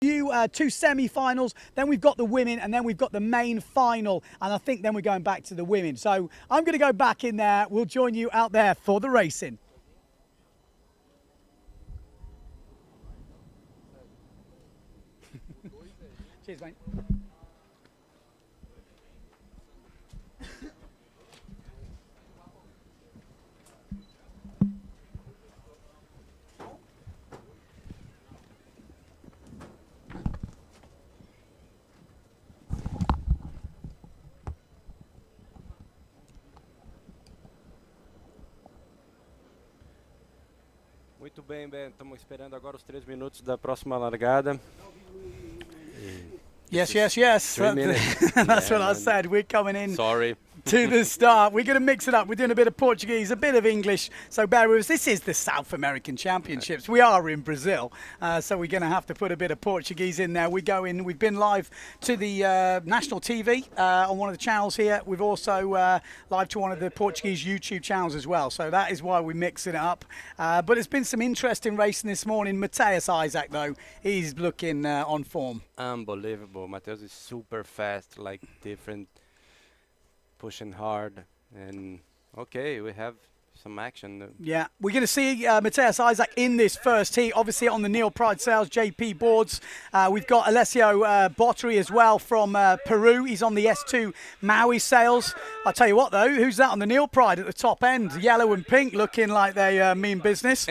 Two semi-finals, then we've got the women, and then we've got the main final, and I think then we're going back to the women. So I'm going to go back in there. We'll join you out there for the racing. Cheers, mate. Muito bem, Ben. Estamos esperando agora os 3 minutos da próxima largada. Yes. That's what I said. We're coming in. Sorry. To the start. We're going to mix it up. We're doing a bit of Portuguese, a bit of English. So bear with us. This is the South American Championships. We are in Brazil, so we're going to have to put a bit of Portuguese in there. We've been live to the national TV on one of the channels here. We've also live to one of the Portuguese YouTube channels as well. So that is why we're mixing it up. But it's been some interesting racing this morning. Matthias Isaac, though, he's looking on form. Unbelievable. Matheus is super fast, like different, pushing hard, and okay, we have some action. Yeah, we're going to see Matthias Isaac in this first heat, obviously on the Neil Pride Sales JP boards. We've got Alessio Bottery as well from Peru. He's on the S2 Maui Sales. I'll tell you what, though, who's that on the Neil Pride at the top end? Yellow and pink, looking like they mean business.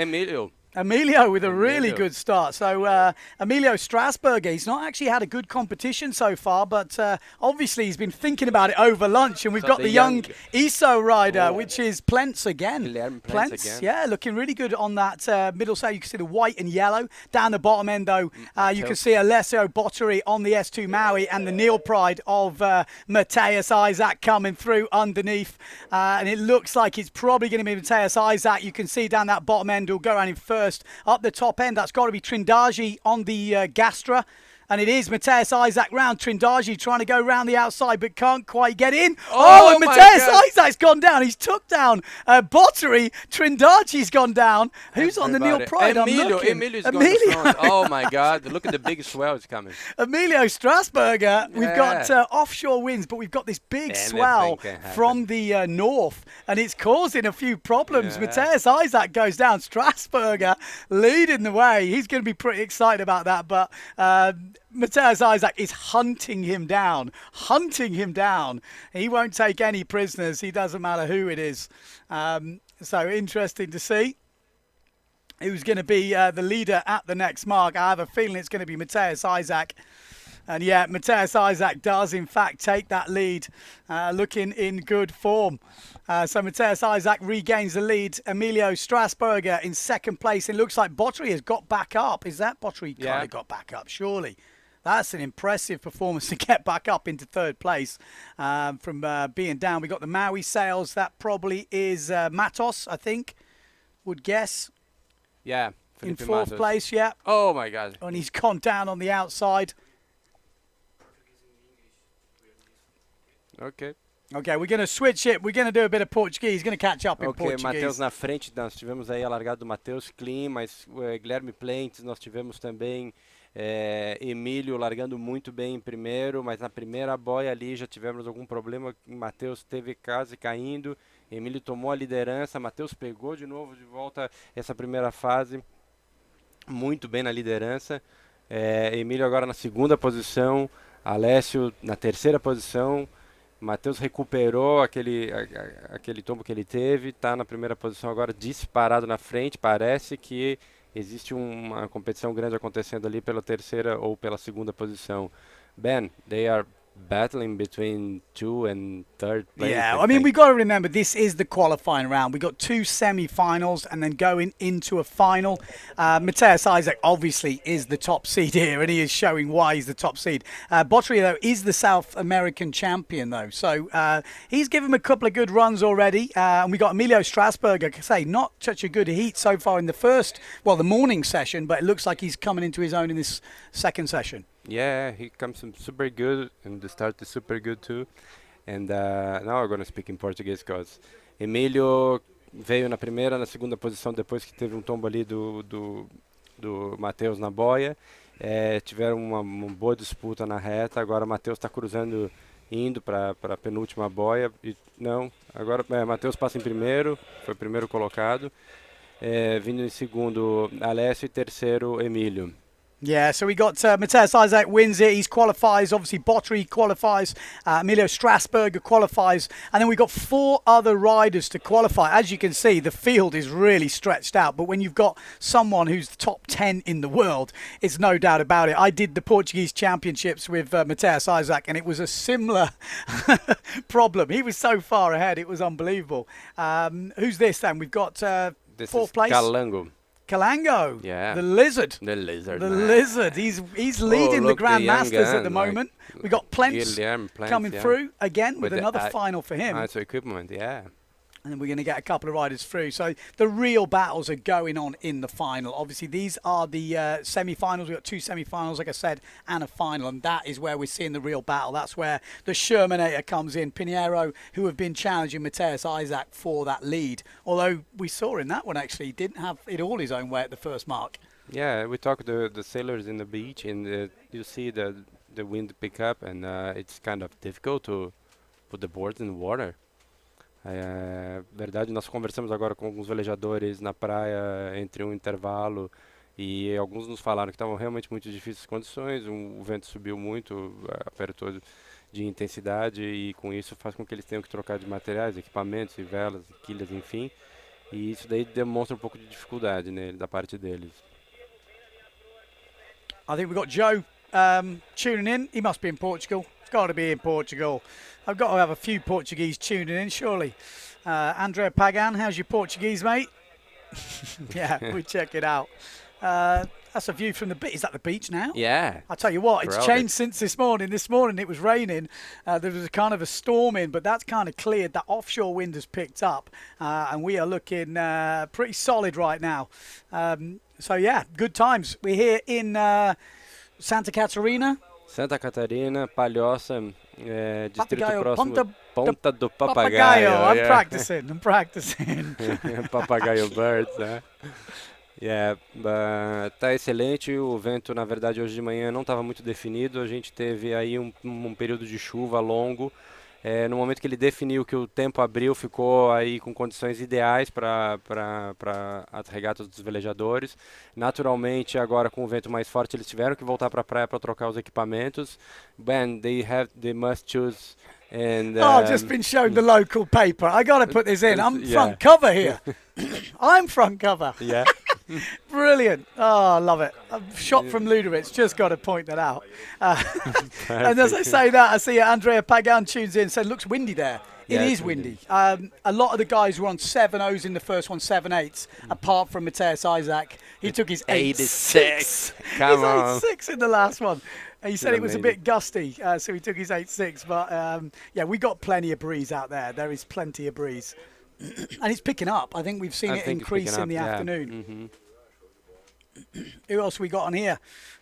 Emilio with a really good start. So Emilio Strasberger, he's not actually had a good competition so far, but obviously he's been thinking about it over lunch. And we've got the young Isso rider, which is Plents again. Plents, yeah, looking really good on that middle side. You can see the white and yellow. Down the bottom end, though, you can see Alessio Bottery on the S2 Maui and the Neil Pride of Matthias Isaac coming through underneath. And it looks like it's probably going to be Matthias Isaac. You can see down that bottom end who'll go around in first. Up the top end, that's got to be Trindade on the Gastra. And it is Matthias Isaac round. Trindade trying to go round the outside, but can't quite get in. Oh, and Matthias Isaac's gone down. He's took down Bottery. Trindade's gone down. Who's on the Neil Pride? Emilio's gone to front. Oh, my God. Look at the big swell is coming. Emilio Strasberger. We've got offshore winds, but we've got this big swell from the north, and it's causing a few problems. Matthias Isaac goes down. Strasberger leading the way. He's going to be pretty excited about that, but Matthias Isaac is hunting him down. He won't take any prisoners. He doesn't matter who it is. So interesting to see who's going to be the leader at the next mark. I have a feeling it's going to be Matthias Isaac. And yeah, Matthias Isaac does in fact take that lead, looking in good form. So Matthias Isaac regains the lead. Emilio Strasberger in second place. It looks like Bottery has got back up. Is that Bottery kind of got back up? Surely. That's an impressive performance to get back up into third place from being down. We got the Maui Sales. That probably is Matos, I think, would guess. Yeah. In fourth place, yeah. Oh, my God. And he's gone down on the outside. Okay, we're going to switch it. We're going to do a bit of Portuguese. He's going to catch up in Portuguese. Matheus na frente. Nós tivemos aí a largada do Matheus Clean, mas Guilherme Plentes. Nós tivemos também Emílio largando muito bem em primeiro, mas na primeira boia ali já tivemos algum problema. Matheus teve quase caindo. Emílio tomou a liderança. Matheus pegou de novo de volta essa primeira fase. Muito bem na liderança. Emílio agora na segunda posição. Alessio na terceira posição. Matheus recuperou aquele tombo que ele teve, está na primeira posição agora, disparado na frente. Parece que existe uma competição grande acontecendo ali pela terceira ou pela segunda posição. Ben, they are battling between 2 and 3rd place. Yeah, I mean, we've got to remember this is the qualifying round. We've got 2 semi-finals and then going into a final. Matthias Isaac obviously is the top seed here, and he is showing why he's the top seed. Bottery, though, is the South American champion, though. So he's given him a couple of good runs already. And we got Emilio Strasberger, say, not such a good heat so far in the morning session, but it looks like he's coming into his own in this second session. Yeah, he comes in super good, and the start is super good too. And now I'm going to speak in Portuguese because Emílio veio na primeira, na segunda posição depois que teve um tombo ali do Matheus na boia. tiveram uma boa disputa na reta. Agora o Matheus está cruzando, indo para a penúltima boia. Não, agora Matheus passa em primeiro, foi o primeiro colocado. Vindo em segundo, Alessio, e terceiro, Emílio. Yeah, so we got Matthias Isaac wins it. He qualifies. Obviously, Bottery qualifies. Emilio Strasberger qualifies. And then we got 4 other riders to qualify. As you can see, the field is really stretched out. But when you've got someone who's top 10 in the world, it's no doubt about it. I did the Portuguese Championships with Matthias Isaac, and it was a similar problem. He was so far ahead. It was unbelievable. Who's this then? We've got This fourth is place. Calango, Yeah. the lizard. The lizard. The man. lizard. He's leading the look, Grand the young Masters at the gun, moment. We got Plents Guilherme Plents, coming yeah. through again with the another final for him. ISO equipment, yeah. And then we're going to get a couple of riders through. So the real battles are going on in the final. Obviously, these are the semi-finals. We've got 2 semi-finals, like I said, and a final. And that is where we're seeing the real battle. That's where the Shermanator comes in. Pinheiro, who have been challenging Matthias Isaac for that lead. Although we saw in that one, actually, he didn't have it all his own way at the first mark. Yeah, we talked to the sailors in the beach, and you see the wind pick up, and it's kind of difficult to put the boards in the water. Verdade, nós conversamos agora com alguns velejadores na praia entre um intervalo e alguns nos falaram que estavam realmente muito difíceis as condições, o vento subiu muito, apertou de intensidade e com isso faz com que eles tenham que trocar de materiais, equipamentos, e velas, quilhas, enfim, e isso daí demonstra um pouco de dificuldade, né, da parte deles. I think we've got Joe tuning in. He must be in Portugal. It's got to be in Portugal. I've got to have a few Portuguese tuning in, surely. Andrea Pagan, how's your Portuguese, mate? Yeah, we check it out. That's a view from the beach. Is that the beach now? Yeah. I tell you what, it's changed since this morning. This morning it was raining. There was a kind of a storm in, but that's kind of cleared. That offshore wind has picked up, and we are looking pretty solid right now. So yeah, good times. We're here in Santa Catarina. Santa Catarina, Palhoça, distrito Papagaio, próximo, Ponta do Papagaio. Papagaio. I'm practicing. Papagaio birds, né? Tá excelente. O vento, na verdade, hoje de manhã não estava muito definido. A gente teve aí um período de chuva longo. No momento que ele definiu que o tempo abriu, ficou aí com condições ideais para as regatas dos velejadores. Naturalmente, agora com o vento mais forte, eles tiveram que voltar para a praia para trocar os equipamentos. They must choose. And, I've just been shown the local paper. I got to put this in. I'm front cover here. I'm front cover. Yeah. Brilliant. Oh, I love it. A shot from Ludowitz. Just got to point that out. And as I say that, I see Andrea Pagan tunes in and said, looks windy there. It is windy. A lot of the guys were on 7.0s in the first one, 7.8s, apart from Matthias Isaac. He took his 8.6. Come on. 8.6 in the last one. He said it was a bit gusty, so he took his 8.6. But yeah, we got plenty of breeze out there. There is plenty of breeze. And it's picking up. I think we've seen it increase in the afternoon. Who else we got on here?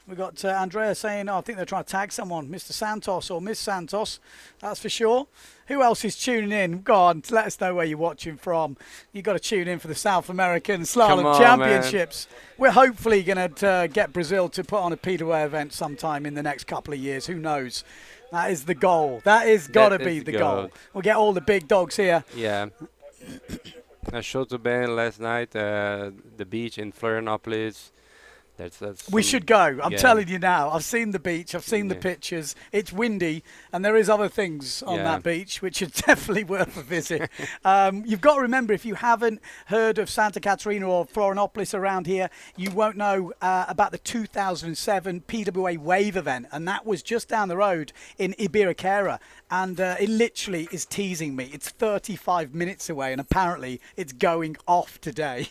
We got Andrea saying, I think they're trying to tag someone, Mr. Santos or Miss Santos, that's for sure. Who else is tuning in? Go on, let us know where you're watching from. You've got to tune in for the South American Slalom Championships. Man. We're hopefully going to get Brazil to put on a Peterway event sometime in the next couple of years. Who knows? That is the goal. That is got to be the goal. We'll get all the big dogs here. Yeah. I showed to Ben last night the beach in Florianopolis. We should go. I'm telling you now. I've seen the beach. I've seen the pictures. It's windy, and there is other things on that beach which are definitely worth a visit. You've got to remember, if you haven't heard of Santa Catarina or Florianopolis around here, you won't know about the 2007 PWA Wave event, and that was just down the road in Ibiraquera. And it literally is teasing me. It's 35 minutes away, and apparently it's going off today.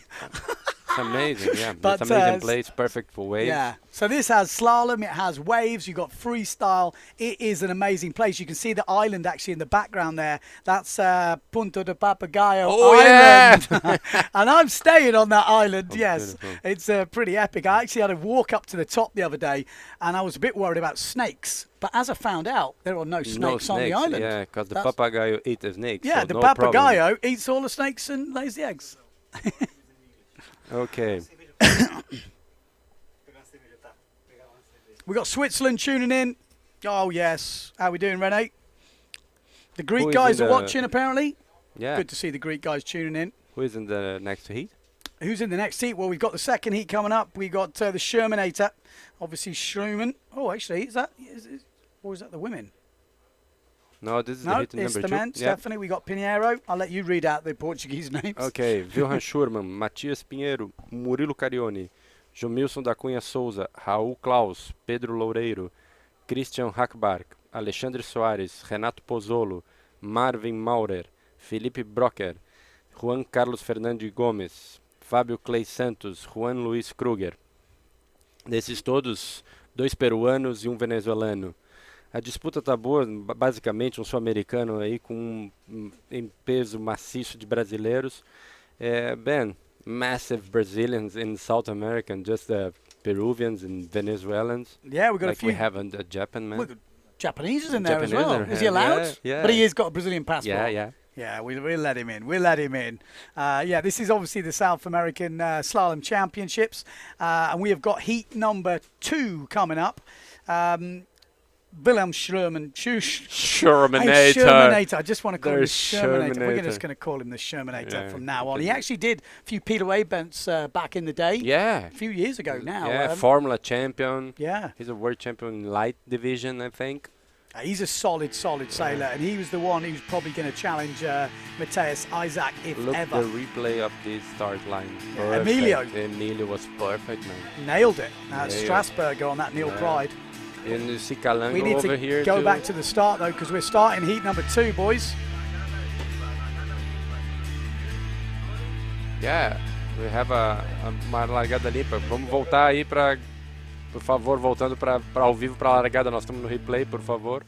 It's amazing, yeah. But it's an amazing place, perfect for waves. Yeah. So this has slalom, it has waves, you've got freestyle. It is an amazing place. You can see the island actually in the background there. That's Ponta do Papagaio island. Yeah. And I'm staying on that island, yes. Beautiful. It's pretty epic. I actually had to walk up to the top the other day, and I was a bit worried about snakes. But as I found out, there are no snakes on the island. Yeah, because the Papagaio eats the snakes. Yeah, so the no Papagaio eats all the snakes and lays the eggs. Okay. We got Switzerland tuning in. Oh, yes. How we doing, Rene? The Greek guys are watching, apparently. Yeah. Good to see the Greek guys tuning in. Who is in the next heat? Who's in the next heat? Well, we've got the second heat coming up. We got the Shermanator. Obviously, Schruman. Oh, actually, or is that the women? No, this is the heat it's number the 2. men, Stephanie. We got Pinheiro. I'll let you read out the Portuguese names. Ok, Wilhelm Schurman, Matias Pinheiro, Murilo Carione, Jomilson da Cunha Souza, Raul Klaus, Pedro Loureiro, Christian Hackbark, Alexandre Soares, Renato Pozzolo, Marvin Maurer, Felipe Brocker, Juan Carlos Fernandes Gomes, Fábio Clay Santos, Juan Luiz Kruger. Desses todos, 2 peruanos e 1 venezuelano. A disputa tá boa, basicamente um sul-americano aí com em peso maciço de brasileiros. Ben, massive Brazilians in South America, and just Peruvians and Venezuelans. Yeah, we've got like a few. We have a Japan man. We've got Japanese is in there as Japanese well. in Is he there, allowed? yeah. But he has got a Brazilian passport. Yeah. Yeah, we'll let him in. We'll let him in. Yeah, this is obviously the South American Slalom Championships. And we have got heat number 2 coming up. Wilhelm Schurman. Shermanator. I just want to call him the Shermanator. We're just going to call him the Shermanator from now on. He actually did a few Pila events back in the day. Yeah. A few years ago now. Yeah, Formula champion. Yeah. He's a world champion in light division, I think. He's a solid sailor, and he was the one who's probably going to challenge Matthias Isaac if ever. Look the replay of the start line. Yeah, Emilio was perfect, man. Nailed it. Strasbourg on that Neil Pride. And you see Calango we need over to here go too. back to the start, though, because we're starting heat number 2, boys. Yeah, we have uma largada ali. Vamos voltar aí para, por favor, voltando para ao vivo para a largada. Nós estamos no replay, por favor.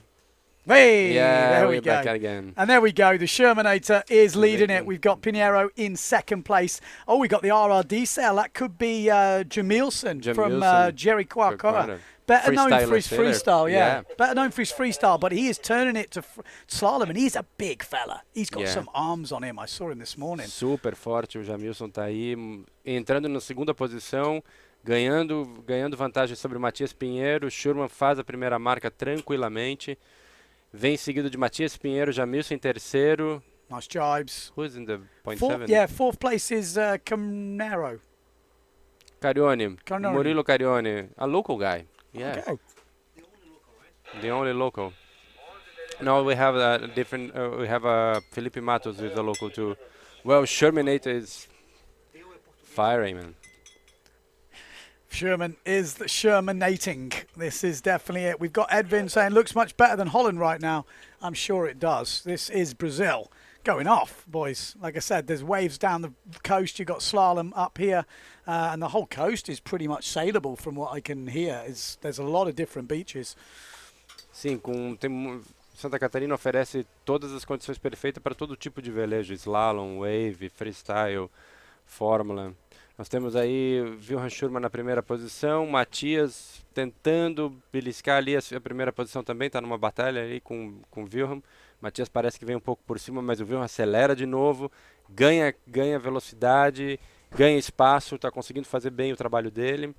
Hey, yeah, there we go. Back again. And there we go. The Shermanator is leading it. We've got Pinheiro in second place. Oh, we got the RRD sale. That could be Jamilson from Jericoacoara. Better known for his freestyle, yeah. Better known for his freestyle, but he is turning it to slalom, and he's a big fella. He's got some arms on him. I saw him this morning. Super forte, o Jamilson tá aí, entrando na segunda posição, ganhando vantagem sobre o Matias Pinheiro. Schurman faz a primeira marca tranquilamente. Vem seguido de Matias Pinheiro, Jamilson em terceiro. Nice jibes. Who's in the point 7? Yeah, fourth place is Camnero. Carione, Murilo Carione, a local guy. Yeah. Okay. The only local. No, we have a different. We have Felipe Matos, who's a local too. Well, Shermanator is firing, man. Sherman is the Shermanating. This is definitely it. We've got Edvin saying looks much better than Holland right now. I'm sure it does. This is Brazil going off, boys. Like I said, there's waves down the coast. You've got slalom up here, and the whole coast is pretty much sailable from what I can hear. There's a lot of different beaches. Sim, Santa Catarina oferece todas as condições perfeitas para todo tipo de velejo, slalom, wave, freestyle, fórmula. Nós temos aí Wilhelm Schurman na primeira posição, Matias tentando beliscar ali a primeira posição também, está numa batalha ali com Wilhelm. Matias parece que vem um pouco por cima, mas o Wilhelm acelera de novo, ganha velocidade, ganha espaço, está conseguindo fazer bem o trabalho dele.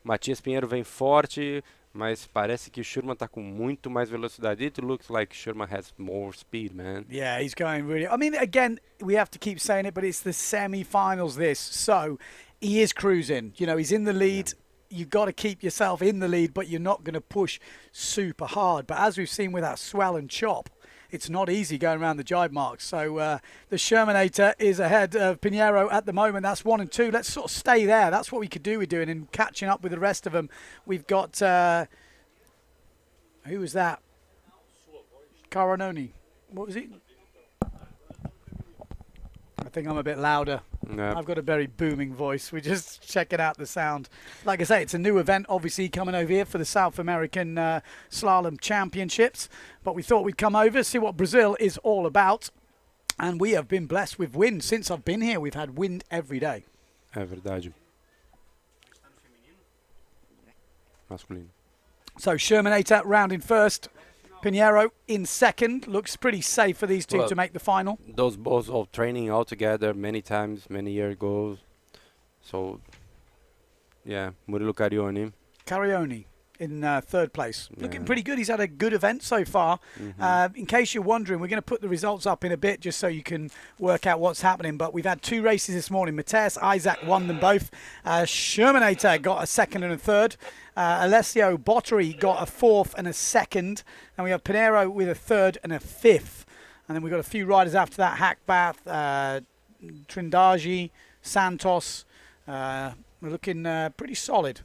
Matias Pinheiro vem forte, mas parece que o Schurman está com muito mais velocidade. It looks like Schurman has more speed, man. Yeah, he's going really... I mean, again, we have to keep saying it, but it's the semi-finals this, so he is cruising. You know, he's in the lead. Yeah. You've got to keep yourself in the lead, but you're not going to push super hard. But as we've seen with that swell and chop, it's not easy going around the jibe marks. So the Shermanator is ahead of Pinheiro at the moment. That's 1 and 2. Let's sort of stay there. That's what we could do with doing and catching up with the rest of them. We've got... who was that? Carononi. What was it? I think I'm a bit louder. No. I've got a very booming voice. We're just checking out the sound. Like I say, it's a new event, obviously, coming over here for the South American Slalom Championships. But we thought we'd come over, see what Brazil is all about. And we have been blessed with wind. Since I've been here, we've had wind every day. É verdade. Masculino. So Shermanator rounding first. Pinheiro in second. Looks pretty safe for these two to make the final. Those both all training all together many times, many years ago. So, yeah, Murilo Carione. Carione. in third place. Looking pretty good. He's had a good event so far. In case you're wondering, we're going to put the results up in a bit just so you can work out what's happening. But we've had 2 races this morning. Matthias Isaac won them both. Shermanator got a second and a third. Alessio Bottery got a fourth and a second. And we have Pinero with a third and a fifth. And then we've got a few riders after that. Hackbath, Trindade, Santos. We're looking pretty solid.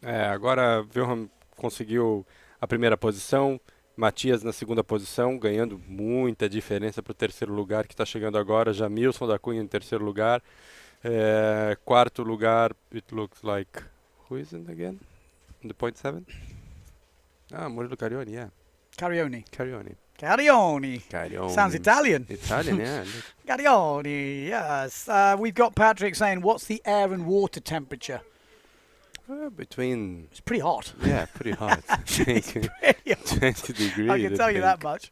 Agora Wilhelm conseguiu a primeira posição, Matias na segunda posição, ganhando muita diferença para o terceiro lugar que está chegando agora. Jamilson da Cunha em terceiro lugar. Quarto lugar, it looks like, who is it again? In the point 7? Murilo Carioni, yeah. Carioni. Carioni. Sounds Italian. Italian, yeah. Carioni, yes. We've got Patrick saying, what's the air and water temperature? Between... It's pretty hot. Yeah, pretty hot. It's pretty hot. 20 degrees. I can tell you that much.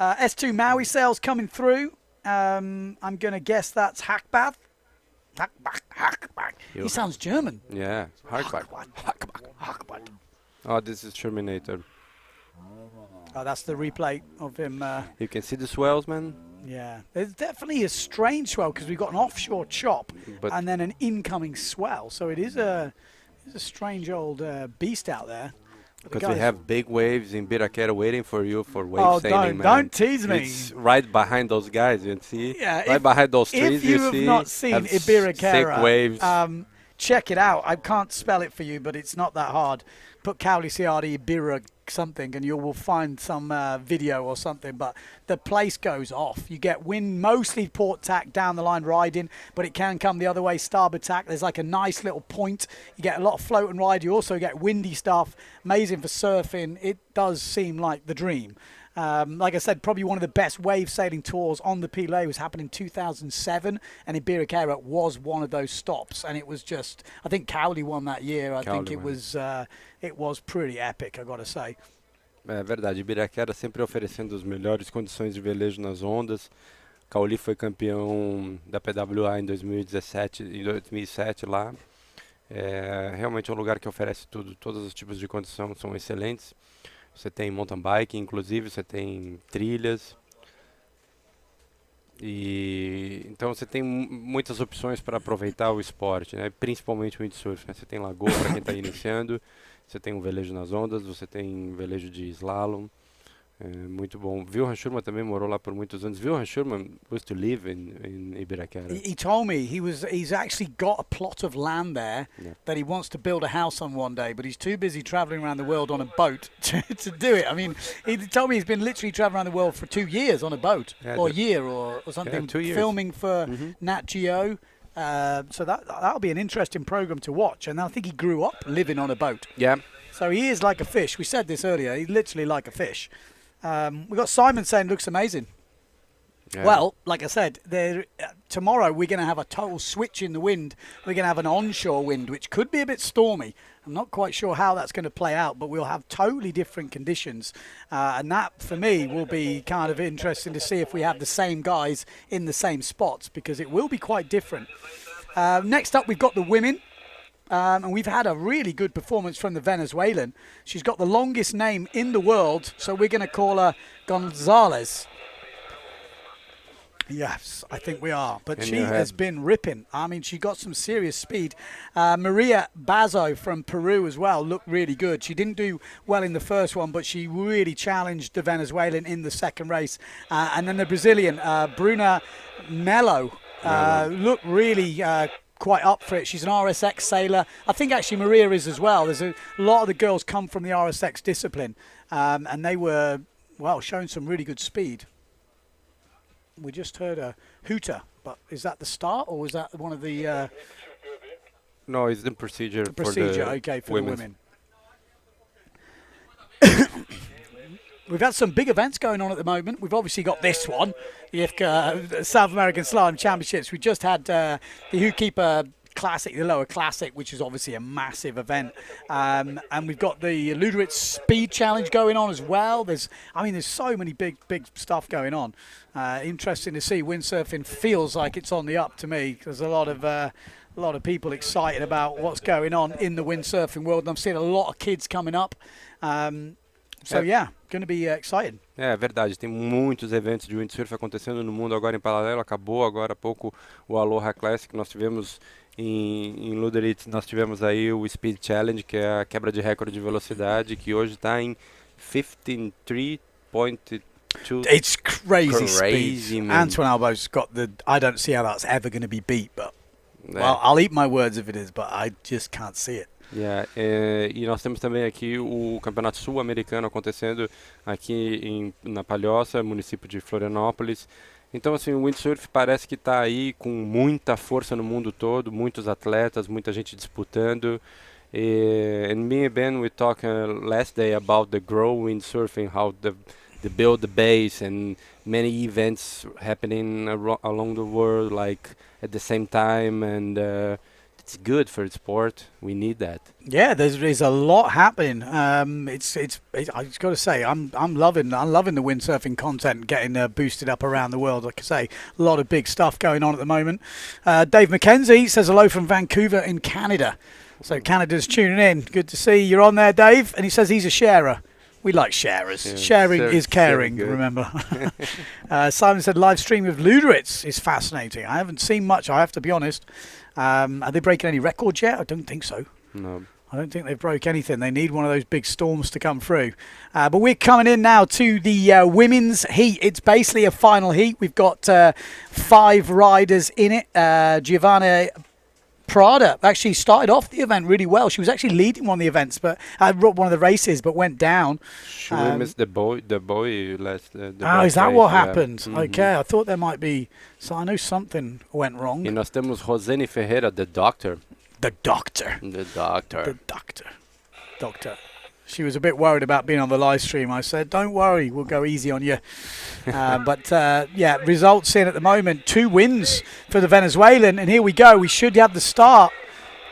S2 Maui sales coming through. I'm going to guess that's Hackbath. Hackbath. He sounds German. Yeah, Hackbath. Oh, this is Terminator. Oh, that's the replay of him. You can see the swells, man. Yeah, there's definitely a strange swell because we've got an offshore chop and then an incoming swell. So it is a strange old beast out there. Because we have big waves in Biraquera waiting for you for wave sailing, man. Don't tease me. It's right behind those guys, you see? Yeah, right behind those trees, if you have not seen Ibiraquera, sick waves. Check it out. I can't spell it for you, but it's not that hard. Put Cauliciari Ibira something and you will find some video or something, but the place goes off. You get wind, mostly port tack down the line riding, but it can come the other way, starboard tack. There's like a nice little point. You get a lot of float and ride. You also get windy stuff, amazing for surfing. It does seem like the dream. Like I said, probably one of the best wave sailing tours on the Pilé was happening in 2007, and Ibiraquera was one of those stops. And it was just, I think Cowley won that year. I think it was pretty epic, I got to say. É verdade, Ibiraquera sempre oferecendo as melhores condições de velejo nas ondas. Cowley foi campeão da PWA em 2017 e 2007 lá. É realmente um lugar que oferece tudo, todos os tipos de condição são excelentes. Você tem mountain bike, inclusive, você tem trilhas. E então você tem muitas opções para aproveitar o esporte, né? Principalmente o windsurf, né? Você tem lagoa para quem está iniciando, você tem um velejo nas ondas, você tem velejo de slalom. Muito bom. Wilhelm Schurman também morou lá por muitos anos. Wilhelm Schurman used to live in Ibiraquera. He told me he's actually got a plot of land there that he wants to build a house on one day, but he's too busy traveling around the world on a boat to do it. I mean, he told me he's been literally traveling around the world for 2 years on a boat, or a year or something, 2 years. filming for Nat Geo. So that'll be an interesting program to watch. And I think he grew up living on a boat. Yeah. So he is like a fish. We said this earlier. He's literally like a fish. We've got Simon saying looks amazing. Yeah. Well, like I said, tomorrow we're going to have a total switch in the wind. We're going to have an onshore wind, which could be a bit stormy. I'm not quite sure how that's going to play out, but we'll have totally different conditions. And that, for me, will be kind of interesting to see if we have the same guys in the same spots, because it will be quite different. Next up, we've got the women. And we've had a really good performance from the Venezuelan. She's got the longest name in the world, so we're going to call her Gonzalez. Yes, I think we are. But she has been ripping. I mean, she got some serious speed. Maria Bazo from Peru as well looked really good. She didn't do well in the first one, but she really challenged the Venezuelan in the second race. And then the Brazilian, Bruna Melo, looked really quite up for it. She's an RSX sailor. I think actually Maria is as well. There's a lot of the girls come from the RSX discipline, and they were, well, showing some really good speed. We just heard a hooter, but is that the start or was that one of the... No, it's the procedure, for the women. We've had some big events going on at the moment. We've obviously got this one, the IFCA South American Slalom Championships. We just had the Hookkeeper Classic, the Lower Classic, which is obviously a massive event. And we've got the Luderitz Speed Challenge going on as well. There's so many big stuff going on. Interesting to see. Windsurfing feels like it's on the up to me. There's a lot a lot of people excited about what's going on in the windsurfing world. And I'm seeing a lot of kids coming up. So yeah, going to be exciting. É verdade, tem muitos eventos de windsurf acontecendo no mundo agora em paralelo. Acabou agora há pouco o Aloha Classic, nós tivemos em Luderitz, nós tivemos aí o Speed Challenge, que é a quebra de recorde de velocidade, que hoje está em 53.2. It's crazy speed. Man. Antoine Albo's got the... I don't see how that's ever going to be beat, but... Well, I'll eat my words if it is, but I just can't see it. Yeah, e nós temos também aqui o Campeonato Sul-Americano acontecendo aqui na Palhoça, município de Florianópolis. Então, assim, o windsurf parece que está aí com muita força no mundo todo, muitos atletas, muita gente disputando. And me and Ben, we talked last day about the grow windsurfing, how the build the base and many events happening along the world, like at the same time, and it's good for the sport. We need that. Yeah, there's a lot happening. It's I just got to say, I'm loving the windsurfing content getting boosted up around the world. Like I say, a lot of big stuff going on at the moment. Dave McKenzie says hello from Vancouver in Canada. So Canada's tuning in. Good to see you're on there, Dave. And he says he's a sharer. We like sharers. Yeah, sharing is caring, remember. Simon said live stream of Luderitz is fascinating. I haven't seen much, I have to be honest. Are they breaking any records yet? I don't think so. No. I don't think they've broke anything. They need one of those big storms to come through. But we're coming in now to the women's heat. It's basically a final heat. We've got 5 riders in it. Giovanna Prada actually started off the event really well. She was actually leading one of the events, but one of the races, but went down. She missed the boy last. Is that what happened? Mm-hmm. Okay, I thought there might be. So I know something went wrong. E nós temos Rosane Ferreira, the doctor. The doctor. The doctor. The doctor. Doctor. She was a bit worried about being on the live stream. I said, don't worry, we'll go easy on you. But yeah, results in at the moment. 2 wins for the Venezuelan. And here we go. We should have the start.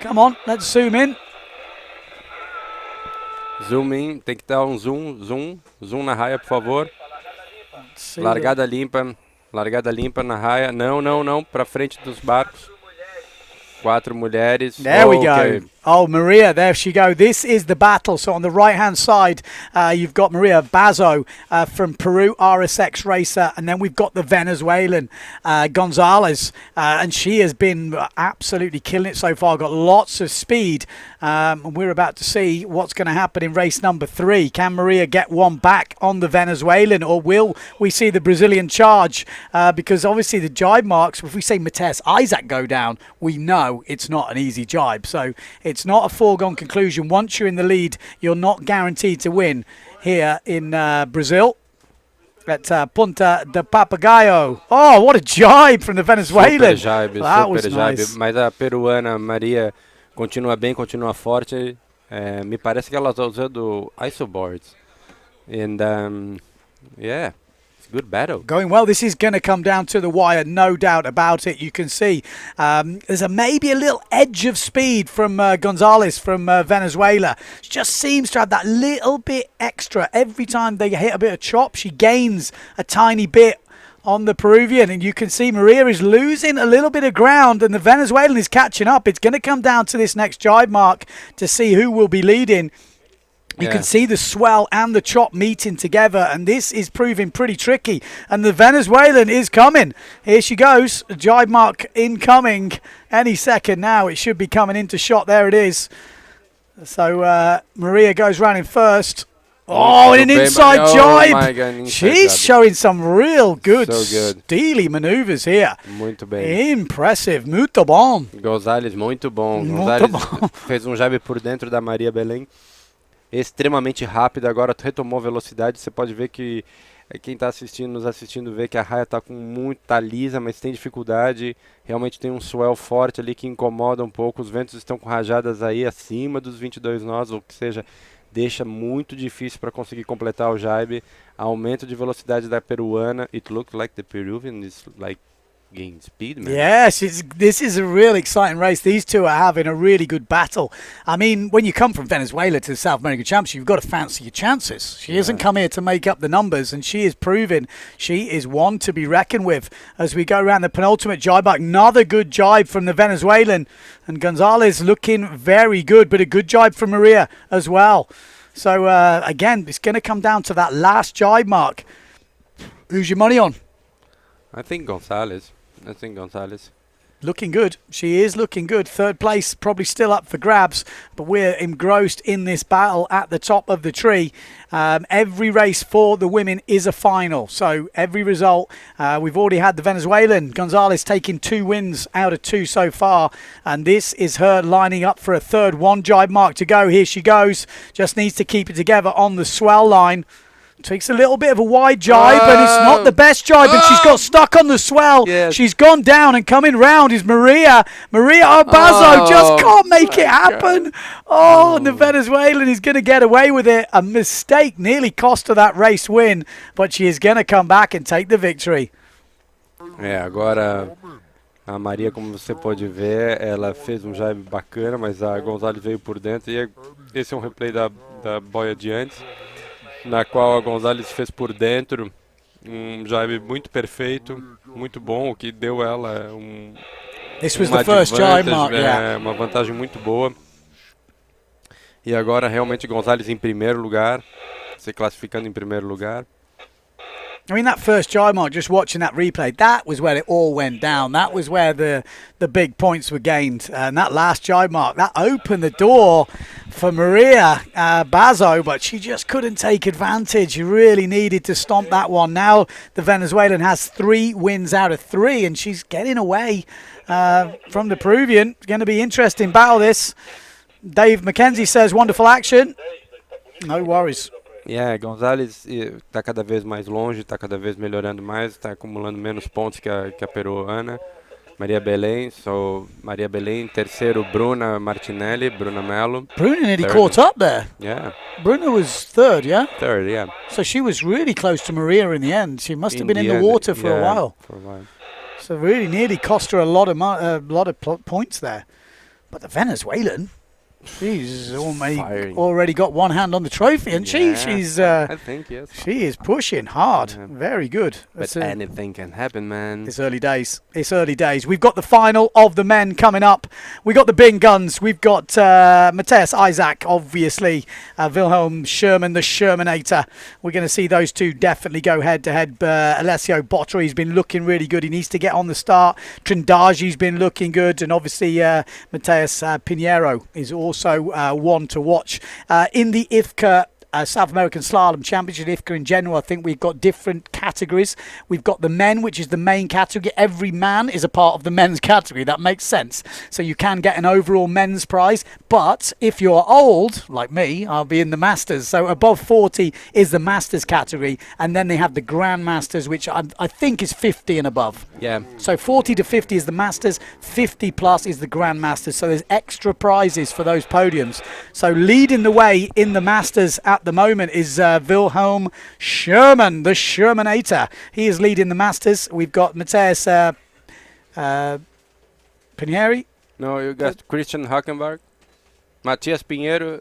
Come on, let's zoom in. Zoom in. Tem que dar um zoom na raia, por favor. Largada limpa na raia. Não, para frente dos barcos. 4 mulheres. There we go. Oh, Maria, there she go. This is the battle. So on the right-hand side, you've got Maria Bazo from Peru, RSX racer. And then we've got the Venezuelan, Gonzalez. And she has been absolutely killing it so far. Got lots of speed. And we're about to see what's going to happen in race number 3. Can Maria get one back on the Venezuelan? Or will we see the Brazilian charge? Because obviously the jibe marks, if we say Matthias Isaac go down, we know it's not an easy jibe. So it's not a foregone conclusion. Once you're in the lead, you're not guaranteed to win here in Brazil at Ponta de Papagaio. Oh, what a jibe from the Venezuelan. That was nice. Mas a peruana Maria continua bem, continua forte. Me parece que ela está usando isoboards. And yeah. Good battle. Going well. This is going to come down to the wire, no doubt about it. You can see there's maybe a little edge of speed from Gonzalez from Venezuela. She just seems to have that little bit extra. Every time they hit a bit of chop, she gains a tiny bit on the Peruvian. And you can see Maria is losing a little bit of ground and the Venezuelan is catching up. It's going to come down to this next jibe mark to see who will be leading. You can see the swell and the chop meeting together, and this is proving pretty tricky. And the Venezuelan is coming. Here she goes. Jibe mark incoming any second now. It should be coming into shot. There it is. So Maria goes round in first. Oh, and an inside jibe. My God, she's showing some real good, steely maneuvers here. Muito bem. Impressive. Muito bom. Gonzalez, muito bom. Gonzalez fez jibe por dentro da Maria Belém. Extremamente rápida, agora retomou velocidade. Você pode ver que quem está nos assistindo vê que a raia está com muita lisa, mas tem dificuldade. Realmente tem um swell forte ali que incomoda um pouco. Os ventos estão com rajadas aí acima dos 22 nós, ou que seja, deixa muito difícil para conseguir completar o jibe. Aumento de velocidade da peruana. It looks like the Peruvian is like gain speed, man. Yes, this is a real exciting race. These two are having a really good battle. I mean, when you come from Venezuela to the South American Championship, you've got to fancy your chances. She hasn't come here to make up the numbers, and she is proving she is one to be reckoned with. As we go around the penultimate jibe, another good jibe from the Venezuelan, and Gonzalez looking very good, but a good jibe from Maria as well. So, again, it's going to come down to that last jibe mark. Who's your money on? I think Gonzalez. Looking good. She is looking good. Third place probably still up for grabs, but we're engrossed in this battle at the top of the tree. Every race for the women is a final. So every result, we've already had the Venezuelan Gonzalez taking 2 wins out of 2 so far. And this is her lining up for a third. 1 jibe mark to go. Here she goes. Just needs to keep it together on the swell line. Takes a little bit of a wide jibe, and it's not the best jibe, and she's got stuck on the swell. Yes. She's gone down, and coming round is Maria. Maria Arbazo just can't make it happen. And the Venezuelan is going to get away with it. A mistake nearly cost her that race win, but she is going to come back and take the victory. Agora a Maria, como você pode ver, ela fez um jibe bacana, mas a Gonzalez veio por dentro. E esse é um replay da boia de antes, na qual a Gonzalez fez por dentro jibe muito perfeito, muito bom, o que deu ela This was the first jibe mark, uma vantagem muito boa. E agora realmente Gonzalez em primeiro lugar, se classificando em primeiro lugar. I mean, that first jibe mark, just watching that replay, that was where it all went down. That was where the big points were gained. And that last jibe mark, that opened the door for Maria Bazo, but she just couldn't take advantage. She really needed to stomp that one. Now the Venezuelan has 3 wins out of 3, and she's getting away from the Peruvian. It's going to be interesting battle, this. Dave McKenzie says, wonderful action. No worries. Gonzalez está cada vez mais longe, está cada vez melhorando mais, está acumulando menos pontos que a peruana. Maria Belém, terceiro Bruna Martinelli, Bruna Mello. Bruna nearly caught up there. Yeah. Bruna was third, yeah? Third, yeah. So she was really close to Maria in the end. She must have been in the water for a while. So really nearly cost her a lot of points there. But the Venezuelan, she's already got one hand on the trophy, and she's I think, yes. She is pushing hard. Very good. But anything can happen, man. It's early days. We've got the final of the men coming up. We got the big guns. We've got Matthias Isaac, obviously, Wilhelm Sherman, the Shermanator. We're going to see those two definitely go head-to-head. Alessio Botteri's been looking really good. He needs to get on the start. Trindagi's been looking good, and obviously Matthias Pinheiro is also one to watch. In the IFCA South American Slalom Championship, IFCA in general, I think we've got different categories. We've got the men, which is the main category. Every man is a part of the men's category. That makes sense. So you can get an overall men's prize. But if you're old, like me, I'll be in the Masters. So above 40 is the Masters category. And then they have the Grand Masters, which I think is 50 and above. Yeah. So 40 to 50 is the Masters. 50 plus is the Grand Masters. So there's extra prizes for those podiums. So leading the way in the Masters at the moment is Wilhelm Sherman, the Shermanator. He is leading the Masters. We've got Matthias Pinheiro. No, you got Christian Hackenberg. Matias Pinheiro.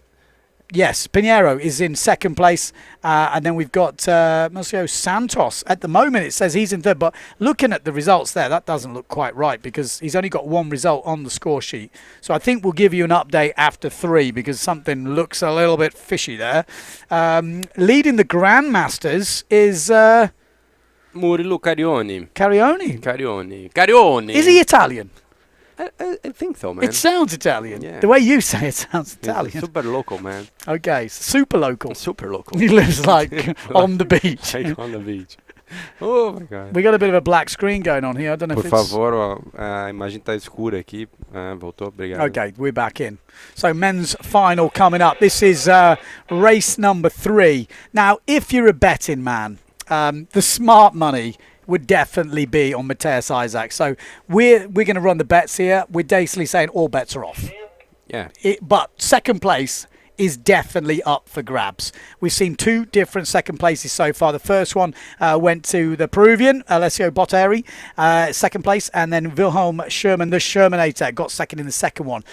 Yes, Pinheiro is in second place. And then we've got Marcio Santos. At the moment, it says he's in third. But looking at the results there, that doesn't look quite right because he's only got 1 result on the score sheet. So I think we'll give you an update after 3 because something looks a little bit fishy there. Leading the Grandmasters is... Murilo Carioni. Carioni. Is he Italian? I think so, man. It sounds Italian. Yeah. The way you say it sounds Italian. Super local, man. Okay, super local. Super local. He lives like on the beach. Like on the beach. Oh my God. We got a bit of a black screen going on here. I don't know Por if it's... favor, a imagem está escura aqui. Voltou, obrigado. Okay, we're back in. So men's final coming up. This is race number 3. Now, if you're a betting man, the smart money would definitely be on Matthias Isaac. So we're going to run the bets here. We're basically saying all bets are off. Yeah. But second place is definitely up for grabs. We've seen 2 different second places so far. The first one went to the Peruvian, Alessio Botteri, second place, and then Wilhelm Sherman, the Shermanator, got second in the second one.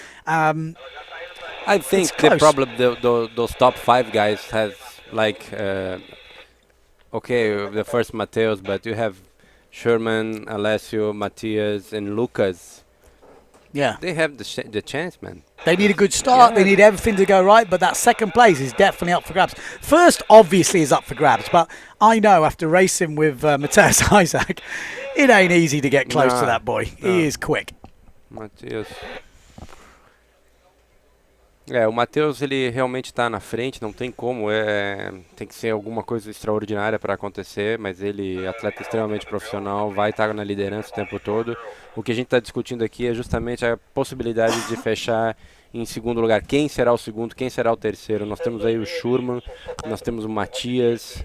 I think the problem, those top 5 guys has like, okay, the first Mateus, but you have Sherman, Alessio, Matias, and Lucas. Yeah. They have the chance, man. They need a good start. They need everything to go right, but that second place is definitely up for grabs. First, obviously, is up for grabs, but I know after racing with Matthias Isaac, it ain't easy to get close to that boy. He is quick. Matias. O Matheus, ele realmente está na frente, não tem como, tem que ser alguma coisa extraordinária para acontecer, mas ele, atleta extremamente profissional, vai estar na liderança o tempo todo. O que a gente está discutindo aqui é justamente a possibilidade de fechar em segundo lugar. Quem será o segundo, quem será o terceiro? Nós temos aí o Schurman, nós temos o Matias,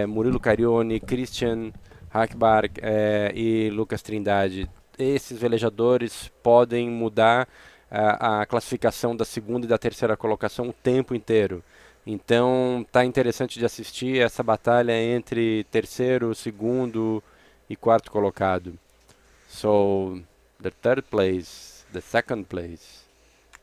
Murilo Carione, Christian Hackbarg e Lucas Trindade. Esses velejadores podem mudar a classificação da segunda e da terceira colocação o tempo inteiro. Então tá interessante de assistir essa batalha entre terceiro, segundo e quarto colocado. So the third place, the second place,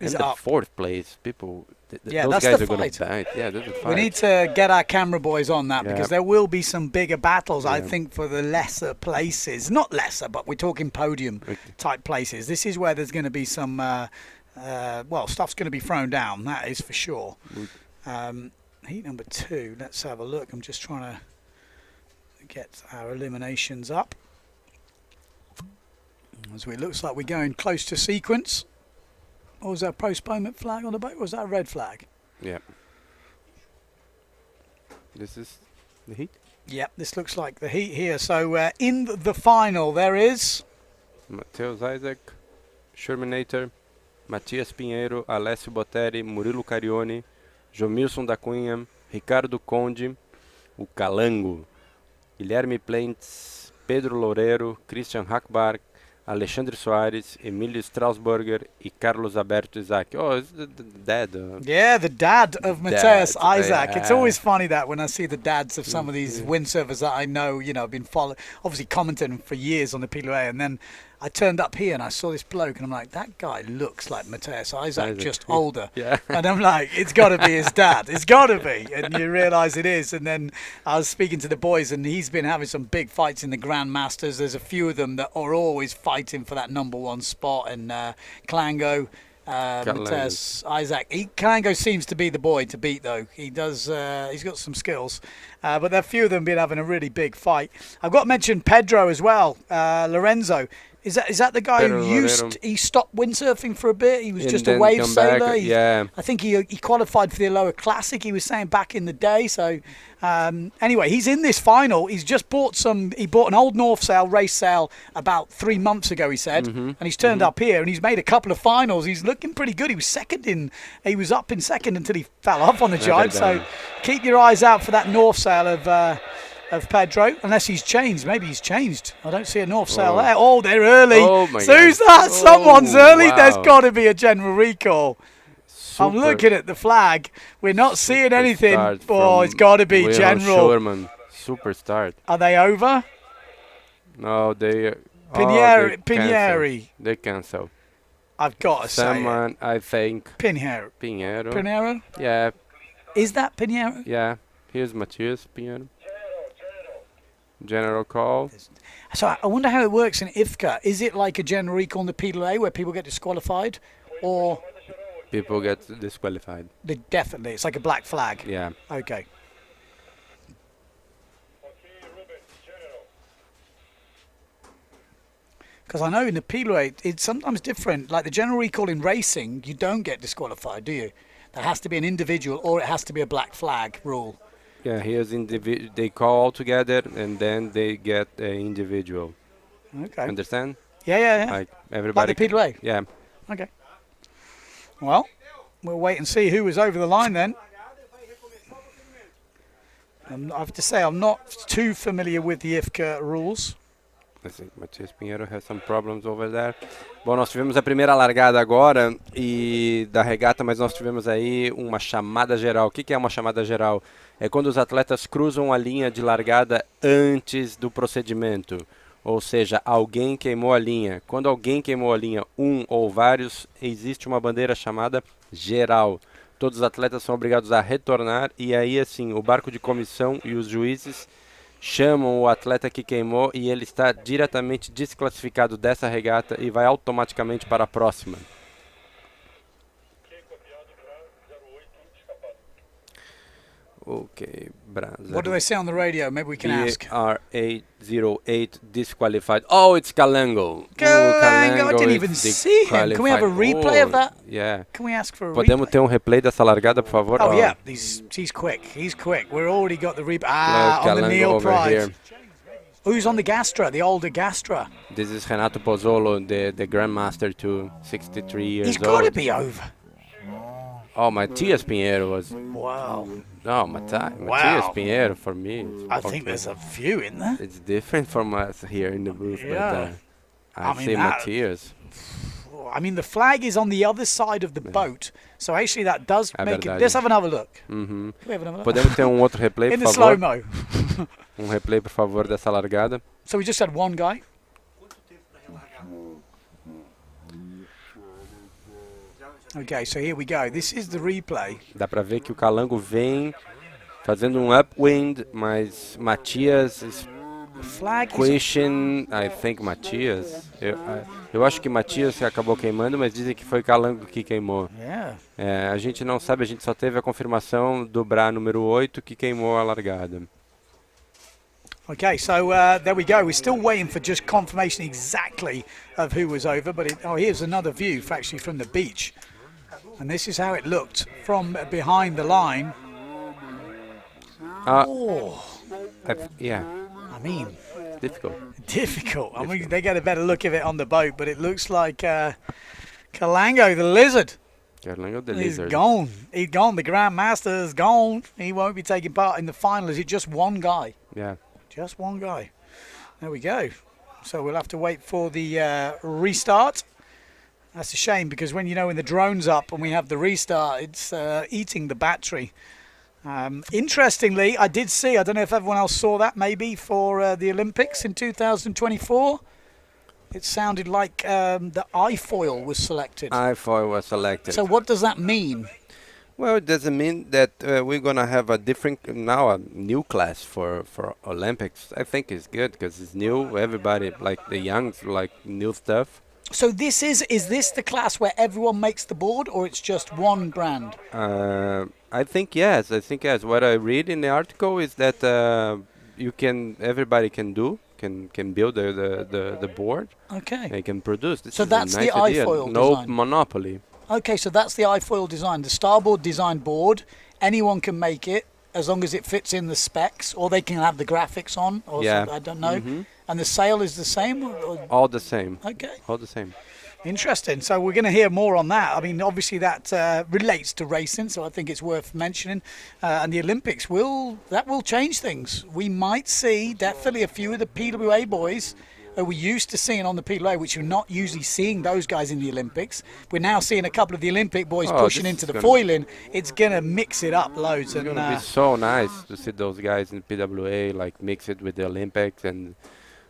and the fourth place, people, those guys are going to fight. Yeah, that's the fight. We need to get our camera boys on that because there will be some bigger battles, I think, for the lesser places. Not lesser, but we're talking podium-type places. This is where there's going to be some, stuff's going to be thrown down, that is for sure. Heat number 2, let's have a look. I'm just trying to get our eliminations up. As it looks like we're going close to sequence. Or was that a postponement flag on the boat, or was that a red flag? Yeah. This is the heat? Yep, this looks like the heat here. So in the final there is... Matheus Isaac, Shermanator, Matias Pinheiro, Alessio Botteri, Murilo Carione, Jomilson da Cunha, Ricardo Conde, o Calango, Guilherme Plentes, Pedro Loureiro, Christian Hackbarg, Alexandre Soares, Emílio Strasburger e Carlos Alberto Isaac. Oh, it's the dad. Yeah, the dad of Matthias Isaac. Yeah. It's always funny that when I see the dads of some of these windsurfers that I know, I've been obviously commenting for years on the PLA, and then I turned up here and I saw this bloke and I'm like, that guy looks like Matthias Isaac, just older. Yeah. And I'm like, it's got to be his dad. It's got to be. And you realise it is. And then I was speaking to the boys and he's been having some big fights in the Grandmasters. There's a few of them that are always fighting for that #1 spot. And Calango, Matthias Isaac. Calango seems to be the boy to beat, though. He does. He's got some skills. But there are a few of them been having a really big fight. I've got to mention Pedro as well, Lorenzo. Is that the guy who he stopped windsurfing for a bit? He was just a wave sailor. Yeah. I think he qualified for the Aloha Classic, he was saying, back in the day. So anyway, he's in this final. He's just bought he bought an old North Sail race sail about 3 months ago, he said. And he's turned up here and he's made a couple of finals. He's looking pretty good. He was up in second until he fell off on the jibe. So keep your eyes out for that North Sail of Pedro, unless he's changed. Maybe he's changed. I don't see a North Sail there. Oh, they're early. Oh my Who's that? Someone's early. Wow. There's got to be a general recall. I'm looking at the flag. We're not seeing anything. Oh, it's got to be general. Sherman. Super start. Are they over? No, they... Pinheiro. They cancel. I've got to say I think... Pinheiro? Yeah. Is that Pinheiro? Yeah. Here's Matias Pinheiro. General call. So I wonder how it works in IFCA. Is it like a general recall in the PLA where people get disqualified, or people get disqualified? Definitely, it's like a black flag. Yeah. Okay. Because I know in the PLA it's sometimes different. Like the general recall in racing, you don't get disqualified, do you? There has to be an individual, or it has to be a black flag rule. Yeah, here's they call all together and then they get an individual. Okay. Understand? Yeah. Like everybody. Like the PLA? Yeah. Okay. Well, we'll wait and see who was over the line then. I have to say I'm not too familiar with the IFCA rules. Assim, Matias Pinheiro has some problems over there. Bom, nós tivemos a primeira largada agora e da regata, mas nós tivemos aí uma chamada geral. O que é uma chamada geral? É quando os atletas cruzam a linha de largada antes do procedimento. Ou seja, alguém queimou a linha. Quando alguém queimou a linha, um ou vários, existe uma bandeira chamada geral. Todos os atletas são obrigados a retornar e aí assim, o barco de comissão e os juízes chamam o atleta que queimou e ele está diretamente desclassificado dessa regata e vai automaticamente para a próxima. Ok, Brasil. What do they say on the radio? Maybe we can ask. BR808 disqualified. Oh, it's Calango. Calango, I didn't even see him. Can we have a replay of that? Yeah. Can we ask for a Podemos replay? ter um replay dessa largada, por favor? Oh, yeah, he's quick. He's quick. We've already got the replay. Ah, on the Neil Pride. Who's on the Gastra, the older Gastra? This is Renato Pozzolo, the Grandmaster too, 63 years old. He's got to be over. Oh, Matias Pinheiro was... Wow. No, Matias Pinheiro for me. I think there's a few in there. It's different from us here in the booth, Yeah. but I mean, say that- Matias. I mean, the flag is on the other side of the boat, so actually that does É make it... verdade. Let's have another look. Uhum. Can we have another look? Podemos ter um outro replay, In por the favor? slow-mo. Replay, por favor, dessa largada. So we just had one guy. Okay, so here we go. This is the replay. Dá pra ver que o Calango vem fazendo um upwind, mas Matias is The flag is... question, I think Matias. Eu acho que Matias acabou queimando, mas dizem que foi Calango que queimou. Yeah. É, a gente não sabe, a gente só teve a confirmação do Bra número 8 que queimou a largada. Okay, so there we go. We're still waiting for just confirmation exactly of who was over, but here's another view actually from the beach. And this is how it looked from behind the line. Oh, Yeah, I mean, difficult. difficult. I mean, they get a better look of it on the boat, but it looks like Calango, the lizard, Calango the is lizard. gone. He's gone. The Grandmaster is gone. He won't be taking part in the final. Is it just one guy? Yeah. Just one guy. There we go. So we'll have to wait for the restart. That's a shame because when the drone's up and we have the restart, it's eating the battery. Interestingly, I did see, I don't know if everyone else saw that, maybe for the Olympics in 2024. It sounded like the iFoil was selected. iFoil was selected. So what does that mean? Well, it doesn't mean that we're gonna have a new class for Olympics. I think it's good because it's new. Everybody, like the youngs, like new stuff. So is this the class where everyone makes the board, or it's just one brand? I think yes. What I read in the article is that everybody can build the board. Okay. They can produce. This So is a that's nice the idea. iFoil No design. monopoly. Okay, so that's the iFoil design, the starboard design board. Anyone can make it as long as it fits in the specs, or they can have the graphics on, or Yeah. something, I don't know. Mhm. And the sail is the same? Or- All the same. Okay, All the same. interesting. So we're going to hear more on that. I mean, obviously that relates to racing, so I think it's worth mentioning. And the Olympics will change things. We might see definitely a few of the PWA boys who we're used to seeing on the PWA, which you're not usually seeing those guys in the Olympics. We're now seeing a couple of the Olympic boys pushing this into is the gonna- foiling. It's going to mix it up loads. It's And gonna be so nice to see those guys in PWA like mix it with the Olympics and.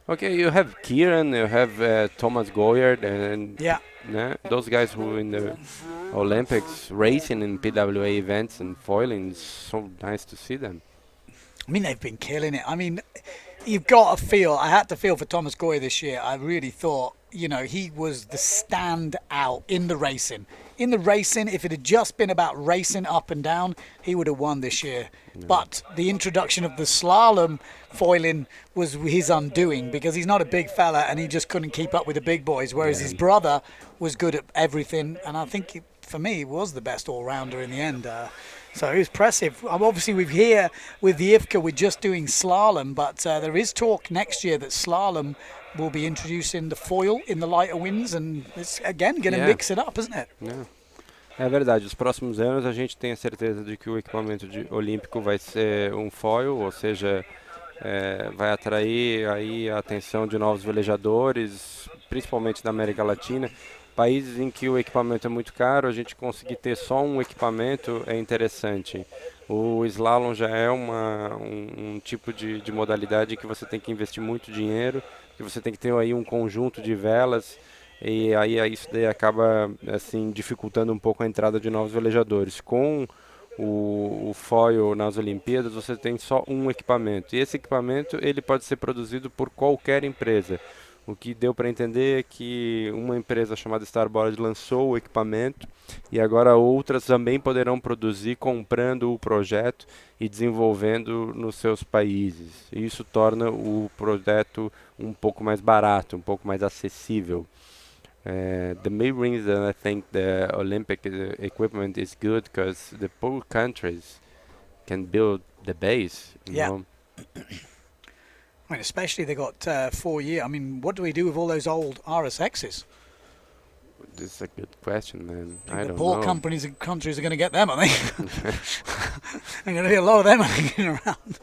Okay, you have Kieran, you have Thomas Goyard, and yeah. those guys who in the Olympics racing in PWA events and foiling. It's so nice to see them. I mean, they've been killing it. I mean, you've got to feel, I had to feel for Thomas Goyer this year. I really thought, he was the standout in the racing. In the racing, if it had just been about racing up and down, he would have won this year. Yeah. But the introduction of the slalom foiling was his undoing because he's not a big fella and he just couldn't keep up with the big boys, whereas his brother was good at everything. And I think, for me, he was the best all-rounder in the end. So it was impressive. Obviously, we've here with the IFCA, we're just doing slalom, but there is talk next year that slalom will be introducing the foil in the lighter winds, and it's again going to mix it up, isn't it? Yeah. É verdade, os próximos anos a gente tem a certeza de que o equipamento olímpico vai ser um foil, ou seja, vai atrair aí a atenção de novos velejadores, principalmente da América Latina. Países em que o equipamento é muito caro, a gente conseguir ter só um equipamento é interessante. O slalom já é um tipo de modalidade que você tem que investir muito dinheiro, que você tem que ter aí um conjunto de velas, e aí isso daí acaba assim dificultando um pouco a entrada de novos velejadores. Com o foil nas Olimpíadas, você tem só um equipamento, e esse equipamento ele pode ser produzido por qualquer empresa. O que deu para entender é que uma empresa chamada Starboard lançou o equipamento e agora outras também poderão produzir comprando o projeto e desenvolvendo nos seus países. Isso torna o projeto um pouco mais barato, um pouco mais acessível. The main reason I think the Olympic equipment is good because the poor countries can build the base, you Yeah. know. I mean, especially they got 4 year. I mean, what do we do with all those old RSXs? This is a good question, man. I The don't poor know. companies and countries are going to get them, I think. There's going to be a lot of them hanging around.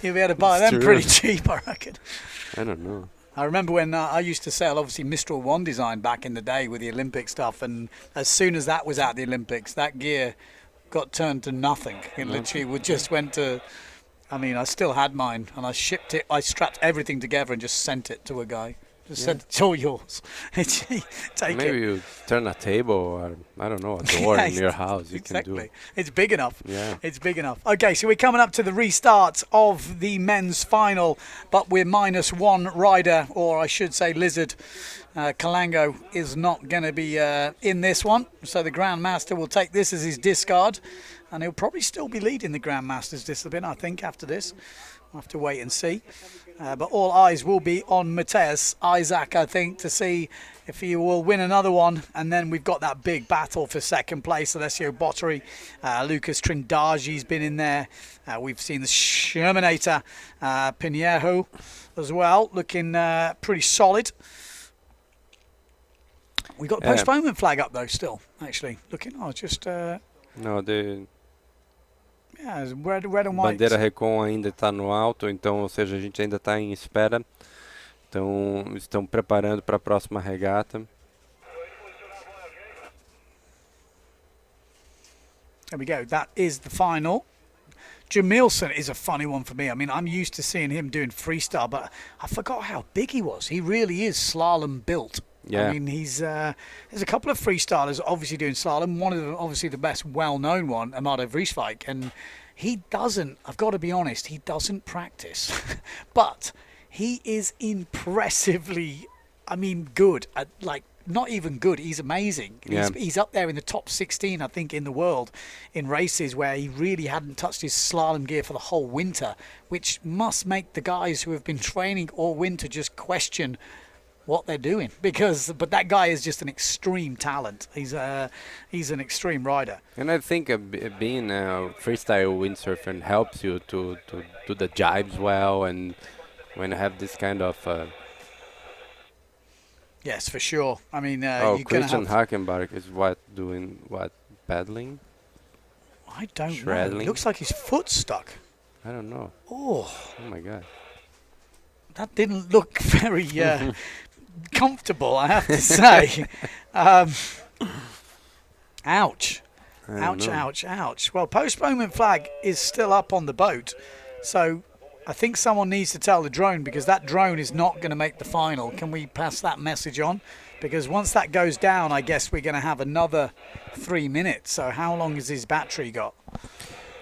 You'll be able to buy It's them true. pretty cheap, I reckon. I don't know. I remember when I used to sail, obviously, Mistral 1 design back in the day with the Olympic stuff, and as soon as that was at the Olympics, that gear got turned to nothing. It literally just went to... I mean, I still had mine, and I shipped it. I strapped everything together and just sent it to a guy. Just said, it's all yours. Take Maybe it. you turn a table or, I don't know, a door Yeah, in your house. You exactly. can do it. It's big enough. Yeah. It's big enough. Okay, so we're coming up to the restart of the men's final, but we're minus one rider, or I should say lizard. Calango is not going to be in this one, so the Grandmaster will take this as his discard, and he'll probably still be leading the Grandmaster's discipline, I think, after this. We'll have to wait and see. But all eyes will be on Matthias Isaac, I think, to see if he will win another one. And then we've got that big battle for second place. Alessio Botteri, Lucas Trindagi's been in there. We've seen the Shermanator, Pinheiro as well, looking pretty solid. We got a postponement flag up though, still actually looking. Just No, the yeah, red and white. bandeira Recon ainda está no alto, então, ou seja, a gente ainda está em espera. Então, estão preparando para a próxima regata. There we go. That is the final. Jamilson is a funny one for me. I mean, I'm used to seeing him doing freestyle, but I forgot how big he was. He really is slalom built. Yeah. I mean, there's a couple of freestylers obviously doing slalom. One of them, obviously the best well-known one, Amado Vrieswijk, and he doesn't, I've got to be honest, he doesn't practice. But he is impressively, I mean, good. Like, not even good, he's amazing. Yeah. He's up there in the top 16, I think, in the world in races where he really hadn't touched his slalom gear for the whole winter, which must make the guys who have been training all winter just question what they're doing, but that guy is just an extreme talent. He's an extreme rider. And I think being a freestyle windsurfer helps you to do the jibes well, and when you have this kind of Yes, for sure. I mean, you're Christian have... Hackenbach is doing paddling? I don't know. Shreddling? It looks like his foot's stuck. I don't know. Oh my God. That didn't look very comfortable, I have to say. Ouch. Ouch, ouch, ouch. Well, postponement flag is still up on the boat, so I think someone needs to tell the drone, because that drone is not going to make the final. Can we pass that message on? Because once that goes down, I guess we're going to have another 3 minutes. So how long has his battery got?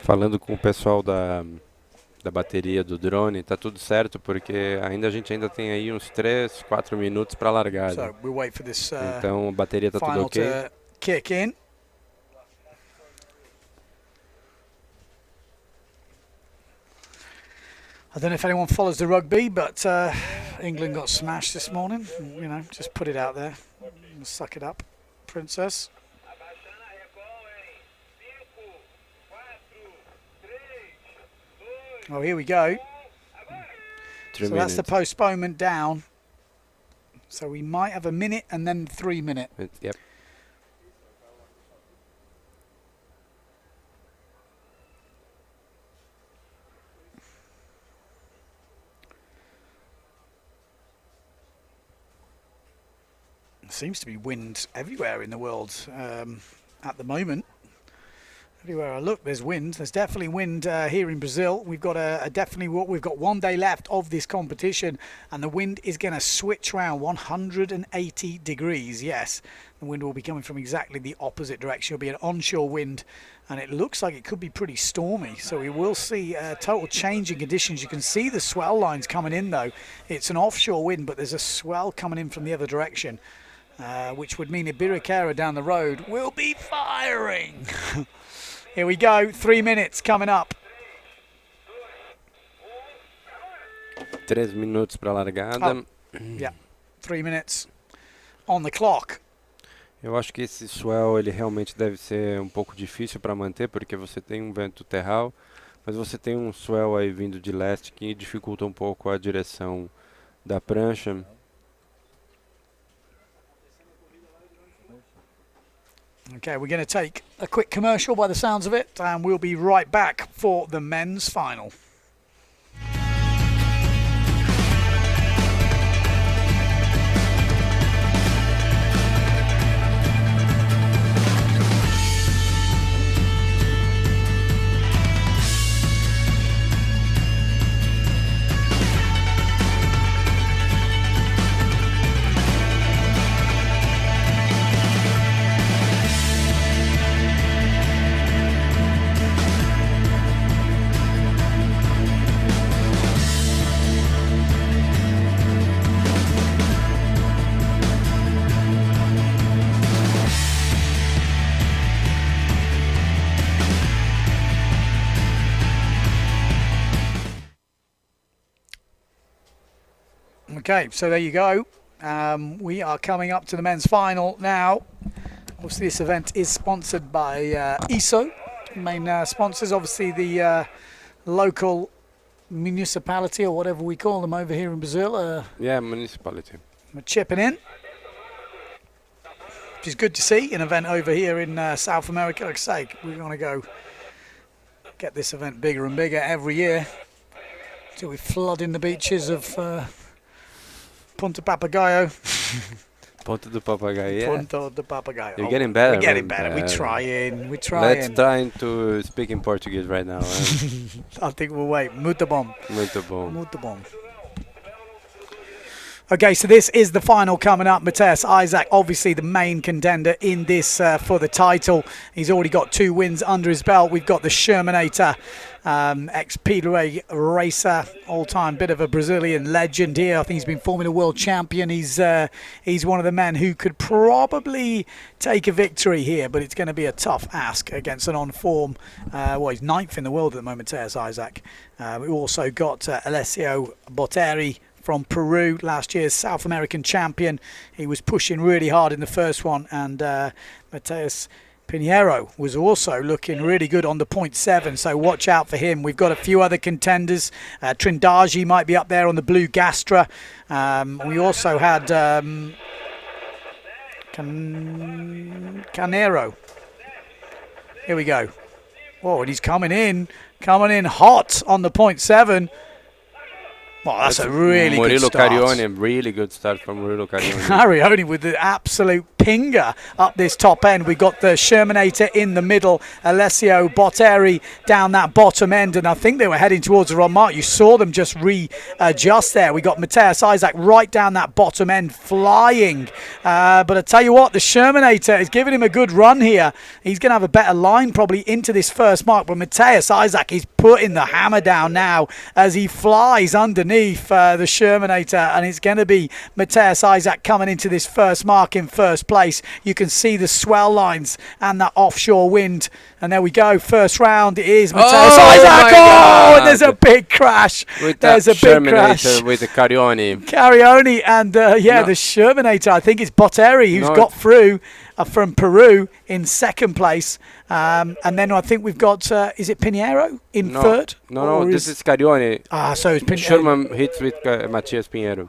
Falando com o pessoal da bateria do drone, tá tudo certo, porque a gente ainda tem aí uns 3, 4 minutos para largada. So we'll wait for this então a bateria tá tudo ok. To kick in. I don't know if anyone follows the rugby, but England got smashed this morning. You know, just put it out there. Suck it up, princess. Oh, here we go. So that's the postponement down. So we might have a minute and then 3 minute. Yep. Seems to be wind everywhere in the world at the moment. Everywhere I look, there's wind. There's definitely wind here in Brazil. We've got we've got 1 day left of this competition, and the wind is going to switch around 180 degrees. Yes, the wind will be coming from exactly the opposite direction. It'll be an onshore wind, and it looks like it could be pretty stormy. So we will see a total change in conditions. You can see the swell lines coming in, though. It's an offshore wind, but there's a swell coming in from the other direction, which would mean Ibiraquera down the road will be firing. Here we go, 3 minutes coming up. 3 minutos para a largada. Yeah, 3 minutes on the clock. Eu acho que esse swell ele realmente deve ser um pouco difícil para manter, porque você tem um vento terral, mas você tem um swell aí vindo de leste que dificulta um pouco a direção da prancha. Okay, we're going to take a quick commercial by the sounds of it, and we'll be right back for the men's final. Okay, so there you go. We are coming up to the men's final now. Obviously, this event is sponsored by Isso. Main sponsors, obviously, the local municipality, or whatever we call them over here in Brazil. Yeah, municipality. We're chipping in, which is good to see. An event over here in South America. Like I say, we're going to go get this event bigger and bigger every year until we flood in the beaches of Ponta Papagaio. Ponta do Papagaio. Yeah. Ponta do Papagaio. You're getting better. We're getting better. We're trying. Let's try to speak in Portuguese right now. I think we'll wait. Muito bom. Muito bom. Muito bom. Okay, so this is the final coming up. Matthias Isaac, obviously the main contender in this for the title. He's already got 2 wins under his belt. We've got the Shermanator, ex-Pedro racer, all-time bit of a Brazilian legend here. I think he's been Formula World champion. He's one of the men who could probably take a victory here, but it's going to be a tough ask against an on-form. Well, he's 9th in the world at the moment, Matthias Isaac. We've also got Alessio Botteri from Peru, last year's South American champion. He was pushing really hard in the first one, and Matheus Pinheiro was also looking really good on the 0.7, so watch out for him. We've got a few other contenders. Trindade might be up there on the blue Gastra. We also had Canero. Here we go. Whoa, and he's coming in hot on the 0.7. Well, that's a really good start. Carione, really good start from Murilo Carione. Carione with the absolute pinger up this top end. We've got the Shermanator in the middle, Alessio Botteri down that bottom end, and I think they were heading towards the wrong mark. You saw them just readjust there. We got Matthias Isaac right down that bottom end, flying. But I tell you what, the Shermanator is giving him a good run here. He's going to have a better line probably into this first mark, but Matthias Isaac is putting the hammer down now as he flies underneath the Shermanator, and it's going to be Matthias Isaac coming into this first mark in first place. You can see the swell lines and that offshore wind, and there we go. First round, it is Matthias Isaac. And there's a big crash. There's a big crash with the Carione and the Shermanator. I think it's Botteri who's got through from Peru in second place, and then I think we've got is it Pinheiro in third? No, this is Carione. So it's Sherman hits with Matias Pinheiro.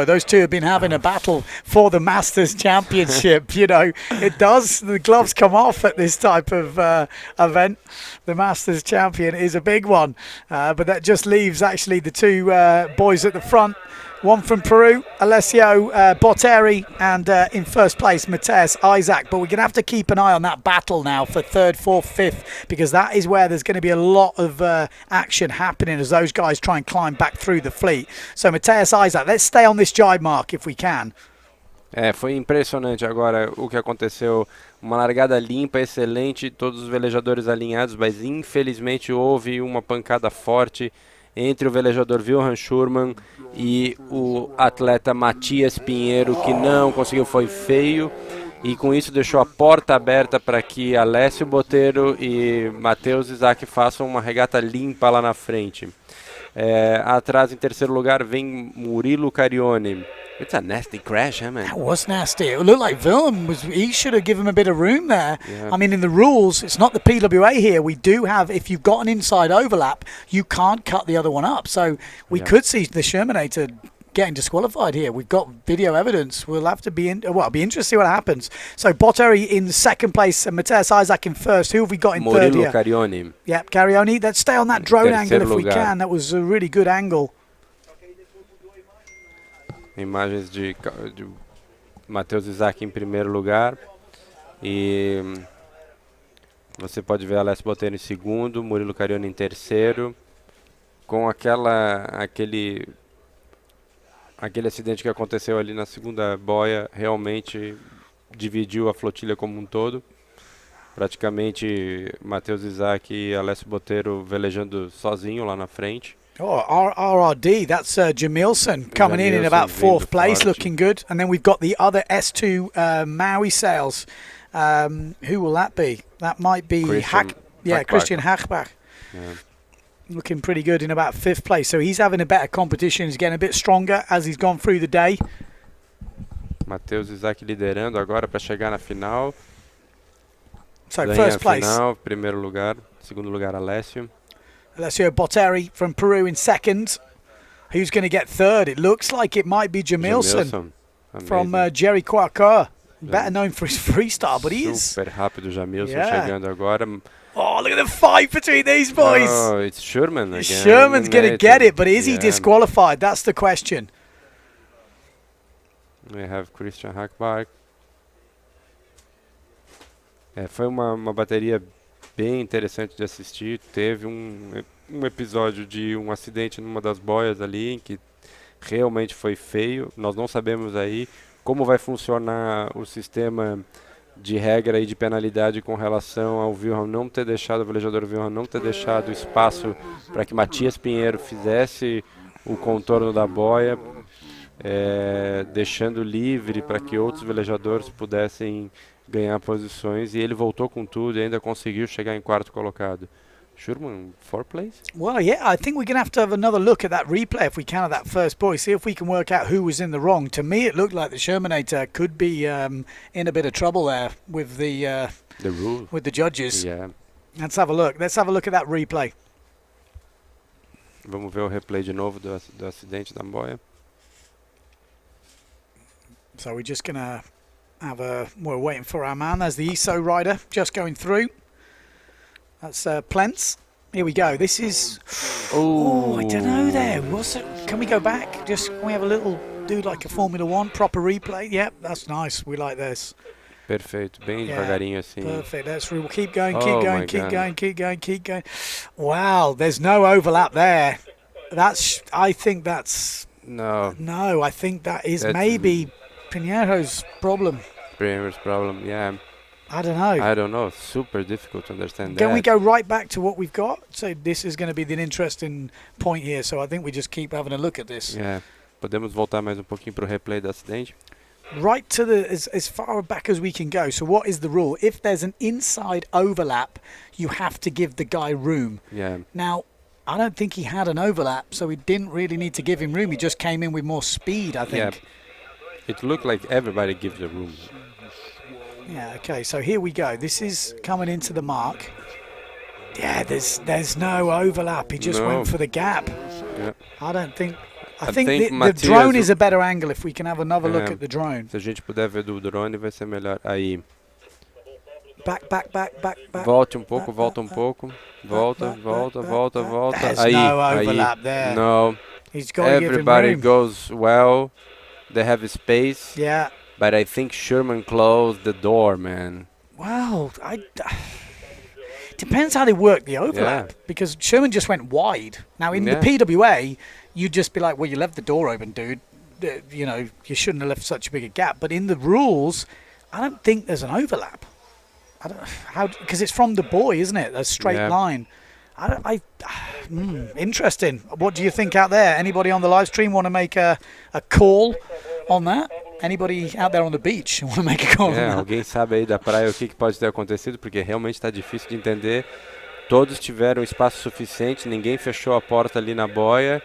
Those two have been having a battle for the Masters Championship. You know, the gloves come off at this type of event. The Masters Champion is a big one, but that just leaves actually the two boys at the front, One from Peru, Alessio Botteri, and in first place, Matthias Isaac. But we're going to have to keep an eye on that battle now for third, fourth, fifth, because that is where there's going to be a lot of action happening as those guys try and climb back through the fleet. So Matthias Isaac, let's stay on this jibe mark if we can. Foi impressionante agora o que aconteceu. Uma largada limpa, excelente, todos os velejadores alinhados, mas infelizmente houve uma pancada forte entre o velejador Wilhelm Schurmann e o atleta Matias Pinheiro, que não conseguiu, foi feio, e com isso deixou a porta aberta para que Alessio Bottero e Matheus Isaac façam uma regata limpa lá na frente. Atrás, em terceiro lugar, vem Murilo Carione. It's a nasty crash, huh, man? That was nasty. It looked like Willem he should have given him a bit of room there. Yeah. I mean, in the rules, it's not the PWA here. We do have, if you've got an inside overlap, you can't cut the other one up. So we could see the Shermanator getting disqualified here. We've got video evidence. We'll have to be it'll be interesting to see what happens. So Botteri in second place and Matthias Isaac in first. Who have we got in third here? Murilo Carione. Yep, Carione. Let's stay on that drone angle if we lugar. can. That was a really good angle. Imagens de Matheus Isaac em primeiro lugar. E você pode ver Alessio Bottero em segundo, Murilo Carione em terceiro. Com aquele acidente que aconteceu ali na segunda boia, realmente dividiu a flotilha como um todo. Praticamente Matheus Isaac e Alessio Bottero velejando sozinho lá na frente. Oh, RRD, that's Jamilson coming in about fourth place, looking good. And then we've got the other S2 Maui sails. Who will that be? That might be Christian Hachbach. Yeah. Looking pretty good in about fifth place. So he's having a better competition. He's getting a bit stronger as he's gone through the day. Matheus Isaac liderando agora para chegar na final. So first place. Final, primeiro lugar, segundo lugar Alessio. Alessio Botteri from Peru in second. Who's going to get third? It looks like it might be Jamilson from Jerry Quaker. Better known for his freestyle, but he is. Super rápido Jamilson chegando agora. Oh, look at the fight between these boys. Oh, it's Schurmann again. Schurmann's going to get it, but is he disqualified? That's the question. We have Christian Hackbach. Foi uma bateria bem interessante de assistir. Teve um episódio de um acidente numa das boias ali, em que realmente foi feio. Nós não sabemos aí como vai funcionar o sistema de regra e de penalidade com relação ao Wilhelm não ter deixado, o velejador Wilhelm não ter deixado espaço para que Matias Pinheiro fizesse o contorno da boia, deixando livre para que outros velejadores pudessem ganhar posições, e ele voltou com tudo e ainda conseguiu chegar em quarto colocado. Schurmann, fourth place? Well, yeah, I think we're going to have another look at that replay if we can at that first boy, see if we can work out who was in the wrong. To me, it looked like the Shermanator could be in a bit of trouble there with the rule, with the judges. Yeah. Let's have a look. Let's have a look at that replay. Vamos ver o replay de novo do acidente da boia. So we're just going to we're waiting for our man. There's the ISO rider just going through. That's Plents. Here we go. This is... Oh, I don't know there. What's it? Can we go back? Can we have a little... Do like a Formula 1 proper replay? Yep, that's nice. We like this. Perfeito. Bem devagarinho assim. Perfect. We'll keep going, keep going. Wow, there's no overlap there. I think that's... No. No, I think that's maybe Pinheiro's problem. Pinheiro's problem, yeah. I don't know. Super difficult to understand. Can we go right back to what we've got? So this is going to be the interesting point here. So I think we just keep having a look at this. Yeah. Podemos voltar mais pouquinho pro replay do acidente? Right to as far back as we can go. So what is the rule? If there's an inside overlap, you have to give the guy room. Yeah. Now, I don't think he had an overlap, so we didn't really need to give him room. He just came in with more speed, I think. Yeah. It looked like everybody gives the room. Yeah, okay, so here we go. This is coming into the mark. Yeah, there's no overlap. He just went for the gap. Yeah. I think the drone is a better angle if we can have another look at the drone. Se a gente puder ver do drone vai ser melhor. Aí. Back. Volta um pouco. Volta. There's no overlap there. No. He's got to give him everybody room. goes well. They have space. Yeah. But I think Sherman closed the door, man. Well, depends how they work the overlap, because Sherman just went wide. Now, in the PWA, you'd just be like, well, you left the door open, dude. You know, you shouldn't have left such a big a gap. But in the rules, I don't think there's an overlap. I don't how, because it's from the buoy, isn't it? A straight line. Interesting. What do you think out there? Anybody on the live stream want to make a call on that? Anybody out there on the beach want to make a call on that? Alguém sabe aí da praia o que pode ter acontecido, porque realmente está difícil de entender. Todos tiveram espaço suficiente, ninguém fechou a porta ali na boia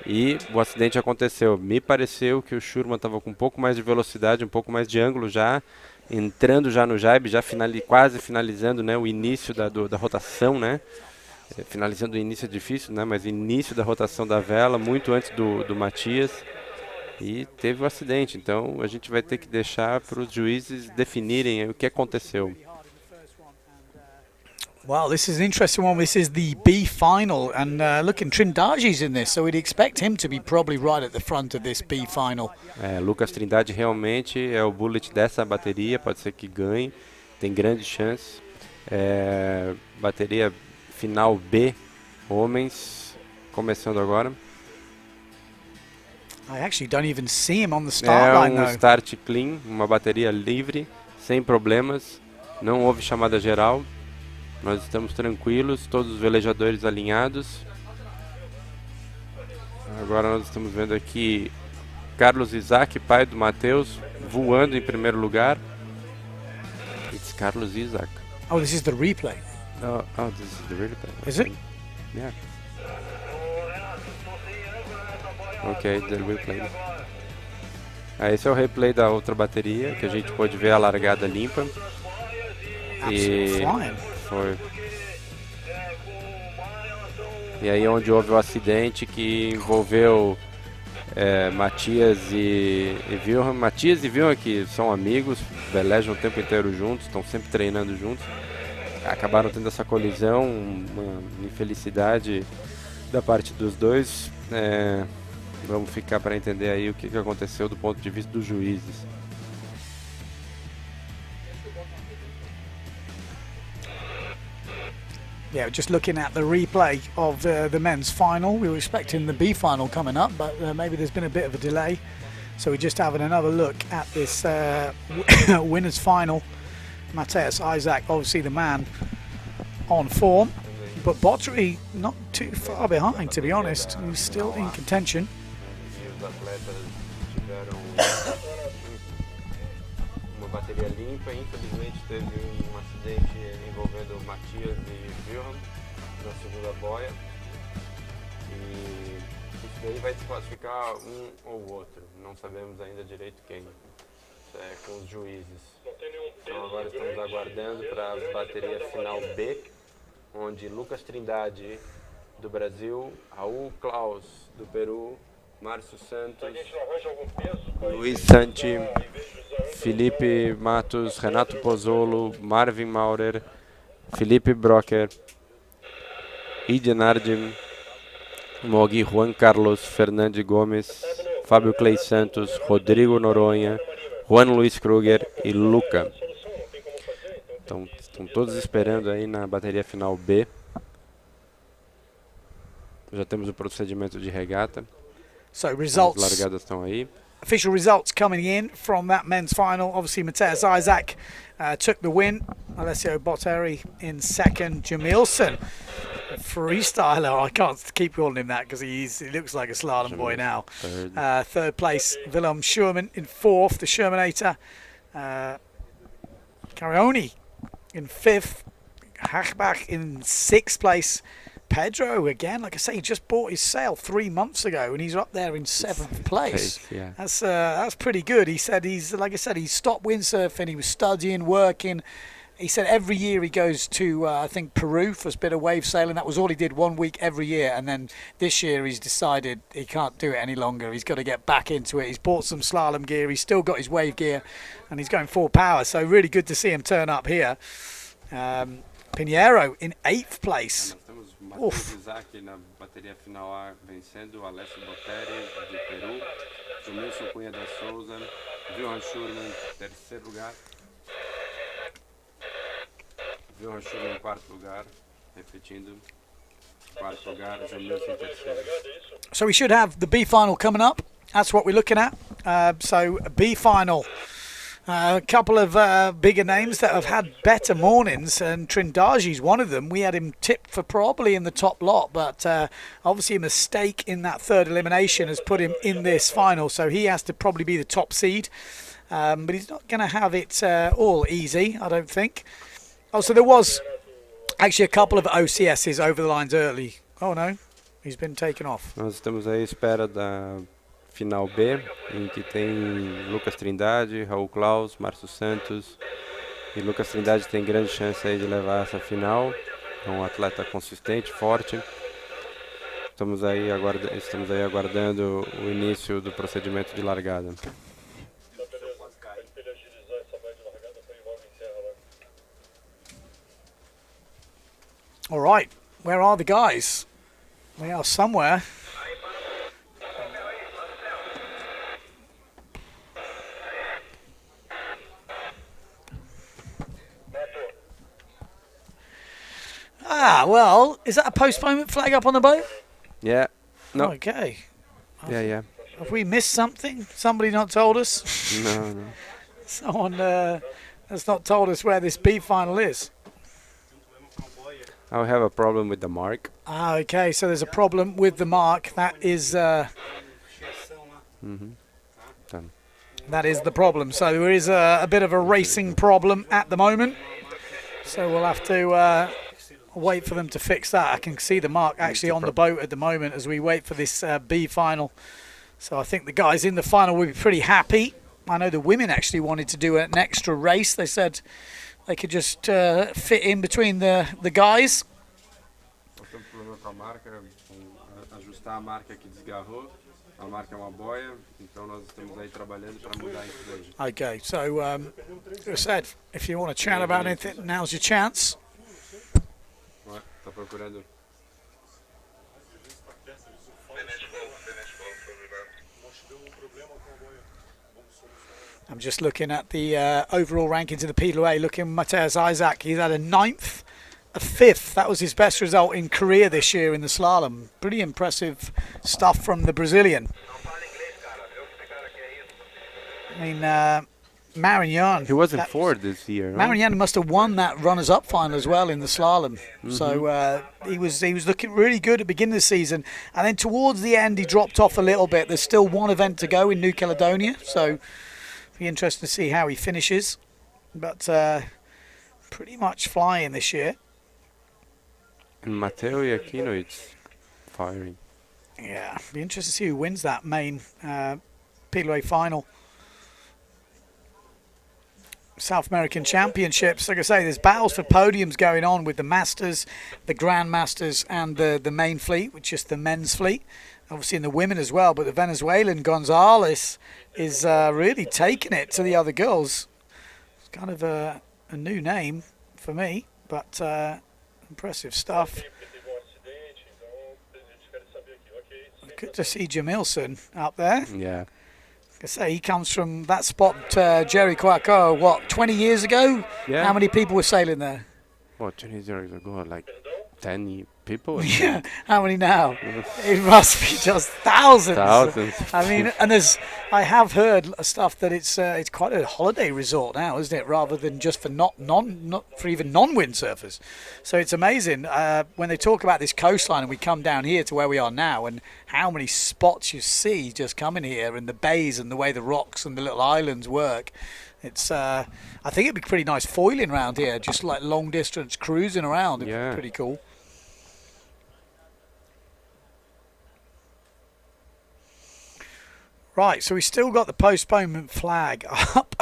e o acidente aconteceu. Me pareceu que o Schurman estava com um pouco mais de velocidade, um pouco mais de ângulo já, entrando já no jibe, já quase finalizando, né, o início da rotação, né? Finalizando o início é difícil, né? Mas início da rotação da vela, muito antes do Matias. E teve o acidente, então a gente vai ter que deixar para os juízes definirem o que aconteceu. Well, this is an interesting one. This is the B final, and looking, Trindagi's in this, so we'd expect him to be probably right at the front of this B final. Lucas Trindade realmente é o bullet dessa bateria, pode ser que ganhe, tem grande chance. Bateria final B, homens, começando agora. I actually don't even see him on the start line, though. Start clean, uma bateria livre, sem problemas, não houve chamada geral. Nós estamos tranquilos, todos os velejadores alinhados. Agora nós estamos vendo aqui Carlos Isaac, pai do Matheus, voando em primeiro lugar. It's Carlos Isaac. Oh, this is the replay. Oh, this is the replay. Is it? Yeah. Ok, the replay. Esse é o replay da outra bateria, que a gente pode ver a largada limpa. E aí onde houve o acidente que envolveu Matias e Wilhelm. Matias e Wilhelm, que são amigos, velejam o tempo inteiro juntos, estão sempre treinando juntos. Acabaram tendo essa colisão, uma infelicidade da parte dos dois. Vamos ficar para entender aí o que aconteceu do ponto de vista dos juízes. Yeah, just looking at the replay of the men's final. We were expecting the B final coming up, but maybe there's been a bit of a delay. So we're just having another look at this winners final. Matthias Isaac, obviously the man on form, but Bottery not too far behind, to be honest. He's still in contention. Uma bateria limpa, infelizmente teve acidente envolvendo Matias e Wilhelm na segunda boia. E isso daí vai desclassificar um ou outro. Não sabemos ainda direito quem. Com os juízes. Então agora estamos aguardando para a bateria final B, onde Lucas Trindade do Brasil, Raul Klaus do Peru, Márcio Santos, Luiz Santi, Felipe Matos, Renato Pozzolo, Marvin Maurer, Felipe Brocker, Idenardim, Mogi Juan Carlos, Fernandes Gomes, Fábio Clay Santos, Rodrigo Noronha, Juan Luiz Kruger e Luca. Então estão todos esperando aí na bateria final B. Já temos o procedimento de regata. So results. As largadas estão aí. Official results coming in from that men's final. Obviously, Matthias Isaac took the win. Alessio Botteri in second. Jamilson, freestyler. I can't keep calling him that because he looks like a slalom boy now. Third place, Wilhelm Schurman in fourth. The Shermanator. Carioni in fifth. Hachbach in sixth place. Pedro again, like I say, he just bought his sail 3 months ago, and he's up there in seventh place. Yeah. That's pretty good. He said he stopped windsurfing. He was studying, working. He said every year he goes to I think Peru for a bit of wave sailing. That was all he did, 1 week every year, and then this year he's decided he can't do it any longer. He's got to get back into it. He's bought some slalom gear. He's still got his wave gear, and he's going full power. So really good to see him turn up here. Pinheiro in 8th place. Matheus Isaac na bateria final A vencendo, Alessio Botteri de Peru, Jumilson Cunha da Souza, Wilhelm Schurman terceiro lugar, Wilhelm Schurman em quarto lugar, repetindo, quarto lugar, Jumilson em terceiro. So we should have the B final coming up. That's what we're looking at. So B final. A couple of bigger names that have had better mornings, and Trindaji's one of them. We had him tipped for probably in the top lot, but obviously a mistake in that third elimination has put him in this final, so he has to probably be the top seed. But he's not going to have it all easy, I don't think. Oh, so there was actually a couple of OCSs over the lines early. Oh no, he's been taken off. Nós estamos aí à espera da final B, em que tem Lucas Trindade, Raul Klaus, Márcio Santos, e Lucas Trindade tem grande chance aí de levar essa final. É um atleta consistente, forte. Estamos aí aguardando o início do procedimento de largada. All right, where are the guys? They are somewhere. Ah, well, is that a postponement flag up on the boat? Yeah. No. Okay. Yeah. Have we missed something? Somebody not told us? No. Someone has not told us where this B final is. I have a problem with the mark. Ah, okay, so there's a problem with the mark. That is that is the problem. So there is a bit of a racing problem at the moment. So we'll have to wait for them to fix that. I can see the mark actually on the boat at the moment as we wait for this B final. So I think the guys in the final will be pretty happy. I know the women actually wanted to do an extra race. They said they could just fit in between the guys. Ajustar a marca que desgarrou. A marca é uma boia, então nós estamos aí trabalhando para mudar isso hoje. Okay, so as I said, if you want to chat about anything, now's your chance. Tá procurando. I'm just looking at the overall rankings in the PWA. Looking at Matheus Isaac, he's had a 9th, a 5th. That was his best result in career this year in the slalom. Pretty impressive stuff from the Brazilian. I mean, Marignan. He wasn't fourth this year. Right? Marignan must have won that runners-up final as well in the slalom. So he was looking really good at the beginning of the season, and then towards the end he dropped off a little bit. There's still one event to go in New Caledonia, so be interesting to see how he finishes. But pretty much flying this year. And Matteo Iachino, it's firing. Yeah, be interested to see who wins that main PWA final. South American Championships. Like I say, there's battles for podiums going on with the Masters, the Grand Masters, and the main fleet, which is the men's fleet. Obviously in the women as well, but the Venezuelan Gonzalez is really taking it to the other girls. It's kind of a new name for me, but impressive stuff. Good to see Jamilson up there. Yeah. Like I say, he comes from that spot, Jerry Quaco, what, 20 years ago? Yeah. How many people were sailing there? What, 20 years ago, like 10 people? Yeah, how many now? It must be just thousands. Thousands. I mean, and I have heard stuff that it's quite a holiday resort now, isn't it? Rather than just for not for even non-windsurfers. So it's amazing when they talk about this coastline, and we come down here to where we are now, and how many spots you see just coming here, and the bays and the way the rocks and the little islands work. It's I think it'd be pretty nice foiling around here, just like long distance cruising around. It'd be pretty cool. Right, so we still got the postponement flag up.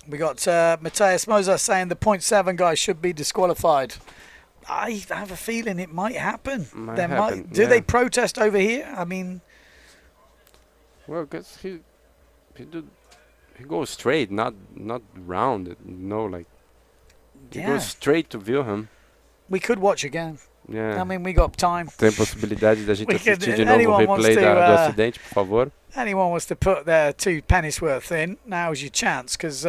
We got Matheus Moser saying the 0.7 guys should be disqualified. I have a feeling it might happen. Do they protest over here? I mean, well, because he did he goes straight, not round. No, like he Yeah. goes straight to Wilhelm. We could watch again. Yeah. I mean, we got time. Tem possibilidade da gente We could- assistir de novo o anyone wants replay to, do acidente, por favor. Anyone wants to put their 2 pennies worth in, now's your chance, because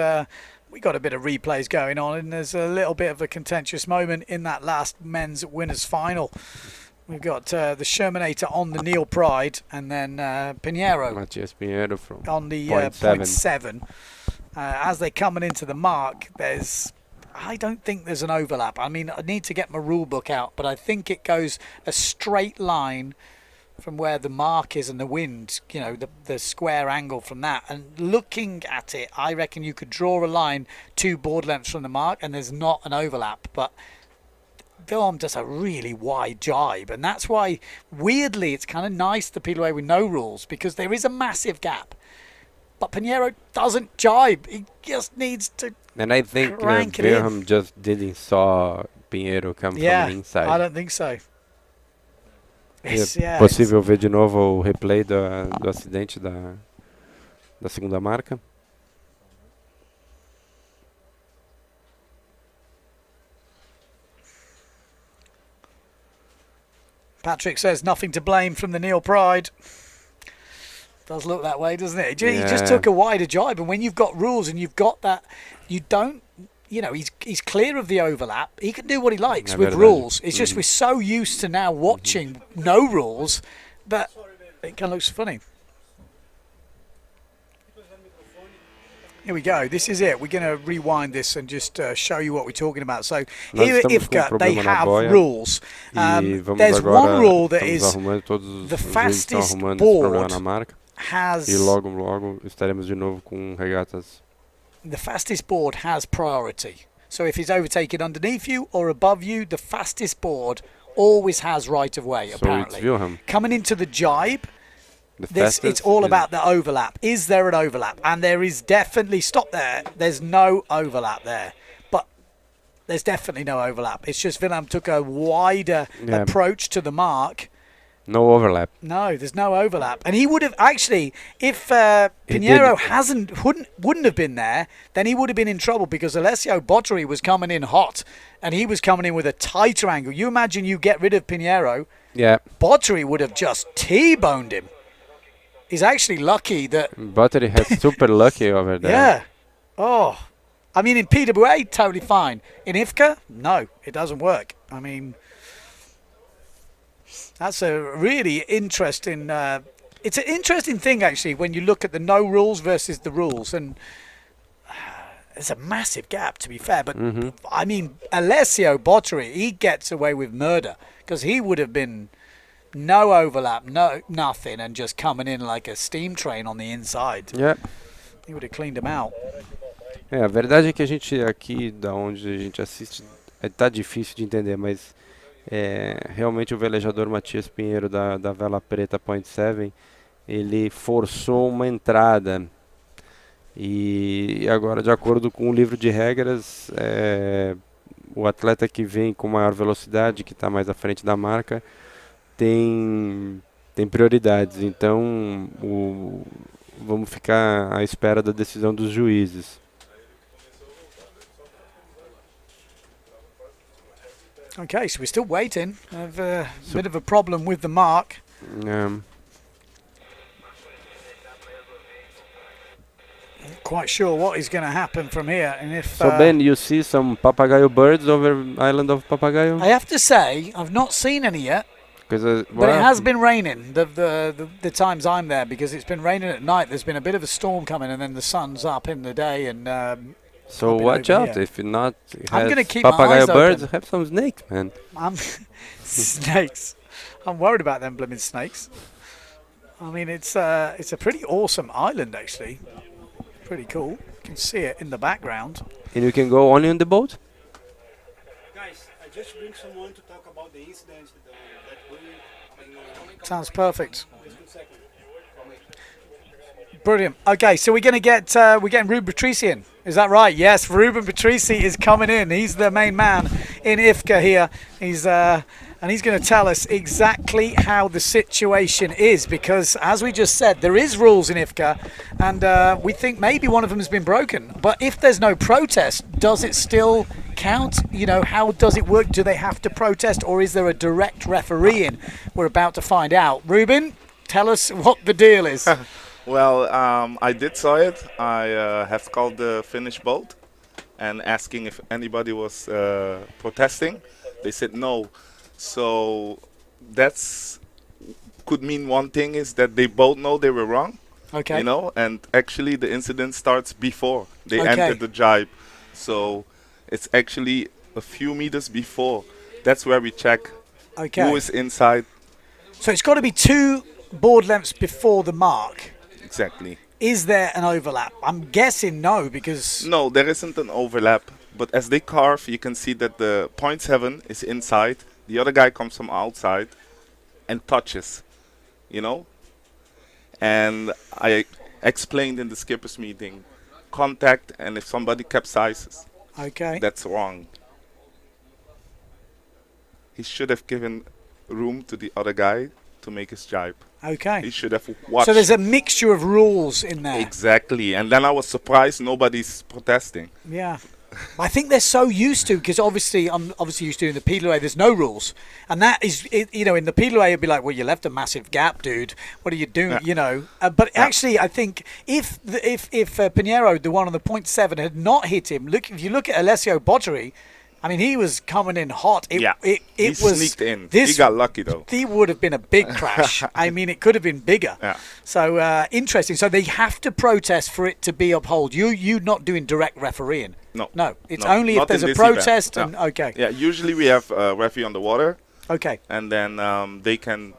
we got a bit of replays going on, and there's a little bit of a contentious moment in that last men's winners final. We've got the Shermanator on the Neil Pride, and then Pinheiro Matias Pinheiro from on the point point seven. As they're coming into the mark, I don't think there's an overlap. I mean, I need to get my rule book out, but I think it goes a straight line from where the mark is and the wind, you know, the square angle from that. And looking at it, I reckon you could draw a line 2 board lengths from the mark and there's not an overlap. But Wilhelm does a really wide jibe, and that's why, weirdly, it's kind of nice to peel away with no rules, because there is a massive gap. But Pinheiro doesn't jibe. He just needs to. And I think crank it Wilhelm just didn't saw Pinheiro come from the inside. I don't think so. É possível ver de novo o replay do acidente da segunda marca. Patrick says nothing to blame from the Neil Pride. Does look that way, doesn't it? He just took a wider jibe, and when you've got rules and you've got that, you don't, you know, he's clear of the overlap. He can do what he likes with rules. It's just we're so used to now watching no rules that it kind of looks funny. Here we go. This is it. We're going to rewind this and just show you what we're talking about. So here at IFCA, they have rules. There's one rule that is the fastest board has... E logo estaremos de novo com regatas. The fastest board has priority. So if it's overtaken underneath you or above you, the fastest board always has right of way, apparently. So it's Wilhelm. Coming into the jibe, it's all about the overlap. Is there an overlap? And there is definitely, stop there, there's no overlap there. But there's definitely no overlap. It's just Wilhelm took a wider approach to the mark. No overlap. No, there's no overlap. And he would have actually, if Pinheiro wouldn't have been there, then he would have been in trouble, because Alessio Bottery was coming in hot and he was coming in with a tighter angle. You imagine you get rid of Pinheiro, Bottery would have just T-boned him. He's actually lucky that... Bottery has super lucky over there. Yeah. Oh. I mean, in PWA, totally fine. In IFCA, no, it doesn't work. I mean... That's a really interesting... it's an interesting thing, actually, when you look at the no rules versus the rules. And there's a massive gap, to be fair. But, I mean, Alessio Bottery, he gets away with murder, because he would have been no overlap, nothing, and just coming in like a steam train on the inside. Yeah. He would have cleaned him out. A verdade é que a gente aqui, da onde a gente assiste, tá difícil de entender, mas... realmente o velejador Matias Pinheiro da vela preta Point 7, ele forçou uma entrada, e agora, de acordo com o livro de regras, o atleta que vem com maior velocidade, que está mais à frente da marca, tem prioridades. Então vamos ficar à espera da decisão dos juízes. Okay, so we're still waiting. Have a bit of a problem with the mark. Not quite sure what is going to happen from here. And if so, Ben, you see some Papagaio birds over island of Papagaio? I have to say, I've not seen any yet. But it has been raining the times I'm there, because it's been raining at night. There's been a bit of a storm coming, and then the sun's up in the day, and so watch out here. If you're not I'm going to keep my eyes Papagaio birds open. have some snakes, man. Snakes. I'm worried about them blooming snakes. I mean, it's a pretty awesome island, actually. Pretty cool. You can see it in the background. And you can go only on the boat? Guys, I just bring someone to talk about the incident that Sounds perfect. Brilliant. Okay, so we're getting Ruben Patrici in. Is that right? Yes, Ruben Patrici is coming in. He's the main man in IFCA here. He's and he's going to tell us exactly how the situation is, because as we just said, there is rules in Ifca, and we think maybe one of them has been broken. But if there's no protest, does it still count? You know, how does it work? Do they have to protest, or is there a direct refereeing? We're about to find out. Ruben, tell us what the deal is. Well, I did saw it. I have called the Finnish boat and asking if anybody was protesting. They said no. So that's could mean one thing is that they both know they were wrong. Okay. You know, and actually the incident starts before they Okay. entered the jibe. So it's actually a few meters before. That's where we check Okay. who is inside. So it's got to be 2 board lengths before the mark. Exactly. Is there an overlap? I'm guessing no, because No, there isn't an overlap. But as they carve, you can see that the .7 is inside. The other guy comes from outside and touches, you know. And I explained in the skippers meeting, contact, and if somebody capsizes, okay. that's wrong. He should have given room to the other guy to make his jibe. He Okay. should have watched. So there's a mixture of rules in there. Exactly. And then I was surprised nobody's protesting. Yeah. I think they're so used to, because obviously I'm obviously used to in the pedal there's no rules, and that is you know, in the pedal it'd be like, well, you left a massive gap, dude, what are you doing? Yeah. You know, but actually I think if Pinheiro, the one on the .7, had not hit him, if you look at Alessio Bottery, I mean, he was coming in hot. It He was sneaked in. This He got lucky though. He would have been a big crash. I mean, it could have been bigger. Yeah. So interesting. So they have to protest for it to be upheld. You not doing direct refereeing. No. No, it's No, only if not there's in a this event. protest. No. And okay, Yeah, usually we have a referee on the water, okay, and then they can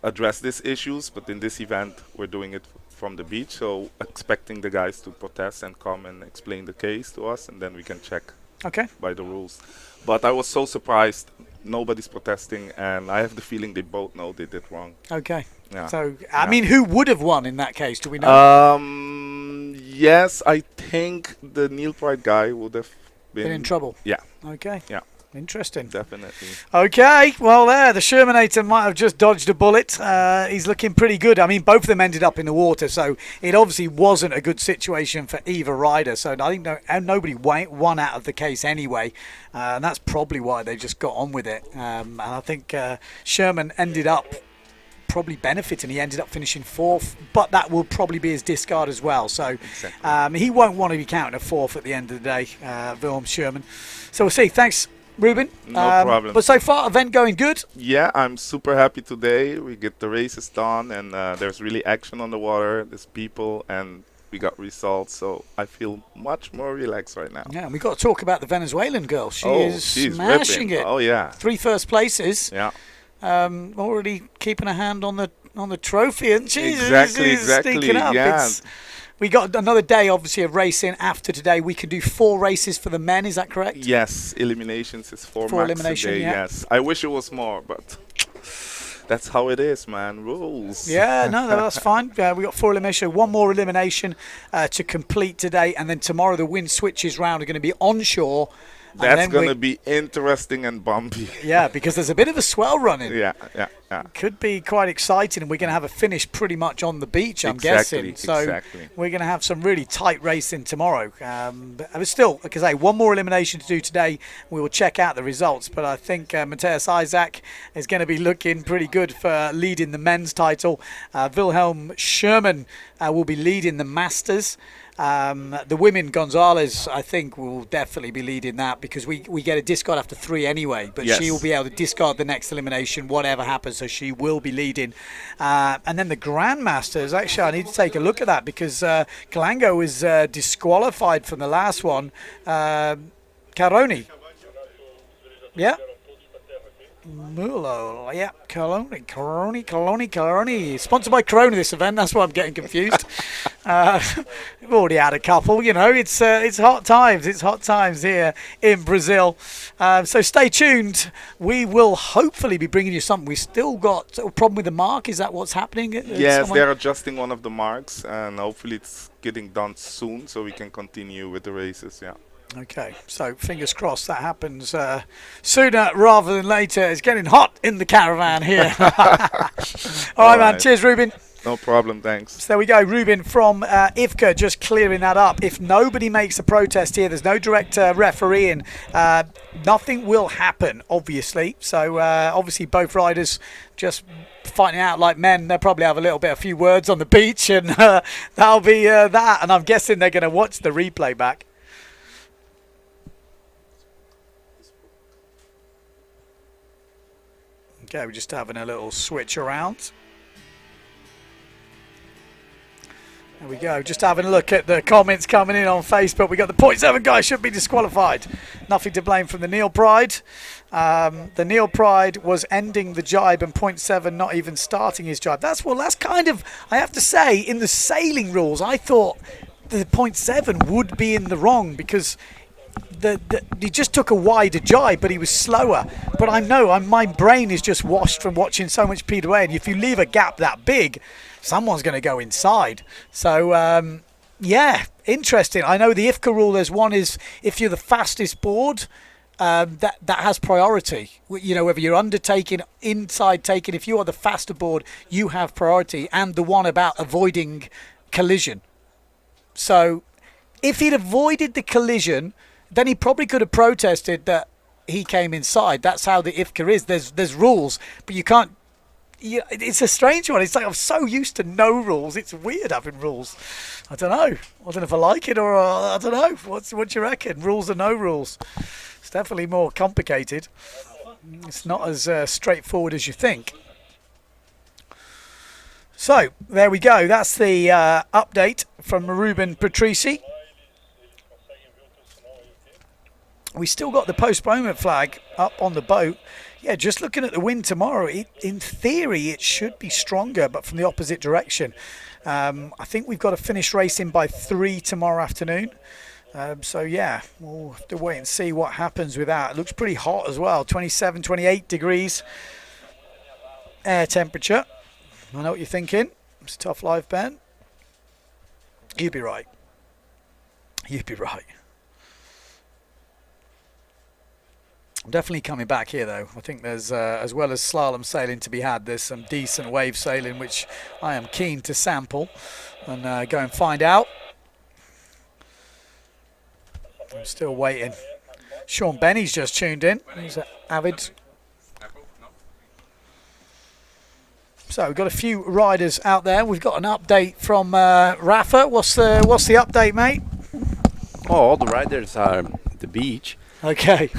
address these issues. But in this event, we're doing it from the beach, so expecting the guys to protest and come and explain the case to us, and then we can check okay. by the rules. But I was so surprised. Nobody's protesting, and I have the feeling they both know they did wrong. Okay. Yeah. So, I Yeah. mean, who would have won in that case? Do we know? Yes, I think the Neil Pride guy would have Been in trouble. Yeah, Okay. yeah, Interesting. definitely. Okay. Well, there, the Shermanator might have just dodged a bullet. He's looking pretty good. I mean, both of them ended up in the water, so it obviously wasn't a good situation for either rider. So I think nobody won out of the case anyway, and that's probably why they just got on with it. And I think Sherman ended up probably benefiting. He ended up finishing 4th, but that will probably be his discard as well. So he won't want to be counting a 4th at the end of the day, Wilhelm Sherman. So we'll see. Thanks, Ruben. No problem. But so far, event going good. Yeah, I'm super happy today. We get the races done, and there's really action on the water. There's people, and we got results. So I feel much more relaxed right now. Yeah, and we've got to talk about the Venezuelan girl. She Oh, is she's smashing ripping. it. Oh yeah, 3 first places. yeah. Already keeping a hand on the trophy, and she's Exactly, sneaking up. yeah. We got another day, obviously, of racing after today. We can do 4 races for the men. Is that correct? Yes, eliminations is 4 4 max elimination, a day. yeah. Yes, I wish it was more, but that's how it is, man. Rules. Yeah, no, that's fine. We got 4 elimination, 1 more elimination to complete today, and then tomorrow the wind switches round. Are going to be onshore. And That's then gonna be interesting and bumpy. Yeah, because there's a bit of a swell running. Yeah. Could be quite exciting, and we're going to have a finish pretty much on the beach, I'm Exactly, guessing. So exactly. we're going to have some really tight racing tomorrow. But still, like I say, 1 more elimination to do today. We will check out the results, but I think Matthias Isaac is going to be looking pretty good for leading the men's title. Wilhelm Sherman will be leading the Masters. The women, Gonzalez, I think, will definitely be leading that, because we get a discard after 3 anyway, but Yes. she will be able to discard the next elimination, whatever happens, so she will be leading. And then the Grandmasters, actually, I need to take a look at that, because Kalango was disqualified from the last one. Caroni. Yeah. Mulo, yeah, Caroni. Sponsored by Corona, this event. That's why I'm getting confused. We've already had a couple. You know, it's hot times. It's hot times here in Brazil. So stay tuned. We will hopefully be bringing you something. We've still got a problem with the mark. Is that what's happening? Yes, they're adjusting one of the marks, and hopefully it's getting done soon, so we can continue with the races. Yeah. Okay, so fingers crossed that happens sooner rather than later. It's getting hot in the caravan here. All right, man. Cheers, Ruben. No problem, thanks. So there we go, Ruben from Ifca, just clearing that up. If nobody makes a protest here, there's no direct refereeing, nothing will happen, obviously. So obviously both riders just fighting out like men. They'll probably have a few words on the beach, and that'll be that. And I'm guessing they're going to watch the replay back. Okay, we're just having a little switch around. There we go, just having a look at the comments coming in on Facebook. We got the 0.7 guy should be disqualified. Nothing to blame from the Neil Pride. The Neil Pride was ending the jibe and 0.7 not even starting his jibe. That's kind of, I have to say, in the sailing rules, I thought the 0.7 would be in the wrong because he just took a wider jibe, but he was slower. But I know my brain is just washed from watching so much Peter Way, and if you leave a gap that big, someone's going to go inside. So, yeah, interesting. I know the Ifca rule, there's one is if you're the fastest board, that has priority. You know, whether you're undertaking, inside taking, if you are the faster board, you have priority. And the one about avoiding collision. So, if he'd avoided the collision, then he probably could have protested that he came inside. That's how the Ifca is. There's rules, but you can't. Yeah, it's a strange one. It's like I'm so used to no rules. It's weird having rules. I don't know. I don't know if I like it or I don't know. What do you reckon? Rules or no rules? It's definitely more complicated. It's not as straightforward as you think. So there we go. That's the update from Ruben Patrici. We still got the postponement flag up on the boat. Yeah, just looking at the wind tomorrow, in theory it should be stronger, but from the opposite direction. I think we've got to finish racing by 3 tomorrow afternoon. So yeah, we'll have to wait and see what happens with that. It looks pretty hot as well, 27, 28 degrees air temperature. I know what you're thinking. It's a tough life, Ben. You'd be right. You'd be right. I'm definitely coming back here though. I think there's, as well as slalom sailing to be had, there's some decent wave sailing which I am keen to sample and go and find out. I'm still waiting. Sean Benny's just tuned in. He's an avid. So we've got a few riders out there. We've got an update from Rafa. What's the update, mate? Oh, all the riders are at the beach. Okay.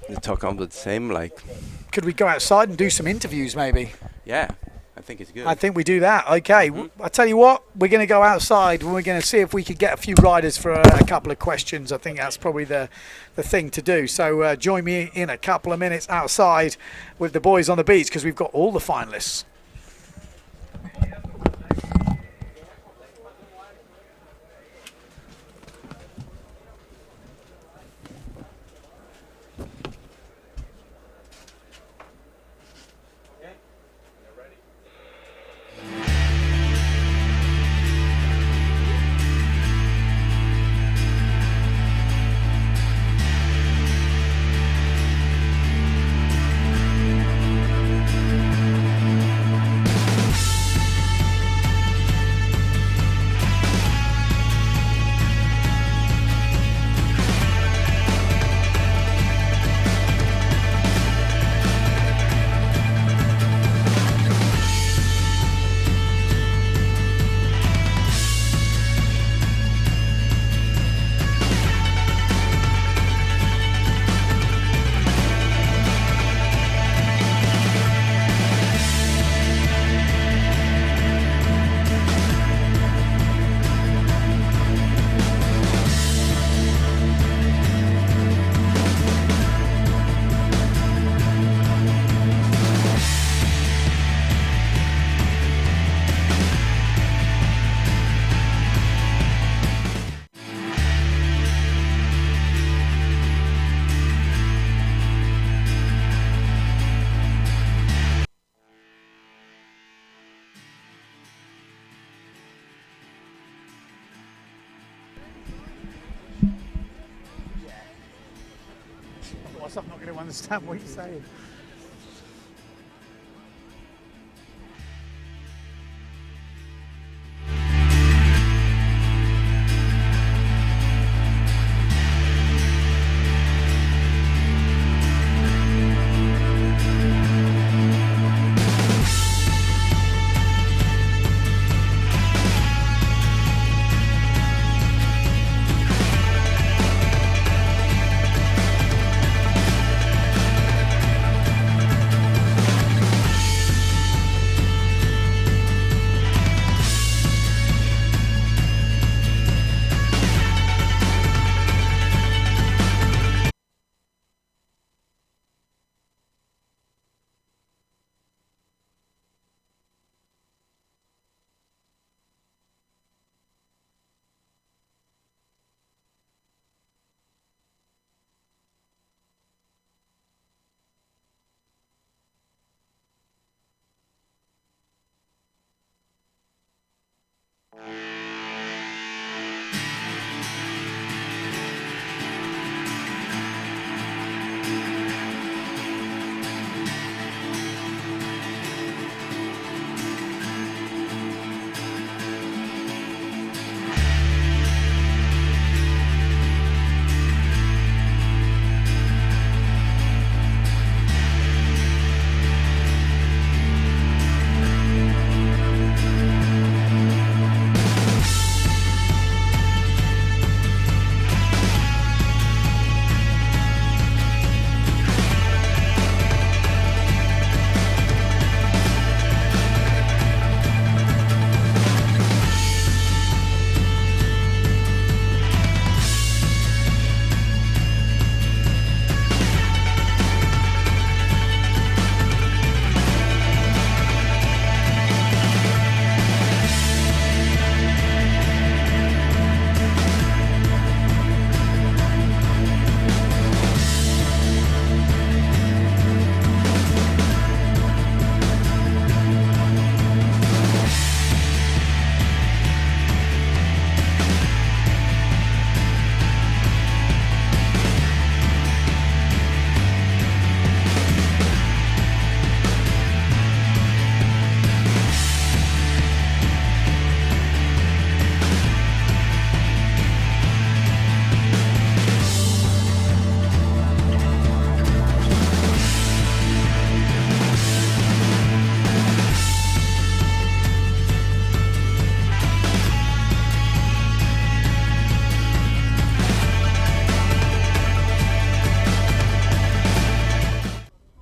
They talk about the same, like. Could we go outside and do some interviews, maybe? Yeah, I think it's good. I think we do that. Okay. I tell you what, we're going to go outside and we're going to see if we could get a few riders for a couple of questions. I think that's probably the thing to do. So join me in a couple of minutes outside with the boys on the beach because we've got all the finalists. Otherwise I'm not going to understand what you're saying.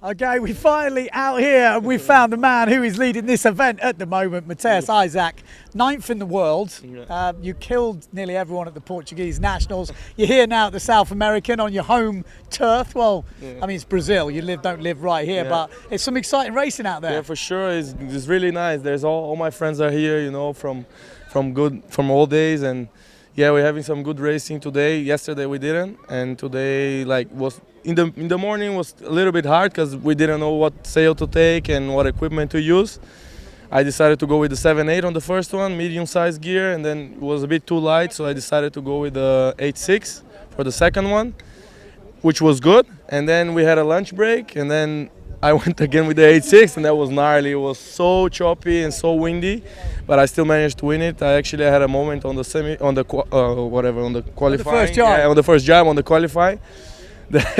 Okay, we're finally out here and we found the man who is leading this event at the moment, Matthias Isaac, 9th in the world. You killed nearly everyone at the Portuguese Nationals. You're here now at the South American on your home turf. Well, I mean, it's Brazil. You don't live right here, but it's some exciting racing out there. Yeah, for sure. It's really nice. There's all my friends are here, you know, from old days, and yeah, we're having some good racing today. Yesterday we didn't, and today was in the morning was a little bit hard because we didn't know what sail to take and what equipment to use. I decided to go with the 7.8 on the first one, medium-sized gear, and then it was a bit too light, so I decided to go with the 8.6 for the second one, which was good. And then we had a lunch break, and then I went again with the 8.6, and that was gnarly. It was so choppy and so windy, but I still managed to win it. I actually had a moment on the qualifying, on the first jump on the qualify.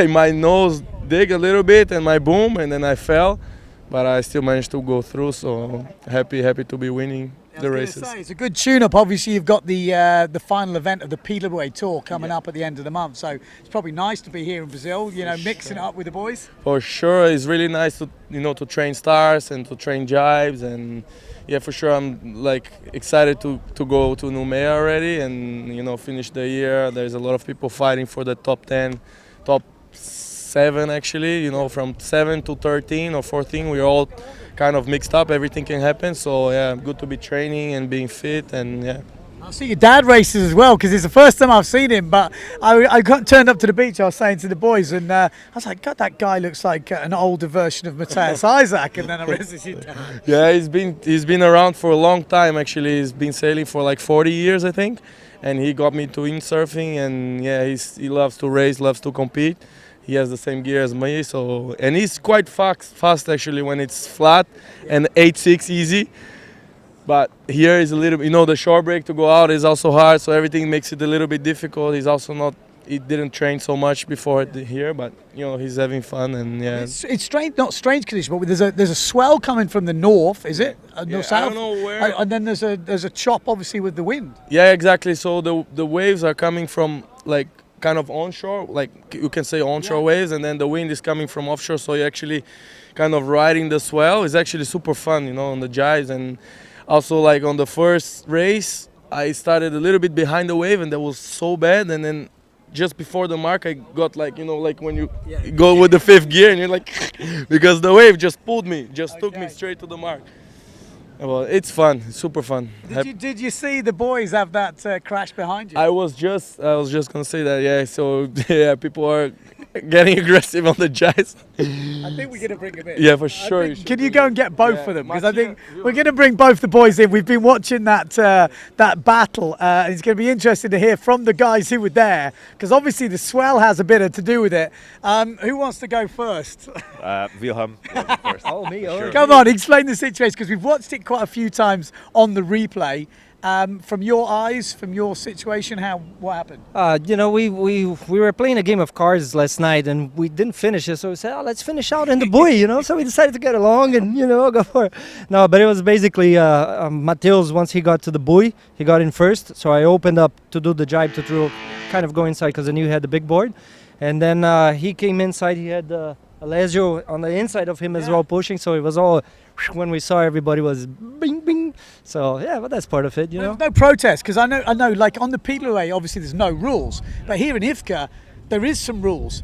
My nose dig a little bit and my boom, and then I fell, but I still managed to go through. So happy to be winning the races. It's a good tune-up. Obviously, you've got the final event of the Pilaway Tour coming up at the end of the month, so it's probably nice to be here in Brazil. You know, mixing it up with the boys. For sure, it's really nice to train stars and to train jibes, and yeah, for sure, I'm excited to go to Numea already and finish the year. There's a lot of people fighting for the top 10. Top 7 actually, from 7 to 13 or 14, we're all kind of mixed up. Everything can happen. So yeah, good to be training and being fit, and yeah. I see your dad races as well, because it's the first time I've seen him. But I got turned up to the beach. I was saying to the boys, and I was like, God, that guy looks like an older version of Matthias Isaac. And then I realized it's your dad. Yeah, he's been around for a long time. Actually, he's been sailing for like 40 years, I think. And he got me to windsurfing, and yeah, he loves to race, loves to compete, he has the same gear as me. So and he's quite fast actually when it's flat and 8.6 easy. But here is a little, the short break to go out is also hard, so everything makes it a little bit difficult. He's also not, he didn't train so much before here, but he's having fun and yeah. It's strange, not strange condition, but there's a swell coming from the north, is it? Yeah, South? I don't know where. And then there's a chop, obviously, with the wind. Yeah, exactly. So the waves are coming from like kind of onshore, like you can say onshore waves, and then the wind is coming from offshore. So you're actually kind of riding the swell. It's actually super fun, on the jives. And also like on the first race, I started a little bit behind the wave, and that was so bad. And then just before the mark, I got like like when you go with the fifth gear, and you're like, because the wave just pulled me, took me straight to the mark. Well, it's fun, it's super fun. Did you see the boys have that crash behind you? I was just gonna say that, yeah. So yeah, people are getting aggressive on the jives. I think we're gonna bring them in. Yeah, for sure. Can you go and get both of them? Because I think we're gonna bring both the boys in. We've been watching that battle, and it's gonna be interesting to hear from the guys who were there, because obviously the swell has a bit to do with it. Who wants to go first? Wilhelm. First. Oh, me. Sure. Come on, explain the situation, because we've watched it quite a few times on the replay. From your eyes, from your situation, what happened? We were playing a game of cards last night and we didn't finish it, so we said, let's finish out in the buoy, So we decided to get along and go for it. No, but it was basically Mateus. Once he got to the buoy, he got in first, so I opened up to do the jibe to kind of go inside because I knew he had the big board, and then he came inside. He had Alessio on the inside of him as well pushing, so it was all. When we saw everybody was bing bing, so yeah, but that's part of it, No protest, because I know, like on the Pedalway, obviously there's no rules, but here in Ifca, there is some rules.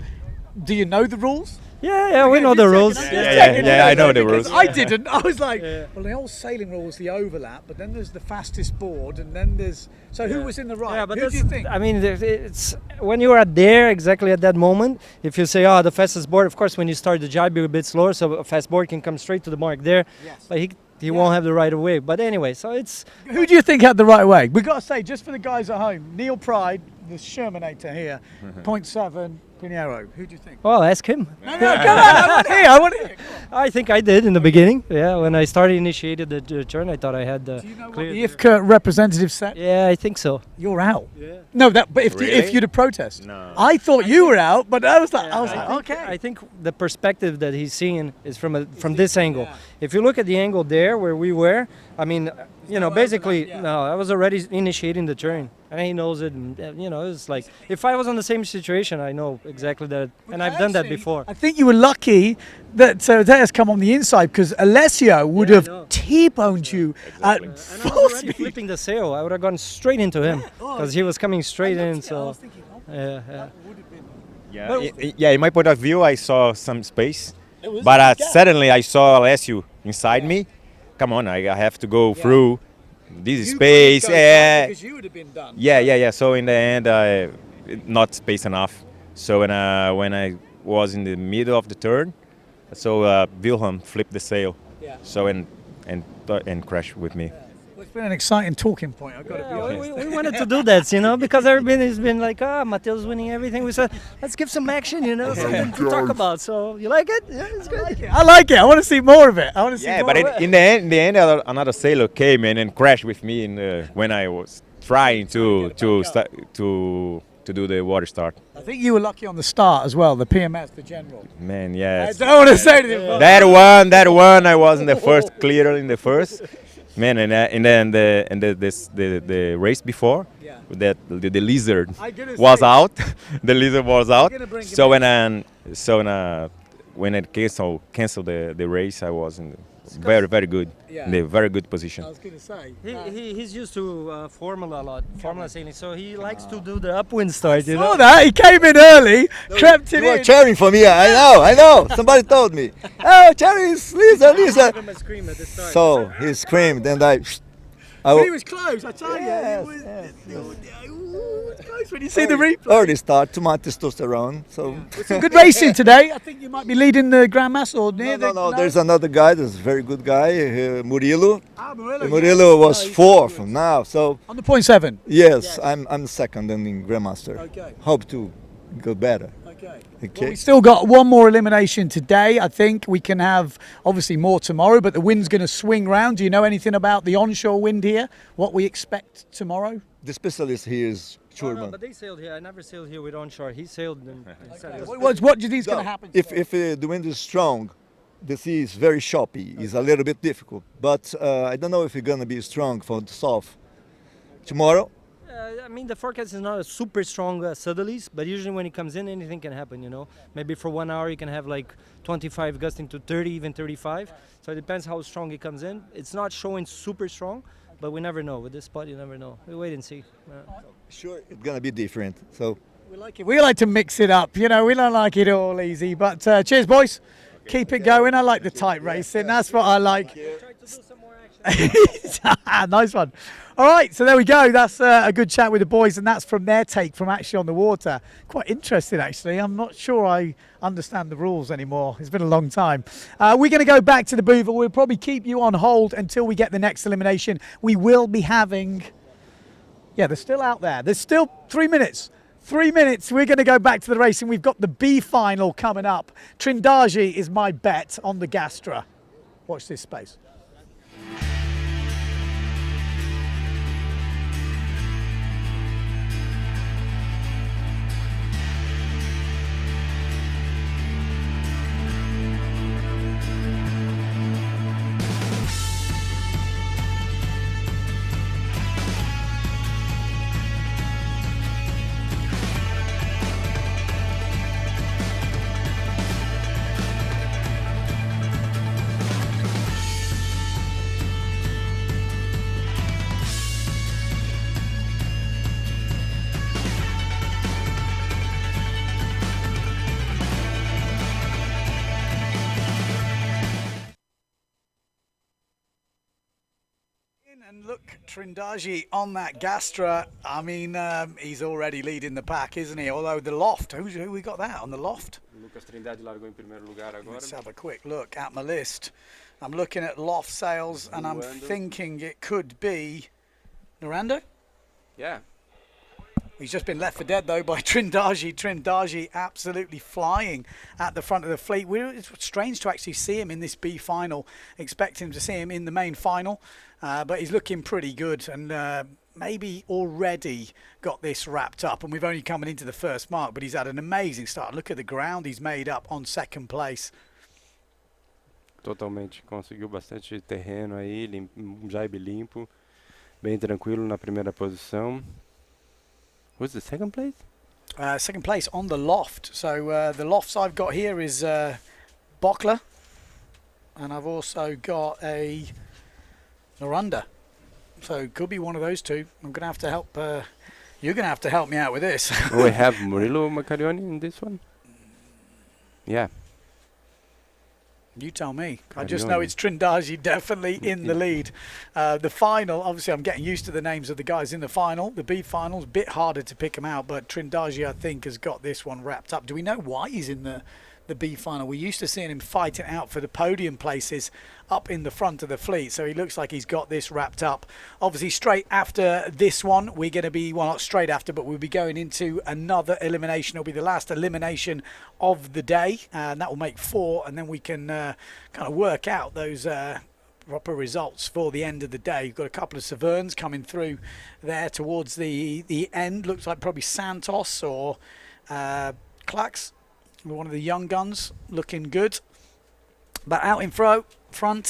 Do you know the rules? Yeah, we know the rules. Yeah, I know the rules. I didn't. I was like, well, the old sailing rule is the overlap, but then there's the fastest board, and then there's. So who was in the right? Yeah, but who do you think? I mean, it's when you are there exactly at that moment. If you say, the fastest board, of course, when you start the jibe, you're a bit slower, so a fast board can come straight to the mark there. Yes. But he won't have the right of way. But anyway, so it's. Who do you think had the right way? We got to say, just for the guys at home, Neil Pride, the Shermanator here, 0.7. Pinheiro, who do you think? Well, ask him. No, come on, I want to hear. I think I did in the beginning. Yeah, when I initiated the turn, I thought I had the. Do you know what clear the Ifca representative said? Yeah, I think so. You're out. Yeah. No, but if Really? you'd have protested, No. I thought you were out, but I was like, okay. I think the perspective that he's seeing is from this angle. If you look at the angle there where we were, I mean, basically, no, I was already initiating the turn, and he knows it. And, it's like if I was on the same situation, I know exactly that, and I've done that before. I think you were lucky that Tejas come on the inside, because Alessio would have T-boned you at And I full was already speed. flipping the sail. I would have gone straight into him because he was coming straight in. So yeah. Yeah, in my point of view, I saw some space, but suddenly I saw Alessio inside me. Come on, I have to go through this space. Because you would have been done. Yeah. So in the end, not space enough. So when I was in the middle of the turn, so Wilhelm flipped the sail. Yeah. So and crashed with me. Well, it's been an exciting talking point, I've got to be Yeah, honest. we wanted to do that, because everybody's been like, Mateus winning everything. We said, let's give some action, something to talk about. So you like it? Yeah, it's good. I like it. I want to see more of it. I want to see Yeah, more but of it. in the end, another sailor came in and crashed with me when I was trying to do the water start. I think you were lucky on the start as well, the PMS, the general. Man, I yeah. don't want to say anything. That one, I was in the first, clearly in the first. Man, and then the race before, that the lizard I'm gonna was say- out. The lizard was out. gonna bring him So when it canceled the race, I was in very good, in a very good position. I was going to say. He's used to Formula a lot, Formula sailing, so he likes to do the upwind start, Saw that. He came in early, crept You it were in. cheering for me. I know. Somebody told me. Oh, Cherry is Lisa. Give him a scream at the start. So he screamed, and I. But he was close, I tell Yes, you. yes, It's close when you see the replay. Early start, too much testosterone. So Some good racing today. I think you might be leading the Grand Master or near no. There's another guy. There's a very good guy, Murilo. Murillo. Murilo was fourth now. So On the 0.7. yes, I'm second in Grandmaster. Okay. Hope to go better. Okay. Okay. Okay. Well, we still got one more elimination today. I think we can have obviously more tomorrow, but the wind's going to swing round. Do you know anything about the onshore wind here? What we expect tomorrow? The specialist here is Oh, no, Schurman. but they sailed here. I never sailed here with onshore. He sailed and he said it was What do you think is going to So, happen? if the wind is strong, the sea is very choppy. It's a little bit difficult. But I don't know if it's gonna be strong for the south. Tomorrow, I mean, the forecast is not a super strong southerlies, but usually when it comes in, anything can happen, you know. Maybe for 1 hour you can have like 25 gusting to 30, even 35. So it depends how strong it comes in. It's not showing super strong, but we never know. With this spot, you never know. We wait and see. sure, it's gonna be different. So We like it. We like to mix it up. You know, we don't like it all easy. But cheers, boys. Keep it going. I like the tight racing. That's what I like. Nice one. All right, so there we go. That's a good chat with the boys, and that's from their take from actually on the water. Quite interesting, actually. I'm not sure I understand the rules anymore. It's been a long time. We're going to go back to the booth. We'll probably keep you on hold until we get the next elimination. We will be having... Yeah, they're still out there. There's still 3 minutes. 3 minutes. We're going to go back to the racing. We've got the B final coming up. Trindaji is my bet on the Gastra. Watch this space. And look, Trindaji on that Gastra. I mean, he's already leading the pack, isn't he? Although the loft, who we got that on the loft? Lucas Trindade largou em primeiro lugar agora. Let's have a quick look at my list. I'm looking at loft sales, and I'm thinking it could be Norando. Yeah. He's just been left for dead, though, by Trindaji. Trindaji absolutely flying at the front of the fleet. It's strange to actually see him in this B final. Expect him to see him in the main final, but he's looking pretty good, and maybe already got this wrapped up. And we've only coming into the first mark, but he's had an amazing start. Look at the ground he's made up on second place. Totalmente. Conseguiu bastante terreno aí, um jibe limpo, bem tranquilo na primeira posição. What's the second place? Second place on the loft. So the lofts I've got here is Bockler, and I've also got a Noranda. So it could be one of those two. I'm going to have to help. You're going to have to help me out with this. We have Murilo Macarioni in this one? Yeah. You tell me. I just know it's Trindaji definitely in the lead. The final, obviously I'm getting used to the names of the guys in the final. The B final is a bit harder to pick them out, but Trindaji, I think, has got this one wrapped up. Do we know why he's in the B final? We're used to seeing him fighting out for the podium places up in the front of the fleet, so he looks like he's got this wrapped up. Obviously straight after this one we're going to be, well, not straight after, but we'll be going into another elimination. It'll be the last elimination of the day, and that will make 4, and then we can kind of work out those proper results for the end of the day. You've got a couple of Severns coming through there towards the end. Looks like probably Santos or Klax, one of the young guns, looking good. But out in front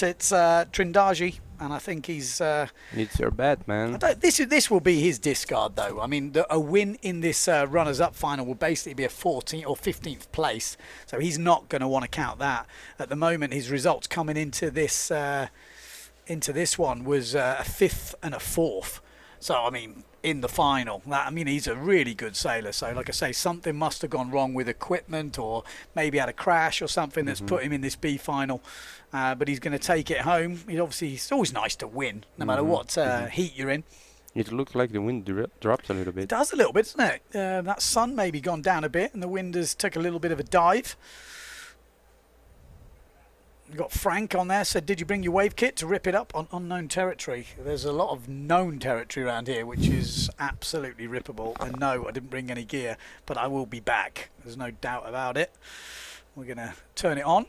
it's Trindaji, and I think he's... It's your bet, man. This will be his discard, though. I mean, a win in this runners-up final will basically be a 14th or 15th place, so he's not going to want to count that. At the moment, his results coming into this one was a 5th and a 4th. So, I mean, in the final, he's a really good sailor. So, like I say, something must have gone wrong with equipment, or maybe had a crash or something that's put him in this B final. But he's going to take it home. It's always nice to win, no matter what heat you're in. It looks like the wind drops a little bit. It does a little bit, doesn't it? That sun maybe gone down a bit, and the wind has took a little bit of a dive. We've got Frank on there, said, did you bring your wave kit to rip it up on unknown territory? There's a lot of known territory around here, which is absolutely rippable. And no, I didn't bring any gear, but I will be back. There's no doubt about it. We're going to turn it on.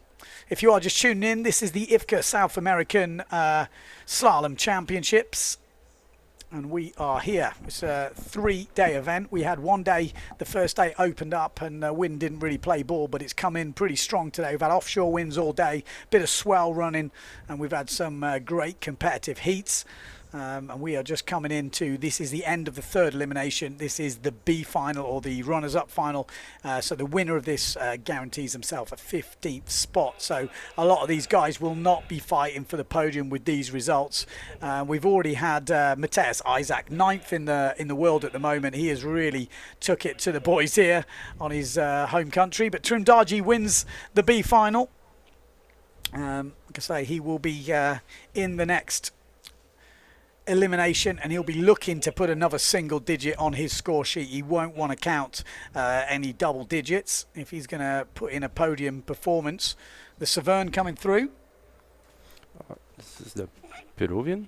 If you are just tuning in, this is the IFCA South American Slalom Championships. And we are here. It's a 3-day event. We had one day, the first day opened up and wind didn't really play ball, but it's come in pretty strong today. We've had offshore winds all day, bit of swell running, and we've had some great competitive heats. And we are just coming into, this is the end of the third elimination. This is the B final, or the runners-up final. So the winner of this guarantees himself a 15th spot. So a lot of these guys will not be fighting for the podium with these results. We've already had Matthias Isaac 9th in the world at the moment. He has really took it to the boys here on his home country. But Trindaji wins the B final. Like I say, he will be in the next elimination, and he'll be looking to put another single digit on his score sheet. He won't want to count any double digits if he's going to put in a podium performance. The Severn coming through. This is the Peruvian.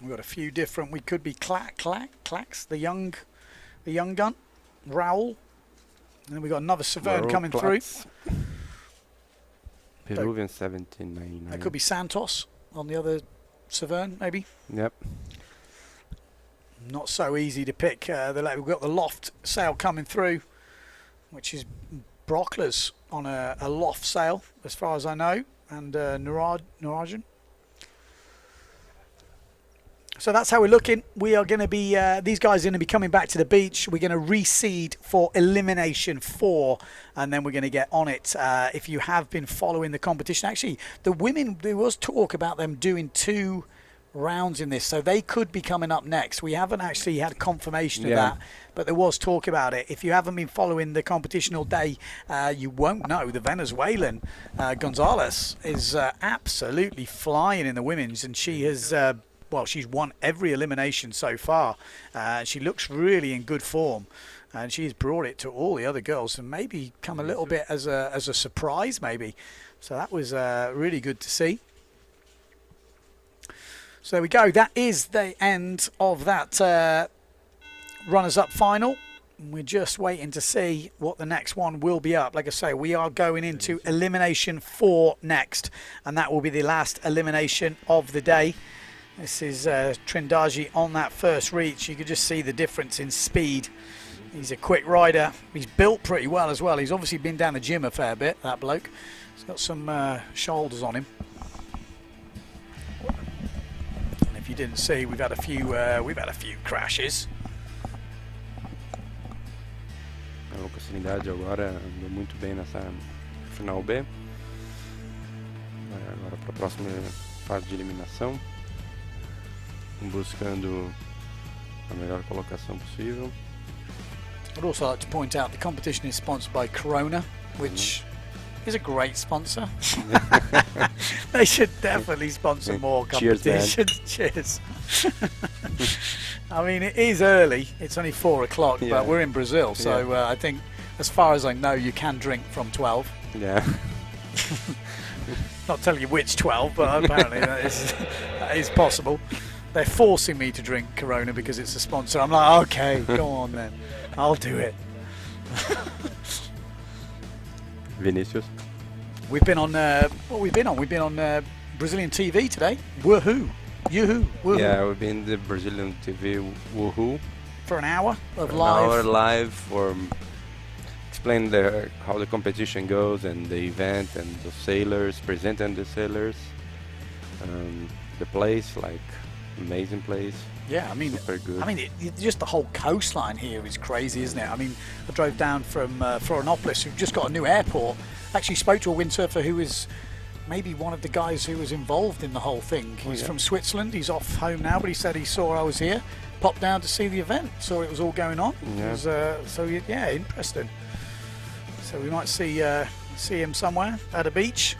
We've got a few different. We could be Clacks, the young gun, Raoul, and then we got another Severn coming through. Peruvian 1799. That could be Santos on the other Severn, maybe. Yep. Not so easy to pick. We've got the Loft sail coming through, which is Brockler's on a Loft sail, as far as I know, and Nurajan. So that's how we're looking. We are going to be, these guys are going to be coming back to the beach. We're going to reseed for elimination 4, and then we're going to get on it. If you have been following the competition, actually, the women, there was talk about them doing 2 rounds in this, so they could be coming up next. We haven't actually had confirmation of that, but there was talk about it. If you haven't been following the competition all day, you won't know the Venezuelan Gonzalez is absolutely flying in the women's, and she has well, she's won every elimination so far. She looks really in good form, and she's brought it to all the other girls, and maybe come a little bit as a surprise, maybe. So that was really good to see. So there we go. That is the end of that runners-up final. We're just waiting to see what the next one will be up. Like I say, we are going into elimination 4 next, and that will be the last elimination of the day. This is Trindaji on that first reach. You could just see the difference in speed. He's a quick rider. He's built pretty well as well. He's obviously been down the gym a fair bit, that bloke. He's got some shoulders on him. And if you didn't see, we've had a few crashes. A Lucas agora andou muito bem nessa final B. Agora para a próxima fase de eliminação, buscando a melhor colocação possível. I'd also like to point out the competition is sponsored by Corona, which is a great sponsor. They should definitely sponsor more competitions. Cheers. I mean, it is early. It's only 4 o'clock, but we're in Brazil, so I think, as far as I know, you can drink from 12. Yeah. Not telling you which 12, but apparently that is possible. They're forcing me to drink Corona because it's a sponsor. I'm like, okay, go on then. I'll do it. Vinicius. We've been on, what we've been on? We've been on Brazilian TV today. Woohoo. Yoo-hoo. Woohoo. Yeah, we've been the Brazilian TV Woohoo. For an hour of an live. hour live for explain how the competition goes and the event and the sailors, presenting the sailors. The place, like, amazing place. Yeah, I mean, super good. I mean, just the whole coastline here is crazy, isn't it? I mean, I drove down from Florianopolis, who've just got a new airport. Actually spoke to a windsurfer who was maybe one of the guys who was involved in the whole thing. He's from Switzerland. He's off home now, but he said he saw I was here, popped down to see the event, saw it was all going on. Yeah. It was, so yeah, interesting. So we might see him somewhere at a beach.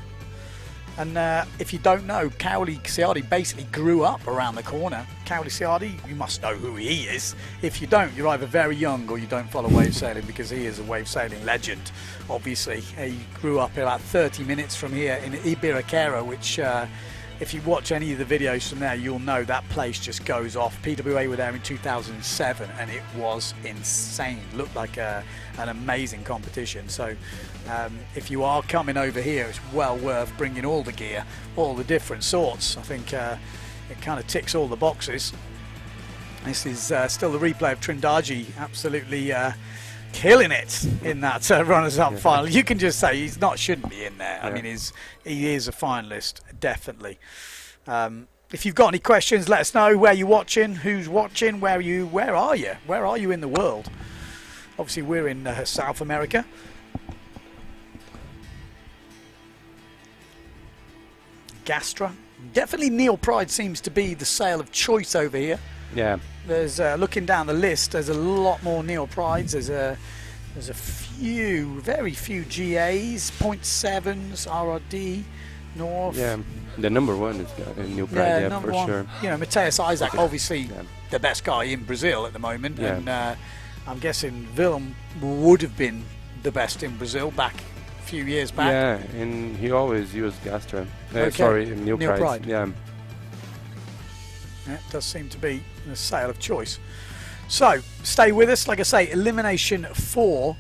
And if you don't know, Cowley Ciardi basically grew up around the corner. Cowley Ciardi, you must know who he is. If you don't, you're either very young or you don't follow wave sailing, because he is a wave sailing legend, obviously. He grew up about 30 minutes from here in Ibiraquera, which if you watch any of the videos from there, you'll know that place just goes off. PWA were there in 2007 and it was insane. Looked like an amazing competition. So if you are coming over here, it's well worth bringing all the gear, all the different sorts. I think it kind of ticks all the boxes. This is still the replay of Trindaji absolutely killing it in that runners-up final. You can just say he's shouldn't be in there. I mean, he is a finalist, definitely. If you've got any questions, let us know. Where you're watching, who's watching, where are you in the world? Obviously, we're in South America. Gastra. Definitely Neil Pride seems to be the sail of choice over here. Yeah. There's looking down the list, there's a lot more Neil Prides. There's a very few GAs, 0.7s, RRD, North. Yeah, the number one is Neil Pride, yeah, for sure. You know, Mateus Isaac, obviously the best guy in Brazil at the moment, and I'm guessing Willem would have been the best in Brazil back a few years back. Yeah, and he always used Gastra. Okay. Sorry, Neil Pride. Yeah. Yeah, it does seem to be the sail of choice. So stay with us. Like I say, elimination 4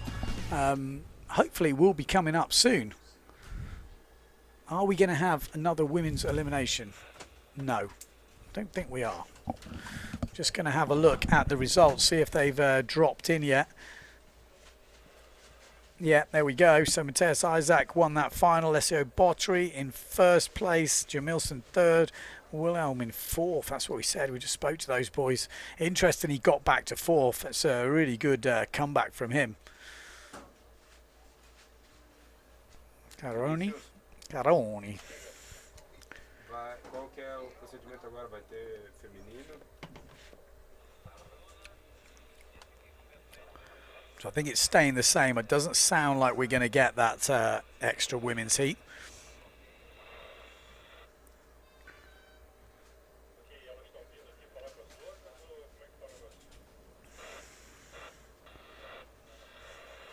hopefully will be coming up soon. Are we going to have another women's elimination? No, don't think we are. Just going to have a look at the results, see if they've dropped in yet. Yeah, there we go. So Mateus Isaac won that final. Alessio Botry in first place. Jamilson third. Wilhelm in fourth. That's what we said. We just spoke to those boys. Interesting, he got back to fourth. That's a really good comeback from him. Caroni. Qual que é o procedimento agora? Vai ter feminino? So I think it's staying the same. It doesn't sound like we're going to get that extra women's heat.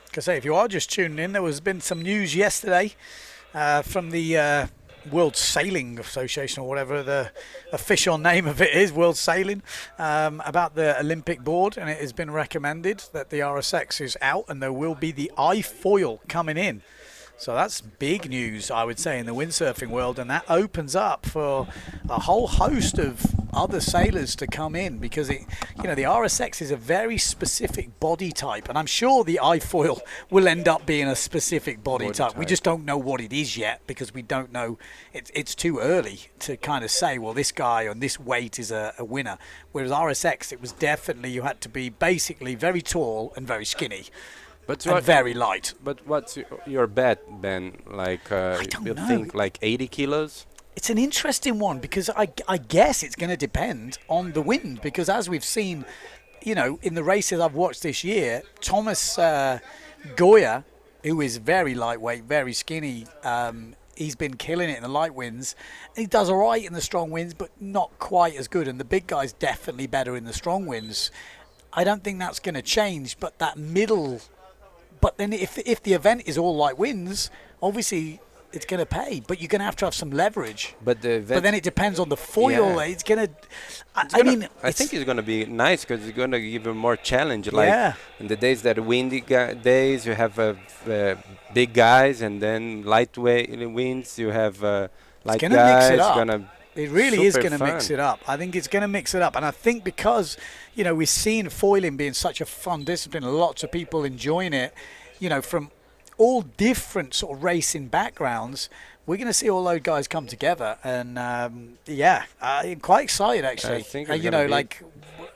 Like I say, if you are just tuning in, there has been some news yesterday from the World Sailing Association, or whatever the official name of it is, World Sailing, about the Olympic board, and it has been recommended that the RSX is out and there will be the iFoil coming in. So that's big news, I would say, in the windsurfing world, and that opens up for a whole host of other sailors to come in, because the RSX is a very specific body type, and I'm sure the iFoil will end up being a specific body type. We just don't know what it is yet, because we don't know. It's too early to kind of say, well, this guy on this weight is a winner. Whereas RSX, it was definitely, you had to be basically very tall and very skinny. But very light. But what's your bet, Ben? Like, you think like 80 kilos? It's an interesting one, because I guess it's going to depend on the wind, because as we've seen, in the races I've watched this year, Thomas Goya, who is very lightweight, very skinny, he's been killing it in the light winds. He does all right in the strong winds, but not quite as good. And the big guy's definitely better in the strong winds. I don't think that's going to change, but that middle... But then if the event is all light winds, obviously it's going to pay. But you're going to have some leverage. But then it depends on the foil. Yeah. It's going to... I think it's going to be nice, because it's going to give him more challenge. Like in the days that windy days, you have big guys, and then lightweight winds, you have light guys. Mix it up. It really is going to mix it up. I think it's going to mix it up. And I think because, we've seen foiling being such a fun discipline, lots of people enjoying it, from all different sort of racing backgrounds, we're going to see all those guys come together. And, I'm quite excited, actually. I think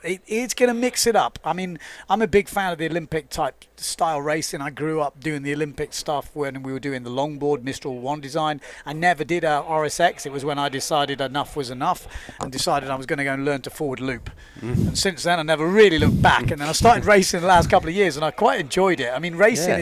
it's going to mix it up. I mean, I'm a big fan of the Olympic type style racing. I grew up doing the Olympic stuff when we were doing the longboard Mistral 1 design. I never did a RSX. It was when I decided enough was enough and decided I was going to go and learn to forward loop. And since then, I never really looked back. And then I started racing the last couple of years, and I quite enjoyed it. I mean, racing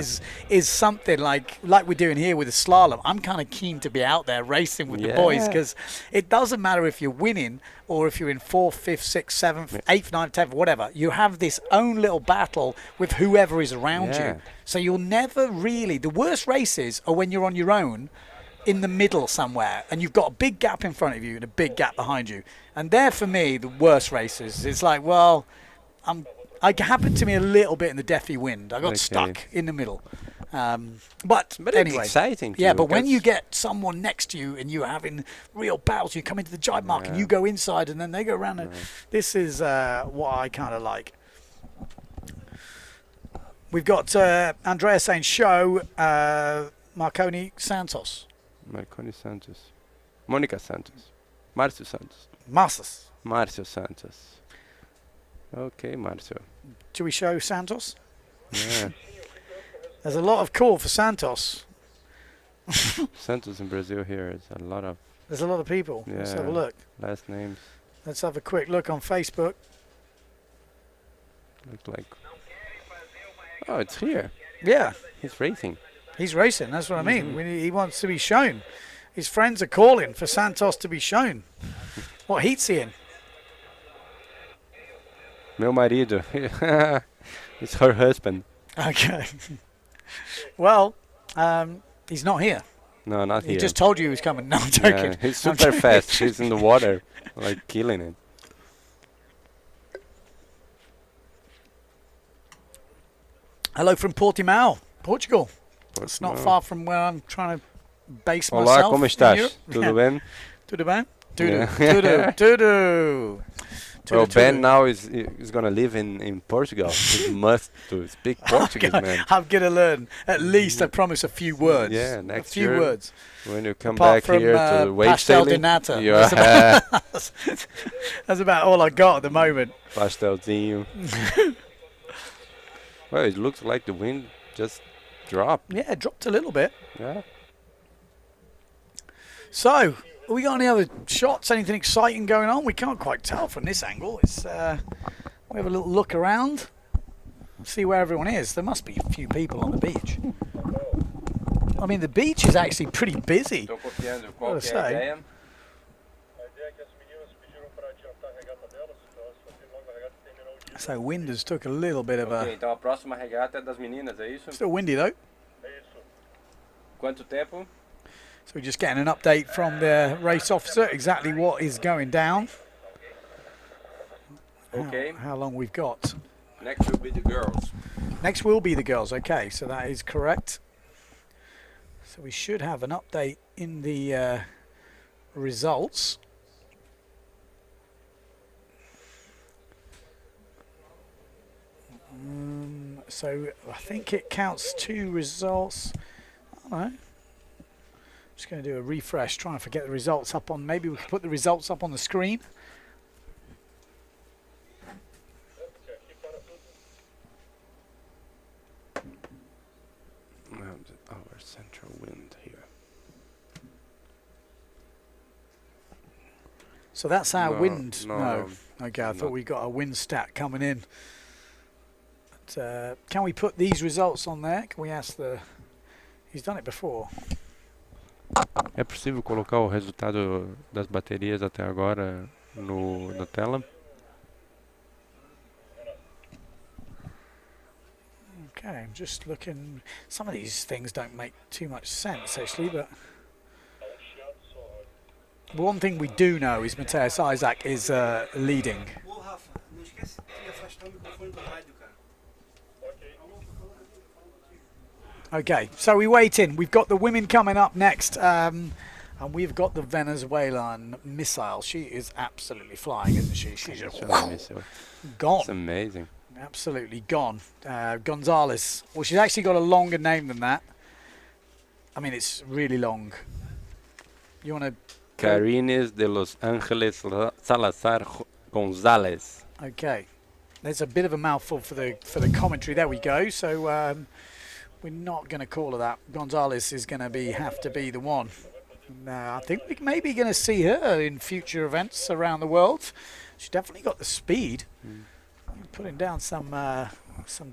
is something like we're doing here with the slalom. I'm kind of keen to be out there racing with the boys, because it doesn't matter if you're winning or if you're in 4th, 5th, 6th, 7th, 8th, 9th, 10th, whatever. You have this own little battle with whoever is around you. So you'll never really... The worst races are when you're on your own in the middle somewhere and you've got a big gap in front of you and a big gap behind you. And they're, for me, the worst races. It's like, well, it happened to me a little bit in the Deafy Wind. I got stuck in the middle. But anyway, it's exciting. Yeah, but when you get someone next to you and you're having real battles, you come into the jibe mark and you go inside and then they go around. And this is what I kind of like. We've got Andrea saying show Marconi Santos. Marconi Santos. Monica Santos. Márcio Santos. Márcio Santos. Okay, Márcio. Do we show Santos? Yeah. There's a lot of call for Santos. Santos in Brazil here is a lot of... There's a lot of people. Yeah, Let's have a look. Last names. Let's have a quick look on Facebook. Looks like... Oh, it's here. Yeah. He's racing. He's racing, that's what I mean. He wants to be shown. His friends are calling for Santos to be shown. What heat's he in? Meu marido. It's her husband. Okay. Well, he's not here. No, not here. He just told you he was coming. No, I'm joking. Yeah, he's super fast. He's in the water, like killing it. Hello from Portimão, Portugal. It's not far from where I'm trying to base myself. Olá, como estás? Tudo bem? Tudo bem? Tudo. Well, Ben now is going to live in Portugal. He must to speak Portuguese, man. I'm going to learn at least, I promise, a few words. Yeah, next year. A few words. When you come Apart back from, here to wave pastel sailing. de nata. Yeah. That's about all I got at the moment. Pastelzinho. Well, it looks like the wind just dropped. Yeah, it dropped a little bit. Yeah. So, have we got any other shots? Anything exciting going on? We can't quite tell from this angle. It's we have a little look around, see where everyone is. There must be a few people on the beach. I mean, the beach is actually pretty busy. Gotta say. So wind has took a little bit of a... Então a próxima regata é das meninas, é isso? Still windy though. Quanto tempo? So we're just getting an update from the race officer, exactly what is going down. Okay. How long we've got. Next will be the girls. Next will be the girls, okay, so that is correct. So we should have an update in the results. So I think it counts 2 results. I don't know. Just going to do a refresh, try and forget the results up on, maybe we can put the results up on the screen. Our central wind here. So that's our wind. No. Okay, I thought we got a wind stat coming in. But, can we put these results on there? Can we ask the... He's done it before. É possível colocar o resultado das baterias até agora na tela? Okay, I'm just looking. Some of these things don't make too much sense actually, but one thing we do know is Matthias Isaac is leading. Okay, so we're waiting. We've got the women coming up next, and we've got the Venezuelan missile. She is absolutely flying, isn't she? She's just gone. It's amazing. Absolutely gone. Gonzalez. Well, she's actually got a longer name than that. I mean, it's really long. You want to... Carines de Los Angeles Salazar González. Okay, there's a bit of a mouthful for the commentary. There we go. So we're not going to call her that. Gonzalez is going to have to be the one. I think we may be going to see her in future events around the world. She's definitely got the speed. Putting down some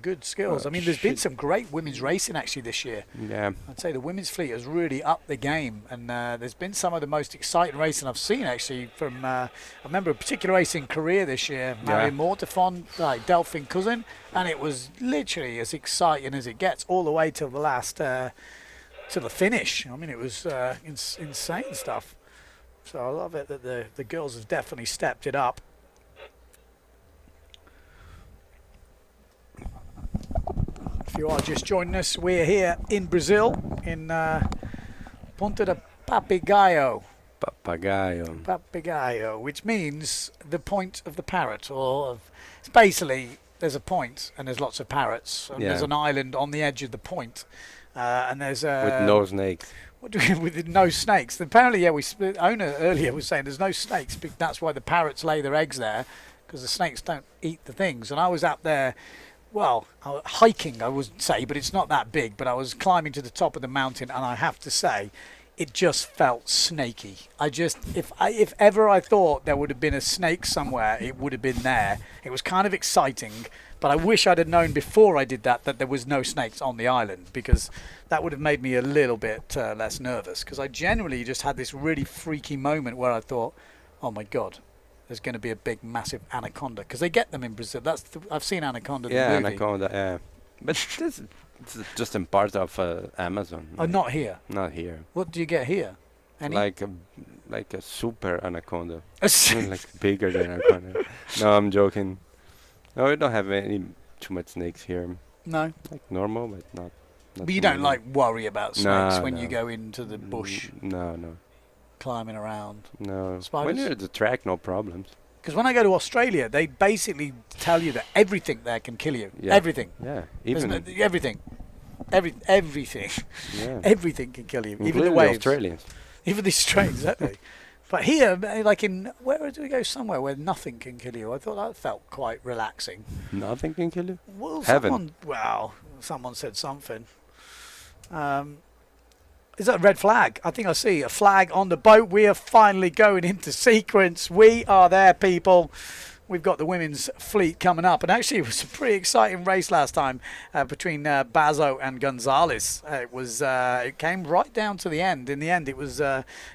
good skills. I mean, there's been some great women's racing actually this year. Yeah. I'd say the women's fleet has really upped the game, and there's been some of the most exciting racing I've seen actually. From I remember a particular race in Korea this year, Marion Mortefon, like Delphine Cousin, and it was literally as exciting as it gets all the way till the last, to the finish. I mean, it was insane stuff. So I love it that the girls have definitely stepped it up. If you are just joining us, we're here in Brazil, in Ponta de Papagaio. Papagaio, which means the point of the parrot, it's basically there's a point and there's lots of parrots, and there's an island on the edge of the point, and there's with no snakes. With no snakes. Apparently, the owner earlier was saying there's no snakes, but that's why the parrots lay their eggs there, because the snakes don't eat the things. And I was out there. Well, hiking, I would say, but it's not that big. But I was climbing to the top of the mountain, and I have to say, it just felt snaky. If ever I thought there would have been a snake somewhere, it would have been there. It was kind of exciting, but I wish I'd have known before I did that there was no snakes on the island, because that would have made me a little bit less nervous. Because I generally just had this really freaky moment where I thought, oh my God, there's going to be a big, massive anaconda, because they get them in Brazil. I've seen anaconda. Yeah, in the movie. anaconda. Yeah, but this it's just in part of Amazon. Oh, not here. Not here. What do you get here? Any? Like a super anaconda, like bigger than anaconda. No, I'm joking. No, we don't have too much snakes here. No. Like normal, but not. But you don't like worry about snakes when no. you go into the bush. No. Climbing around. No. Spiders? When you're at the track, no problems. Because when I go to Australia, they basically tell you that everything there can kill you. Yeah. Everything. Yeah. Everything. Everything. Yeah. Everything can kill you. Including Even the waves. Australians. Even the Australians, exactly. But here, like where do we go somewhere where nothing can kill you? I thought that felt quite relaxing. Nothing can kill you? Well, Heaven. someone said something. Is that a red flag? I think I see a flag on the boat. We are finally going into sequence. We are there, people. We've got the women's fleet coming up. And actually, it was a pretty exciting race last time between Bazo and Gonzalez. It came right down to the end. In the end, it was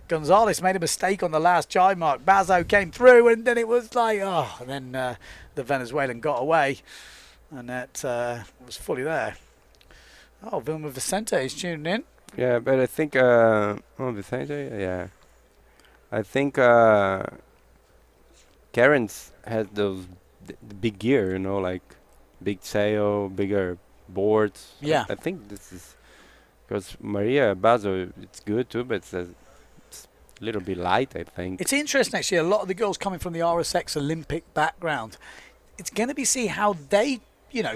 Gonzalez made a mistake on the last jibe mark. Bazo came through, and then it was like, and then the Venezuelan got away. And that was fully there. Oh, Vilma Vicente is tuning in. Yeah, but I think Vicente, yeah. I think Karen's has the big gear, like big sail, bigger boards. Yeah. I think this is because Maria Bazo, it's good too, but it's a little bit light, I think. It's interesting actually. A lot of the girls coming from the RSX Olympic background. It's going to be see how they,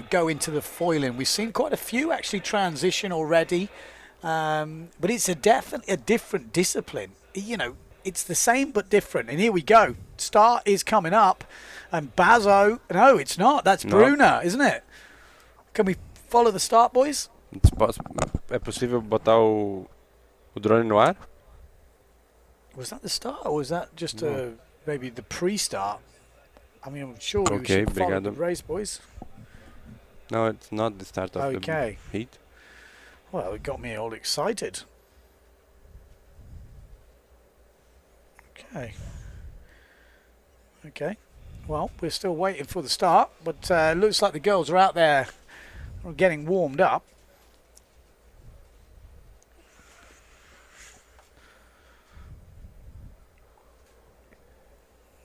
go into the foiling. We've seen quite a few actually transition already. But it's definitely a different discipline. It's the same but different. And here we go. Start is coming up. And Bazo, no, it's not. That's Bruna, isn't it? Can we follow the start, boys? É possível botar o drone no ar? Was that the start or was that just maybe the pre-start? I mean, I'm sure we should follow the race, boys. No, it's not the start of the heat. Well, it got me all excited. Okay. Well, we're still waiting for the start, but it looks like the girls are out there getting warmed up.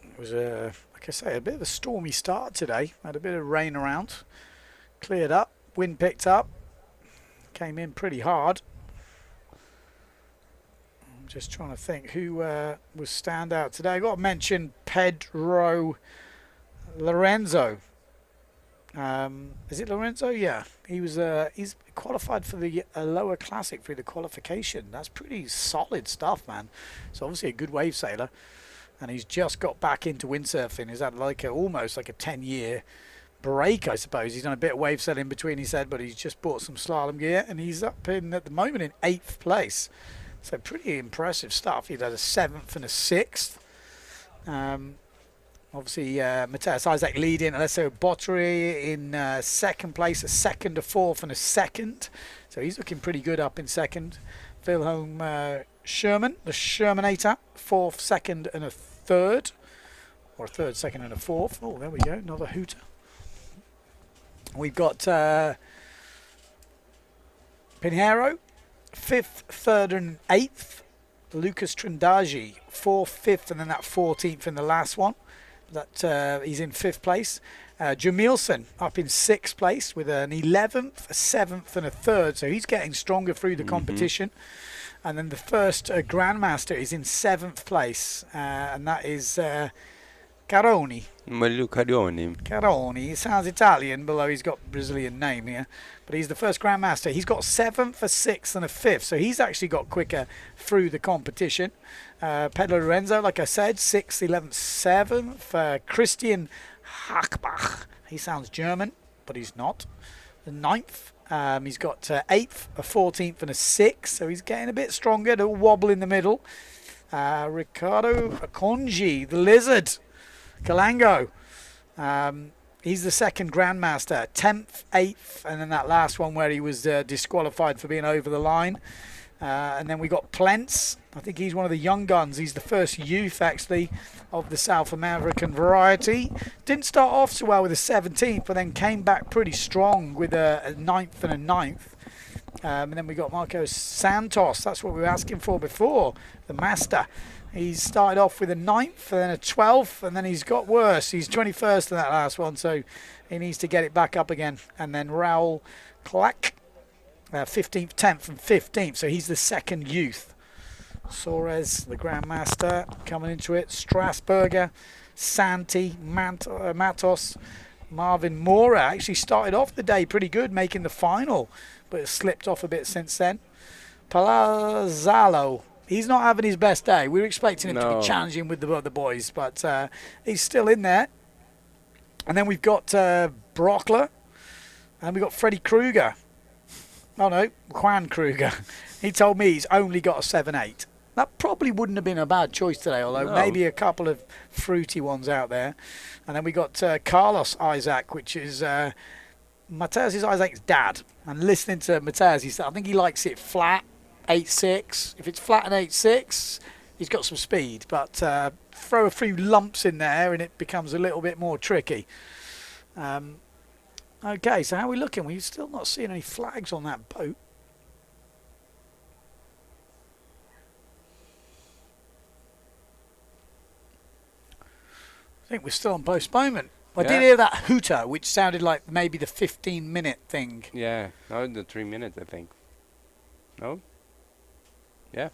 It was, like I say, a bit of a stormy start today. Had a bit of rain around. Cleared up. Wind picked up. Came in pretty hard. I'm just trying to think who was standout today. I've got to mention Pedro Lorenzo. Is it Lorenzo? Yeah. He's qualified for the lower classic through the qualification. That's pretty solid stuff, man. So obviously a good wave sailor. and he's just got back into windsurfing. He's had like almost like a 10-year break, I suppose. He's done a bit of wave sailing between, he said, but he's just bought some slalom gear, and he's up in at the moment in 8th place. So pretty impressive stuff. He'd had a 7th and a 6th. Obviously, Matthias Isaac leading. Alessio Botteri in 2nd place, a 2nd, a 4th, and a 2nd. So he's looking pretty good up in 2nd. Wilhelm Sherman, the Shermanator, 4th, 2nd, and a 3rd. Or a 3rd, 2nd, and a 4th. Oh, there we go, another hooter. We've got Pinheiro, 5th, 3rd, and 8th. Lucas Trindagi, 4th, 5th, and then that 14th in the last one. That he's in 5th place. Jamilson up in 6th place with an 11th, a 7th, and a 3rd. So he's getting stronger through the competition. And then the first Grandmaster is in 7th place, and that is Caroni. Caroni. He sounds Italian, although he's got Brazilian name here. But he's the first Grandmaster. He's got 7th, a 6th, and a 5th. So he's actually got quicker through the competition. Pedro Lorenzo, like I said, 6th, 11th, 7th. Christian Hackbach. He sounds German, but he's not. The 9th. He's got 8th, a 14th, and a 6th. So he's getting a bit stronger. A wobble in the middle. Ricardo Akonji, the Lizard. Kalango. He's the second Grandmaster, 10th, 8th, and then that last one where he was disqualified for being over the line. And then we got Plentz. I think he's one of the young guns. He's the first youth, actually, of the South American variety. Didn't start off so well with a 17th, but then came back pretty strong with a 9th and a 9th. And then we got Marco Santos. That's what we were asking for before, the master. He started off with a 9th and then a 12th, and then he's got worse. He's 21st in that last one, so he needs to get it back up again. And then Raul Clark, 15th, 10th, and 15th. So he's the second youth. Soares, the Grandmaster, coming into it. Strasburger, Santi, Matos, Marvin Mora. Actually started off the day pretty good, making the final, but it slipped off a bit since then. Palazzalo. He's not having his best day. We were expecting him to be challenging with the other boys, but he's still in there. And then we've got Brockler, and we've got Freddie Kruger. Oh no, Juan Kruger. He told me he's only got a 7-8. That probably wouldn't have been a bad choice today, although maybe a couple of fruity ones out there. And then we got Carlos Isaac, which is Matthias Isaac's dad. And listening to Matthias, I think he likes it flat. 8.6. If it's flat and 8.6, he's got some speed, but throw a few lumps in there and it becomes a little bit more tricky. Okay, so how are we looking? We're still not seeing any flags on that boat. I think we're still on postponement. I did hear that hooter, which sounded like maybe the 15-minute thing. Yeah, no, the 3 minutes, I think. No? Yeah.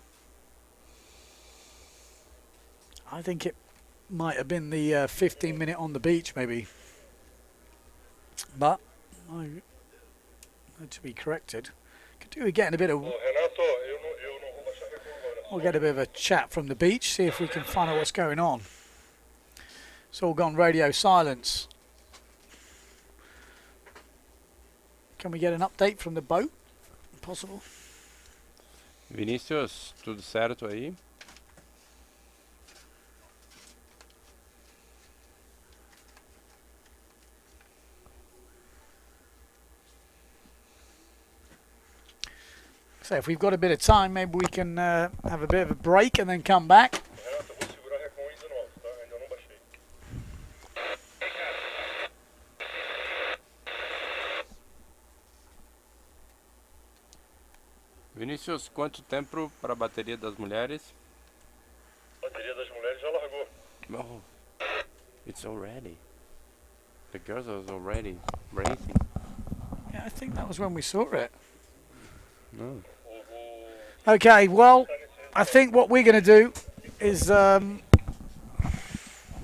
I think it might have been the 15-minute on the beach, maybe. But I had to be corrected. Could do with getting a bit of... We'll get a bit of a chat from the beach, see if we can find out what's going on. It's all gone radio silence. Can we get an update from the boat? Possible? Vinícius, tudo certo aí? So if we've got a bit of time, maybe we can have a bit of a break and then come back. Vinícius, quanto tempo para a bateria das mulheres? A bateria das mulheres já largou. Oh, it's already. The girls are already racing. Yeah, I think that was when we saw it. No. Okay, well, I think what we're going to do is... Yeah.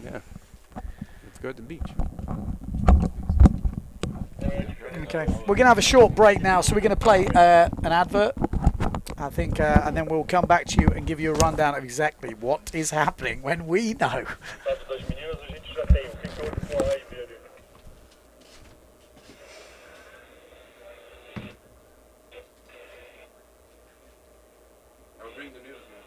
Let's go to the beach. Okay, we're going to have a short break now, so we're going to play an advert. I think, and then we'll come back to you and give you a rundown of exactly what is happening when we know. Resultado das meninas a gente já tem. O que que houve com a raiz dele? I'll bring the news, man.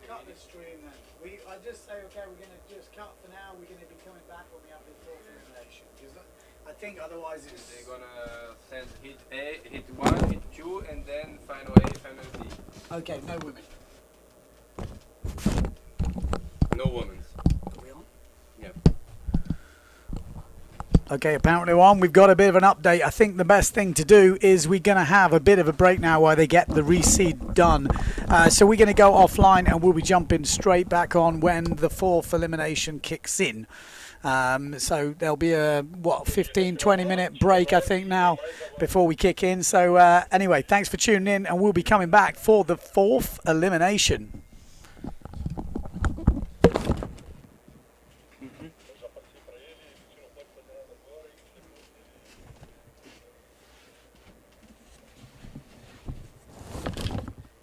Cut the stream then. I just say, okay, we're going to just cut for now. We're going to be coming back when we have the fourth elimination. Because I think otherwise it's... They're gonna send hit A, hit 1, hit 2, and then final A, final B. Okay, no women. No women's. Are we on? Yep. Okay, apparently we're on. We've got a bit of an update. I think the best thing to do is we're going to have a bit of a break now while they get the reseed done. So we're going to go offline and we'll be jumping straight back on when the fourth elimination kicks in. So there'll be a, 15-20 minute break, I think, now before we kick in. So anyway, thanks for tuning in, and we'll be coming back for the fourth elimination.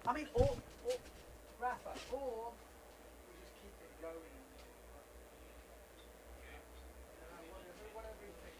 I mean, or Rafa, or we just keep it going. Whatever you think.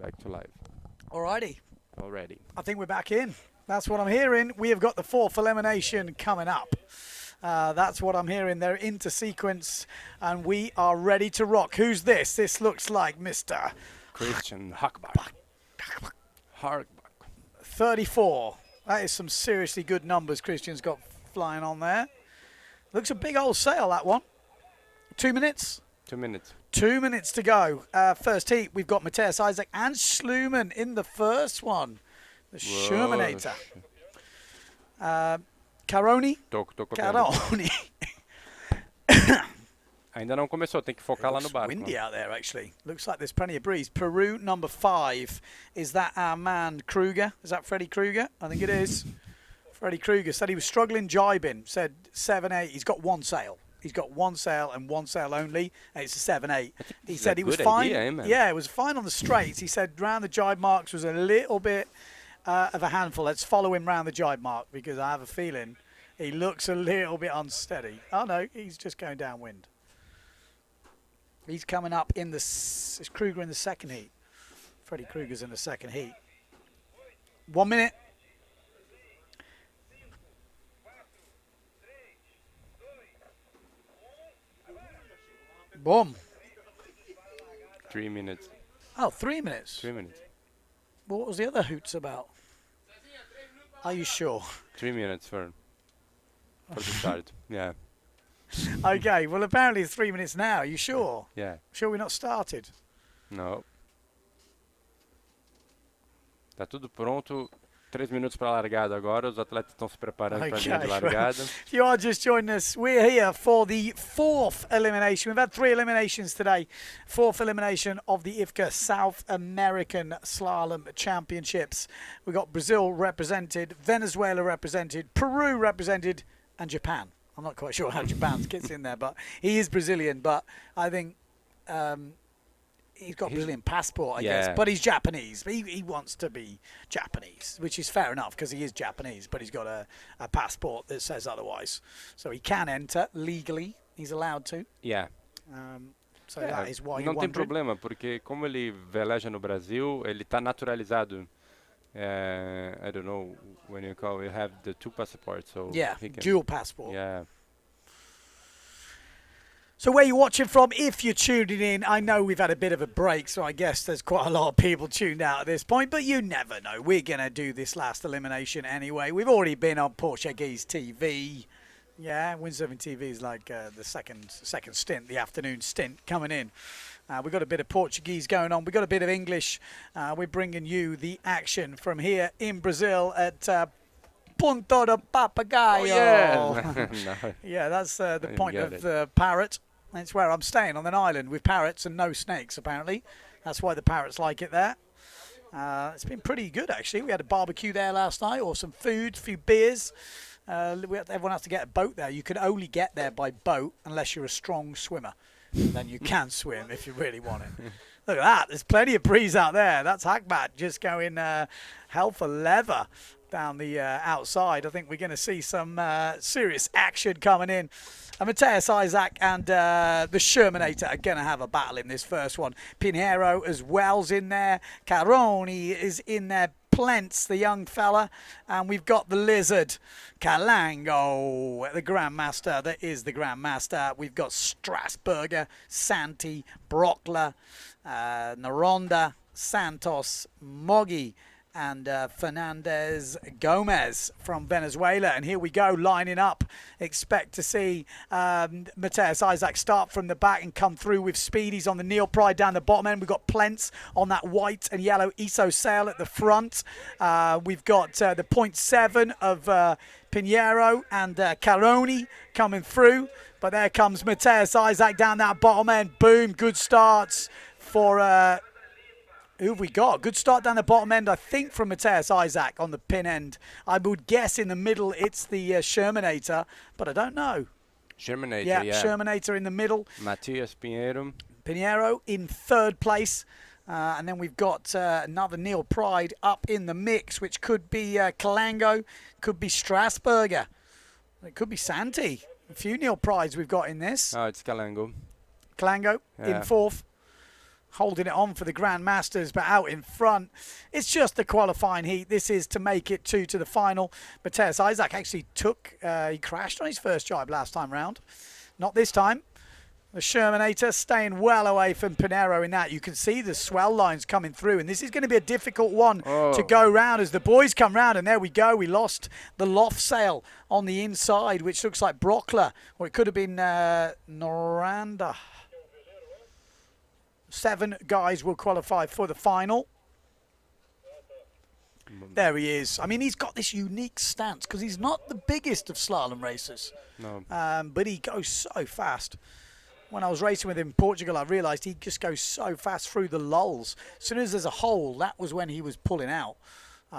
Back to live. Alrighty. Already. I think we're back in. That's what I'm hearing. We have got the fourth elimination coming up. That's what I'm hearing. They're into sequence, and we are ready to rock. Who's this? This looks like Mr. Christian Hackback. 34. That is some seriously good numbers Christian's got flying on there. Looks a big old sail, that one. 2 minutes? 2 minutes. 2 minutes to go. First heat, we've got Matthias Isaac and Schlumann in the first one. The Shermanator. Caroni? Caroni. Ainda não começou, tem que focar lá no barco. Windy out there, actually. Looks like there's plenty of breeze. Peru, number 5. Is that our man, Kruger? Is that Freddie Kruger? I think it is. Freddie Kruger said he was struggling jibing. Said 7-8. He's got one sail. He's got one sail and one sail only, and it's a 7-8. He said he was fine. Yeah, it was fine on the straights. He said round the jibe marks was a little bit of a handful. Let's follow him round the jibe mark because I have a feeling he looks a little bit unsteady. Oh, no, he's just going downwind. He's coming up in the... Is Kruger in the second heat? Freddie Kruger's in the second heat. 1 minute. Boom. 3 minutes. Oh, 3 minutes. 3 minutes. What was the other hoots about? Are you sure? 3 minutes for the start. Yeah. Okay, well, apparently it's 3 minutes now. Are you sure? Yeah. Sure we're not started? No. Tá tudo pronto. 3 minutos para a largada agora. Os atletas estão se preparando para a linha de largada. If you are just joining us, we're here for the fourth elimination. We've had 3 eliminations today. Fourth elimination of the IFCA South American Slalom Championships. We've got Brazil represented, Venezuela represented, Peru represented, and Japan. I'm not quite sure how Japan gets in there, but he is Brazilian. But I think he's got a Brazilian passport, I guess. But he's Japanese. He wants to be Japanese, which is fair enough because he is Japanese, but he's got a passport that says otherwise. So he can enter legally. He's allowed to. Yeah. So that is why não tem problema, porque como ele veleja no Brasil, ele está naturalizado. I don't know when you have the 2 passports, so yeah, he can, dual passport. Yeah. So where you watching from? If you're tuning in, I know we've had a bit of a break, so I guess there's quite a lot of people tuned out at this point, but you never know. We're going to do this last elimination anyway. We've already been on Portuguese TV. Yeah, Windsurfing TV is like the second stint, the afternoon stint coming in. We've got a bit of Portuguese going on. We've got a bit of English. We're bringing you the action from here in Brazil at Ponta de Papagaio. Oh, yeah. No. Yeah, that's the point of the parrot. That's where I'm staying, on an island with parrots and no snakes, apparently. That's why the parrots like it there. It's been pretty good, actually. We had a barbecue there last night, or some food, a few beers. Everyone has to get a boat there. You can only get there by boat unless you're a strong swimmer. Then you can swim if you really want it. Look at that. There's plenty of breeze out there. That's Hackbat just going hell for leather down the outside. I think we're going to see some serious action coming in. Matthias Isaac and the Shermanator are going to have a battle in this first one. Pinheiro as well's in there. Caroni is in there. Plents, the young fella, and we've got the Lizard, Calango, the Grandmaster. That is the Grandmaster. We've got Strasburger, Santi, Brockler, Naronda, Santos, Moggi, and Fernandez Gomez from Venezuela. And here we go, lining up. Expect to see Matthias Isaac start from the back and come through with speed. He's on the Neil Pride down the bottom end. We've got Plents on that white and yellow Isso sail at the front. We've got the 0.7 of Pinheiro and Caroni coming through. But there comes Matthias Isaac down that bottom end. Boom, good starts for... who have we got? Good start down the bottom end, I think, from Matthias Isaac on the pin end. I would guess in the middle it's the Shermanator, but I don't know. Shermanator, yeah. yeah. Shermanator in the middle. Matthias Pinheiro. Pinheiro in third place. And then we've got another Neil Pride up in the mix, which could be Calango, could be Strasburger. It could be Santi. A few Neil Prides we've got in this. Oh, it's Calango. Calango Yeah. in fourth. Holding it on for the Grandmasters, but out in front. It's just the qualifying heat. This is to make it to the final. Matthias Isaac actually he crashed on his first jibe last time round. Not this time. The Shermanator staying well away from Pinheiro in that. You can see the swell lines coming through, and this is going to be a difficult one to go round as the boys come round. And there we go. We lost the loft sail on the inside, which looks like Brockler, or it could have been Noranda. 7 guys will qualify for the final. There he is. I mean, he's got this unique stance because he's not the biggest of slalom racers. No. But he goes so fast. When I was racing with him in Portugal, I realised he just goes so fast through the lulls. As soon as there's a hole, that was when he was pulling out.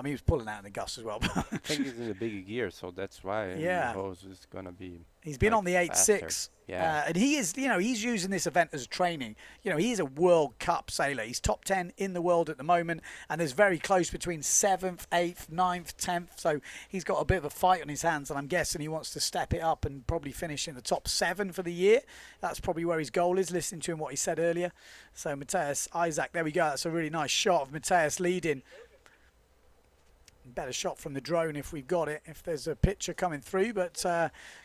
He was pulling out in the Gus as well. I think he's in the big gear, so that's why. Yeah. The hose is going to be. He's been like on the 8.6. Yeah. And he is, he's using this event as training. He is a World Cup sailor. He's top 10 in the world at the moment, and there's very close between 7th, 8th, 9th, 10th. So he's got a bit of a fight on his hands, and I'm guessing he wants to step it up and probably finish in the top 7 for the year. That's probably where his goal is, listening to him what he said earlier. So Matthias Isaac, there we go. That's a really nice shot of Matthias leading. Better shot from the drone if we've got it, if there's a picture coming through. But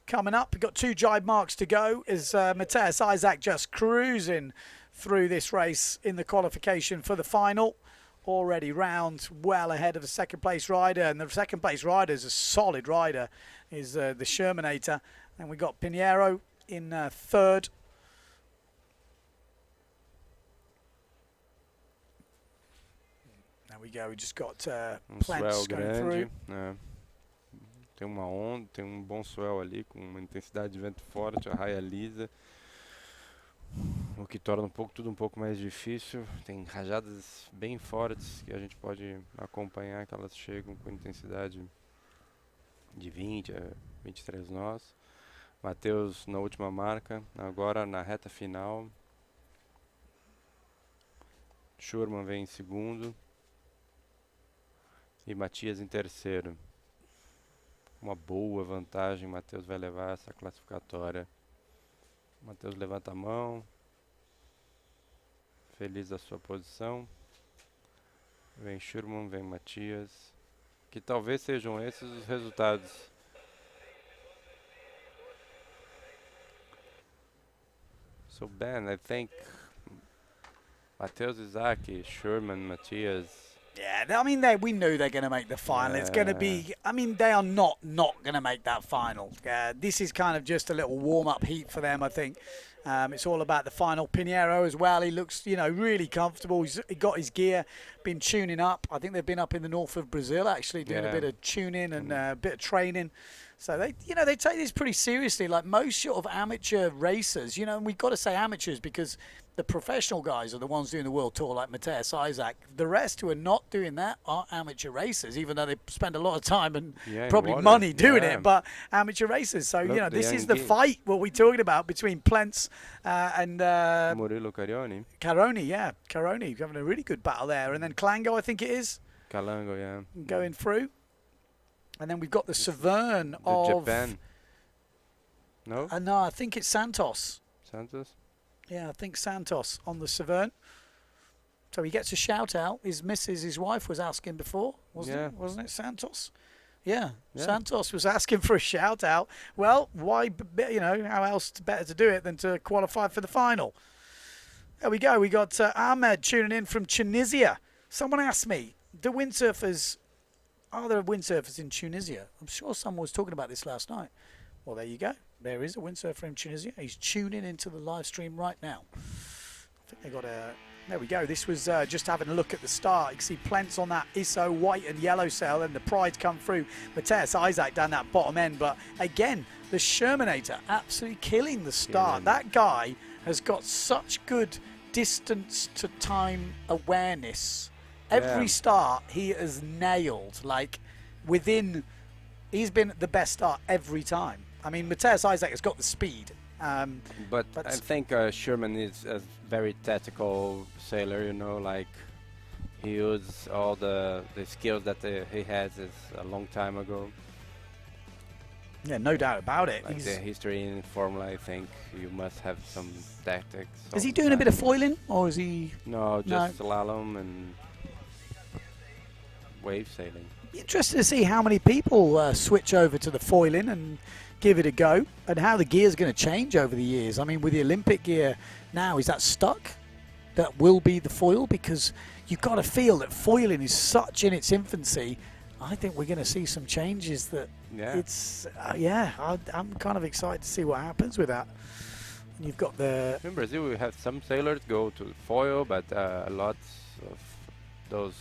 coming up, we've got 2 jibe marks to go as Matthias Isaac just cruising through this race in the qualification for the final. Already round well ahead of the second place rider, and the second place rider is a solid rider, is the Shermanator. And we got Pinheiro in third. There we go, we just got Plants going through. Tem uma onda, tem bom swell ali, com uma intensidade de vento forte, a raia lisa. O que torna tudo um pouco mais difícil. Tem rajadas bem fortes que a gente pode acompanhar, que elas chegam com intensidade de 20 a 23 nós. Matheus na última marca, agora na reta final. Schurman vem em segundo. E Matias em terceiro. Uma boa vantagem, Matheus vai levar essa classificatória. Matheus levanta a mão. Feliz da sua posição. Vem Schurman, vem Matias. Que talvez sejam esses os resultados. So Ben, I think Matheus Isaac, Schurman, Matias. Yeah, we knew they're going to make the final. It's going to be, they are not going to make that final. This is kind of just a little warm-up heat for them, I think. It's all about the final. Pinheiro as well, he looks, really comfortable. He got his gear, been tuning up. I think they've been up in the north of Brazil, actually, doing a bit of tuning and a bit of training. So they take this pretty seriously, like most sort of amateur racers, and we've got to say amateurs because the professional guys are the ones doing the world tour, like Matthias Isaac. The rest who are not doing that are amateur racers, even though they spend a lot of time and probably money doing it, but amateur racers. So, this is the fight, what we're talking about, between Plents and Murilo Caroni. Caroni having a really good battle there. And then Calango, I think it is. Calango, yeah. Going through. And then we've got the Severn of... Japan. No? No, I think it's Santos. Santos? Yeah, I think Santos on the Severn. So he gets a shout out. His missus, his wife, was asking before, Yeah. wasn't it, Santos? Yeah, Yeah. Santos was asking for a shout out. Well, why, how else better to do it than to qualify for the final? There we go. We got Ahmed tuning in from Tunisia. Someone asked me, are there windsurfers in Tunisia? I'm sure someone was talking about this last night. Well, there you go. There is a windsurfer in Tunisia. He's tuning into the live stream right now. I think they got a... There we go. This was just having a look at the start. You can see Plents on that ISO white and yellow sail, and the Pride come through. Matthias Isaac down that bottom end. But again, the Shermanator absolutely killing the start. That guy has got such good distance to time awareness. Every start he has nailed. Like he's been the best start every time. I mean, Matthias Isaac has got the speed. But I think Sherman is a very tactical sailor, like he used all the skills that he has a long time ago. Yeah, no doubt about it. Like the history in Formula, I think you must have some tactics. Is he doing a bit of foiling, or is he... No, just slalom and wave sailing. Interested to see how many people switch over to the foiling and give it a go, and how the gear's going to change over the years. I mean, with the Olympic gear now, is that stuck? That will be the foil? Because you've got to feel that foiling is such in its infancy. I think we're going to see some changes that it's... I'm kind of excited to see what happens with that. And you've got the... In Brazil, we have some sailors go to foil, but a lot of those...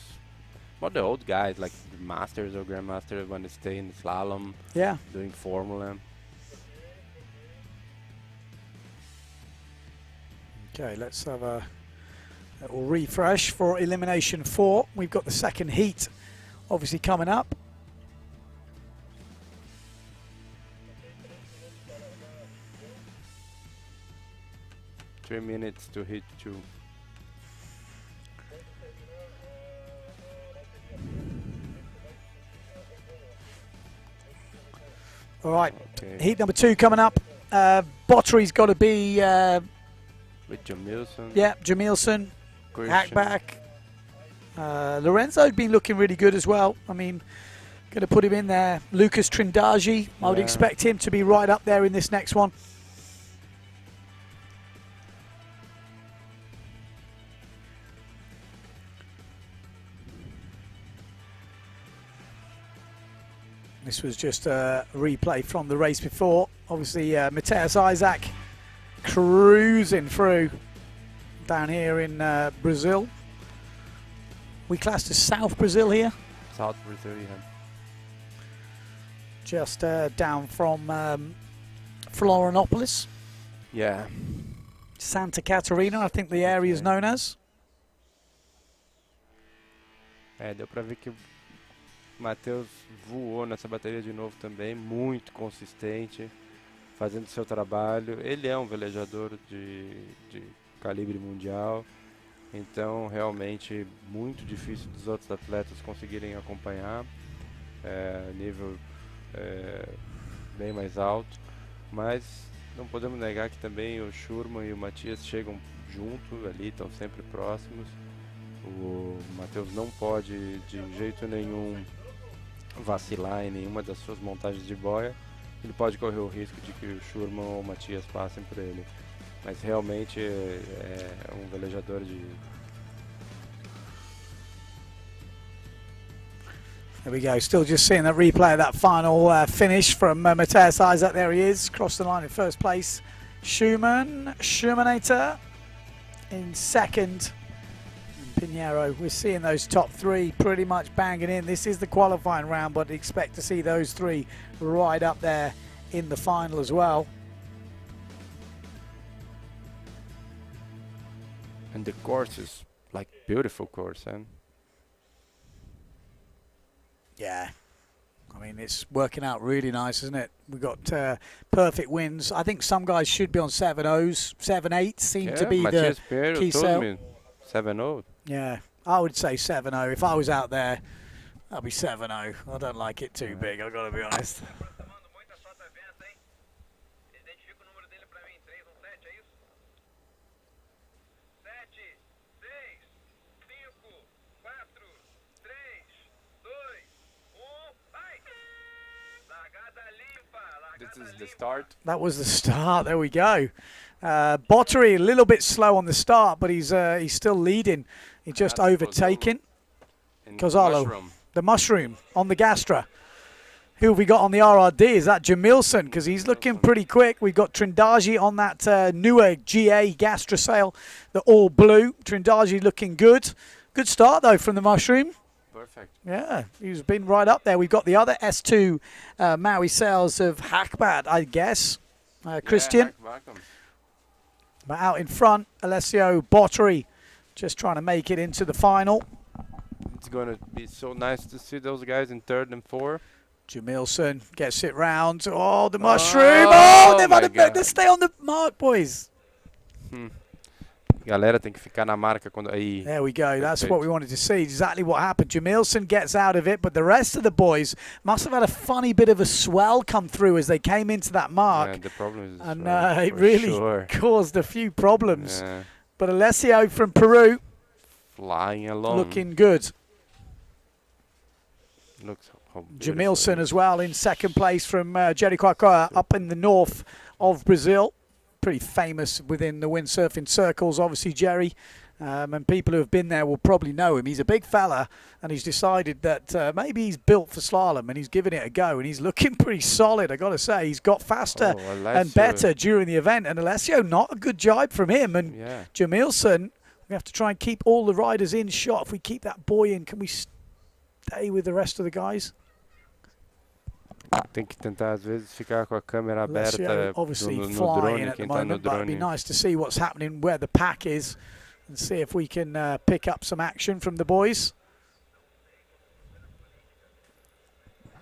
Not the old guys, like the masters or grandmasters, want to stay in slalom, doing Formula. Okay, let's have a little refresh for Elimination 4. We've got the second heat obviously coming up. Three minutes to hit 2. All right, heat number 2 coming up. Bottery's got to be... with Jamilson. Yeah, Jamilson, Hackback. Lorenzo'd been looking really good as well. I mean, going to put him in there. Lucas Trindaji, I would expect him to be right up there in this next one. This was just a replay from the race before. Obviously, Matthias Isaac cruising through down here in Brazil. We classed as South Brazil here. South Brazil, yeah. Just down from Florianopolis. Yeah. Santa Catarina, I think the area is known as. Deu pra ver que o Matheus voou nessa bateria de novo também, muito consistente, fazendo seu trabalho. Ele é um velejador de calibre mundial, então realmente muito difícil dos outros atletas conseguirem acompanhar, nível bem mais alto, mas não podemos negar que também o Schurman e o Matias chegam junto ali, estão sempre próximos. O Matheus não pode de jeito nenhum vacilar em nenhuma das suas montagens de boia. Ele pode correr o risco de que o Schurman ou o Matias passem por ele, mas realmente é um velejador de... There we go, still just seeing that replay of that final finish from Matthias Isaac. There he is, crossed the line in first place. Schumanator in second. Pinheiro, we're seeing those top 3 pretty much banging in. This is the qualifying round, but expect to see those 3 right up there in the final as well. And the course is like beautiful course, and yeah, I mean it's working out really nice, isn't it? We've got perfect winds. I think some guys should be on 7.0s, 7.8 seem to be the key sail. 7.0. Yeah, I would say 7.0. If I was out there, I'd be 7.0. I don't like it too big, I've got to be honest. This is the start. That was the start. There we go. Bottery a little bit slow on the start, but he's still leading. He just That's overtaken. And Kozalo, mushroom. the mushroom on the Gastra. Who have we got on the RRD? Is that Jamilson? Because he's looking pretty quick. We've got Trindaji on that newer GA Gastra sail, the all blue. Trindaji looking good. Good start, though, from the mushroom. Perfect. Yeah, he's been right up there. We've got the other S2 Maui sails of Hackbat, I guess. Christian. Welcome. But out in front, Alessio Bottery just trying to make it into the final. It's going to be so nice to see those guys in third and fourth. Jamilson gets it round. Oh, the mushroom. Oh, they've had to stay on the mark, boys. Galera tem que ficar na marca quando aí. There we go. That's what we wanted to see. Exactly what happened. Jamilson gets out of it, but the rest of the boys must have had a funny bit of a swell come through as they came into that mark. Yeah, the problem is And it really caused a few problems. Yeah. But Alessio from Peru Flying along. looking good. Looks Jamilson as well in second place from Jericoacoa up in the north of Brazil. Pretty famous within the windsurfing circles, obviously, Jerry. And people who have been there will probably know him. He's a big fella, and he's decided that maybe he's built for slalom, and he's giving it a go, and he's looking pretty solid, I got to say. He's got faster and better during the event, and Alessio, not a good jibe from him. And Jamilson, we have to try and keep all the riders in shot. If we keep that boy in, can we stay with the rest of the guys? Tem que tentar às vezes ficar com a câmera aberta obviously no flying drone, at the quem tá no moment, but it'd be drone. nice to see what's happening where the pack is and see if we can pick up some action from the boys.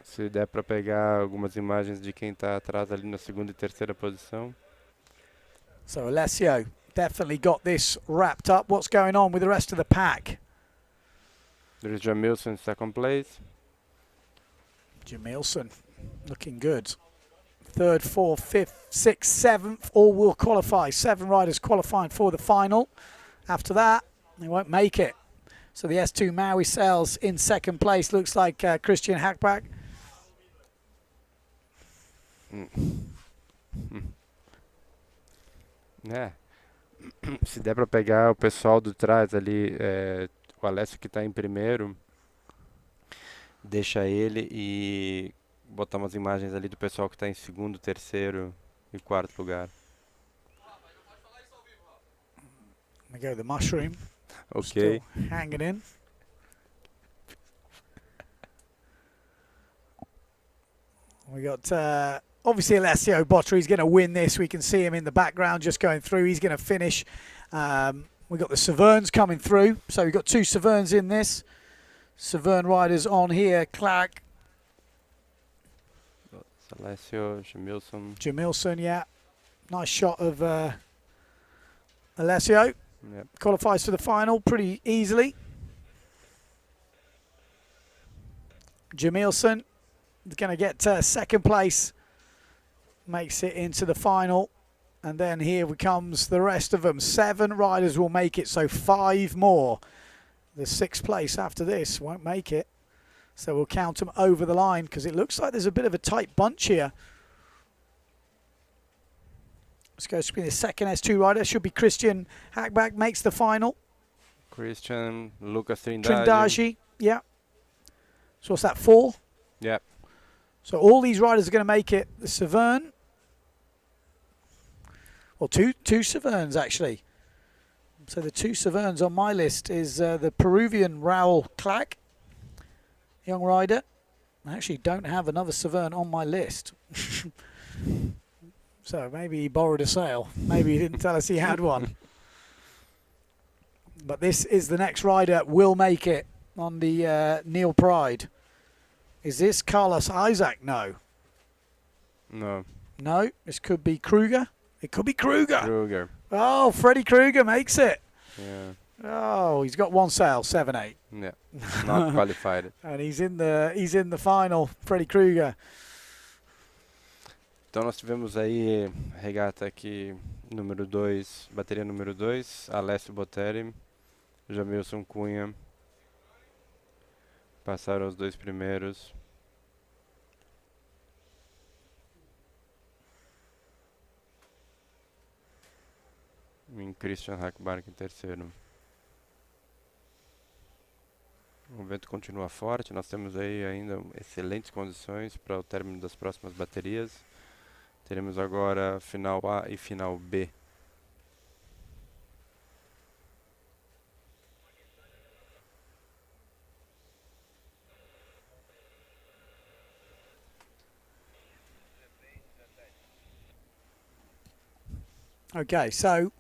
Se der para pegar algumas imagens de quem tá atrás ali na segunda e terceira posição. So Alessio definitely got this wrapped up. What's going on with the rest of the pack? There's Jamilson in second place. Jamilson looking good. Third, fourth, fifth, sixth, seventh, all will qualify. 7 riders qualifying for the final. After that, they won't make it. So the S2 Maui sails in second place. Looks like Christian Hackback. Se der para pegar o pessoal do trás ali, o Alessio que está em primeiro, deixa ele e botar umas imagens ali do pessoal que está em segundo, terceiro e quarto lugar. There we go, the mushroom. Okay. Still hanging in. We got obviously Alessio Bottery. He's going to win this. We can see him in the background just going through. He's going to finish. We've got the Saverns coming through. So we've got 2 Saverns in this. Savern riders on here. Clark. Alessio, Jamilson. Jamilson, yeah. Nice shot of Alessio. Yep. Qualifies for the final pretty easily. Jamilson is going to get second place. Makes it into the final. And then here comes the rest of them. 7 riders will make it, so 5 more. The 6th place after this won't make it. So we'll count them over the line because it looks like there's a bit of a tight bunch here. Let's go to the second S2 rider. Should be Christian Hackback makes the final. Christian, Lucas Trindade. Trindaji, yeah. So what's that, 4? Yep. So all these riders are going to make it. The Savern. Well, two Saverns actually. So the 2 Saverns on my list is the Peruvian Raul Clark, young rider. I actually don't have another Savern on my list. So maybe he borrowed a sail. Maybe he didn't tell us he had one. But this is the next rider will make it on the Neil Pride. Is this Carlos Isaac? No. No. No, this could be Kruger. It could be Kruger. Kruger. Oh, Freddie Kruger makes it. Yeah. Oh, he's got 1 sail, 7-8. Yeah. Not qualified. And he's in the final, Freddie Kruger. Então nós tivemos aí regata aqui número 2, bateria número 2, Alessio Boteri, Jamilson Cunha. Passaram os 2 primeiros. em Christian Hackbark em terceiro. O vento continua forte, nós temos aí ainda excelentes condições para o término das próximas baterias. Teremos agora final A e final B. Okay, so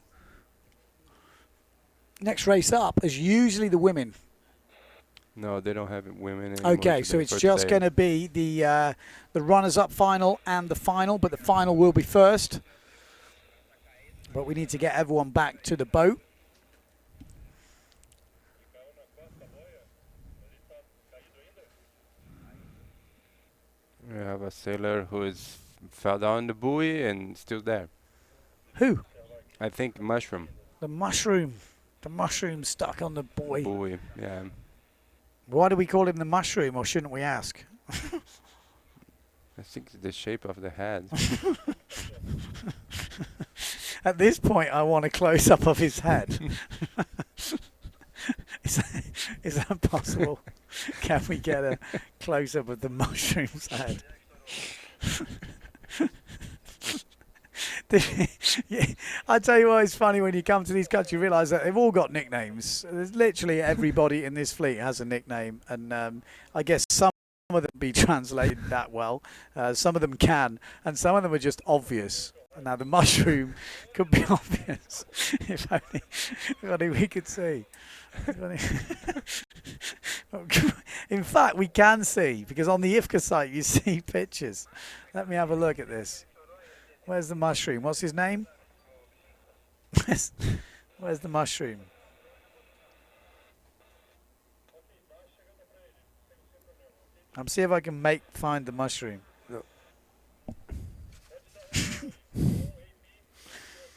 next race up is usually the women. No, they don't have women anymore. Okay, so it's just going to be the runners-up final and the final, but the final will be first. But we need to get everyone back to the boat. We have a sailor who fell down the buoy and still there. Who? I think Mushroom. The mushroom. The mushroom stuck on the buoy. Buoy, yeah. Why do we call him the mushroom, or shouldn't we ask? I think it's the shape of the head. At this point, I want a close-up of his head. Is that possible? Can we get a close-up of the mushroom's head? Yeah, I tell you what, it's funny when you come to these countries, you realise that they've all got nicknames. There's literally everybody in this fleet has a nickname, and I guess some of them be translated that well. Some of them can, and some of them are just obvious. Now the mushroom could be obvious if only we could see. In fact, we can see, because on the IFCA site you see pictures. Let me have a look at this. Where's the mushroom? What's his name? Where's the mushroom? I'm see if I can find the mushroom. No.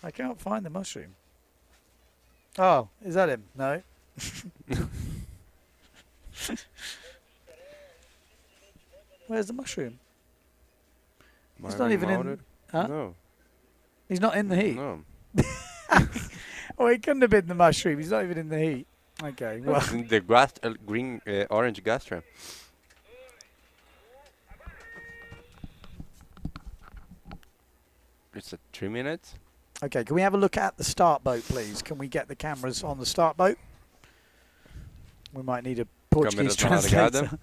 I can't find the mushroom. Oh, is that him? No. Where's the mushroom? He's not even in. Huh? No. He's not in the heat. No. Oh, he couldn't have been the mushroom. He's not even in the heat. Okay, well. It's in the orange gastra. It's at 3 minutes. Okay, can we have a look at the start boat, please? Can we get the cameras on the start boat? We might need a Portuguese translator.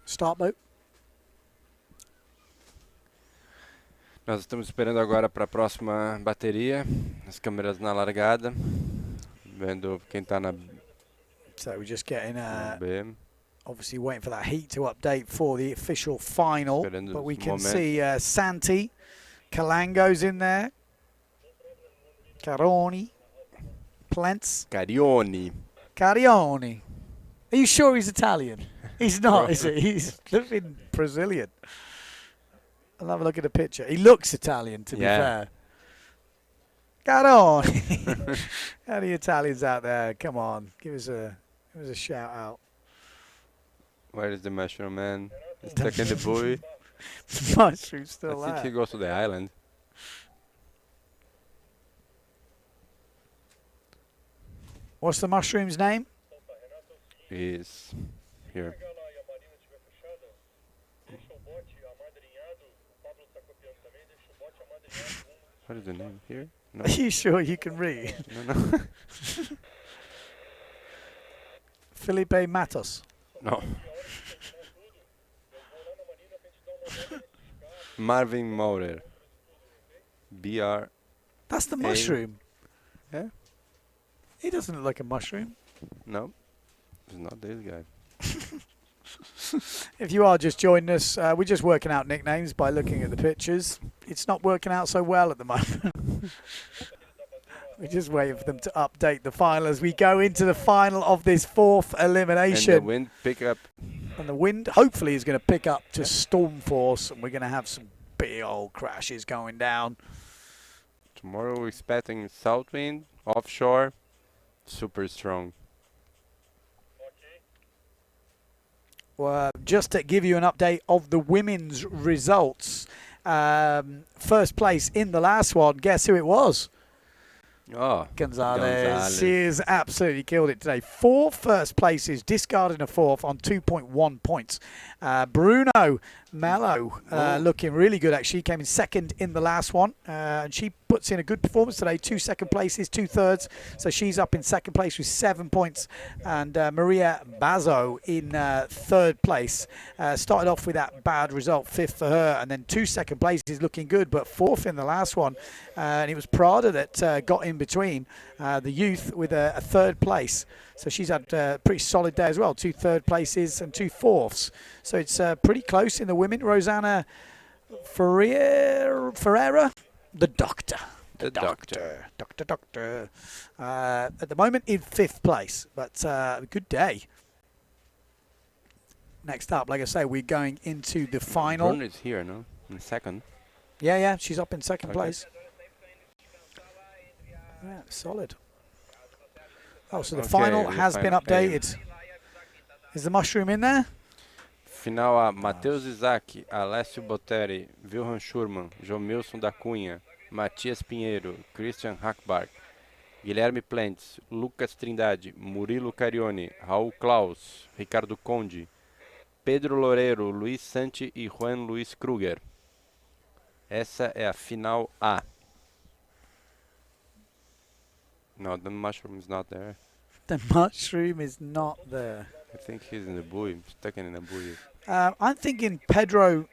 Start boat. Nós estamos esperando agora para a próxima bateria. As câmeras na largada. Vendo quem está na So we're just getting B. obviously waiting for that heat to update for the official final. Esperando But we esse can momento. see Santi, Calango's in there, Caroni, Plents, Carioni. Carioni. Are you sure he's Italian? He's not, is he? He's living Brazilian. I'll have a look at the picture. He looks Italian, to be fair. Caroni. How the Italians out there? Come on, give us a shout out. Where is the mushroom man? He's stuck in the buoy. Mushroom's still I think he there. goes to the island. What's the mushroom's name? He's here. What is the name here? No. Are you sure you can read? No. Felipe Matos. No. Marvin Maurer. BR. That's the mushroom. Yeah? He doesn't look like a mushroom. No. It's not this guy. If you are just joining us, we're just working out nicknames by looking at the pictures. It's not working out so well at the moment. We're just waiting for them to update the final as we go into the final of this fourth elimination. And the wind pick up. And the wind hopefully is going to pick up to storm force, and we're going to have some big old crashes going down. Tomorrow we're expecting south wind, offshore, super strong. Well, just to give you an update of the women's results, first place in the last one, guess who it was? Oh, Gonzalez. She has absolutely killed it today. 4 first places, discarding a 4th on 2.1 points. Bruno Mello looking really good, actually. Came in 2nd in the last one. And she puts in a good performance today. 2 second places, 2 thirds. So she's up in 2nd place with 7 points. And Maria Bazo in 3rd place. Started off with that bad result, 5th for her. And then 2 second places looking good, but 4th in the last one. And it was Prada that got in between the youth with a 3rd place. So she's had a pretty solid day as well. 2 3rd places and 2 4ths. So it's pretty close in the women. Rosanna Ferreira, the doctor. The doctor. Doctor. At the moment in 5th place, but good day. Next up, like I say, we're going into the final. Bruno is here, no? In 2nd. Yeah, she's up in 2nd place. Yeah, solid. Oh, so the final has been updated. Is the mushroom in there? Final A, Matheus Isaac, Alessio Botteri, Wilhelm Schurman, Jomilson da Cunha, Matias Pinheiro, Christian Hackbark, Guilherme Plentes, Lucas Trindade, Murilo Carione, Raul Klaus, Ricardo Conde, Pedro Loureiro, Luiz Santi e Juan Luiz Kruger. Essa é a final A. No, the mushroom is not there. The mushroom is not there. I think he's in the buoy, stuck in a buoy. I'm thinking Pedro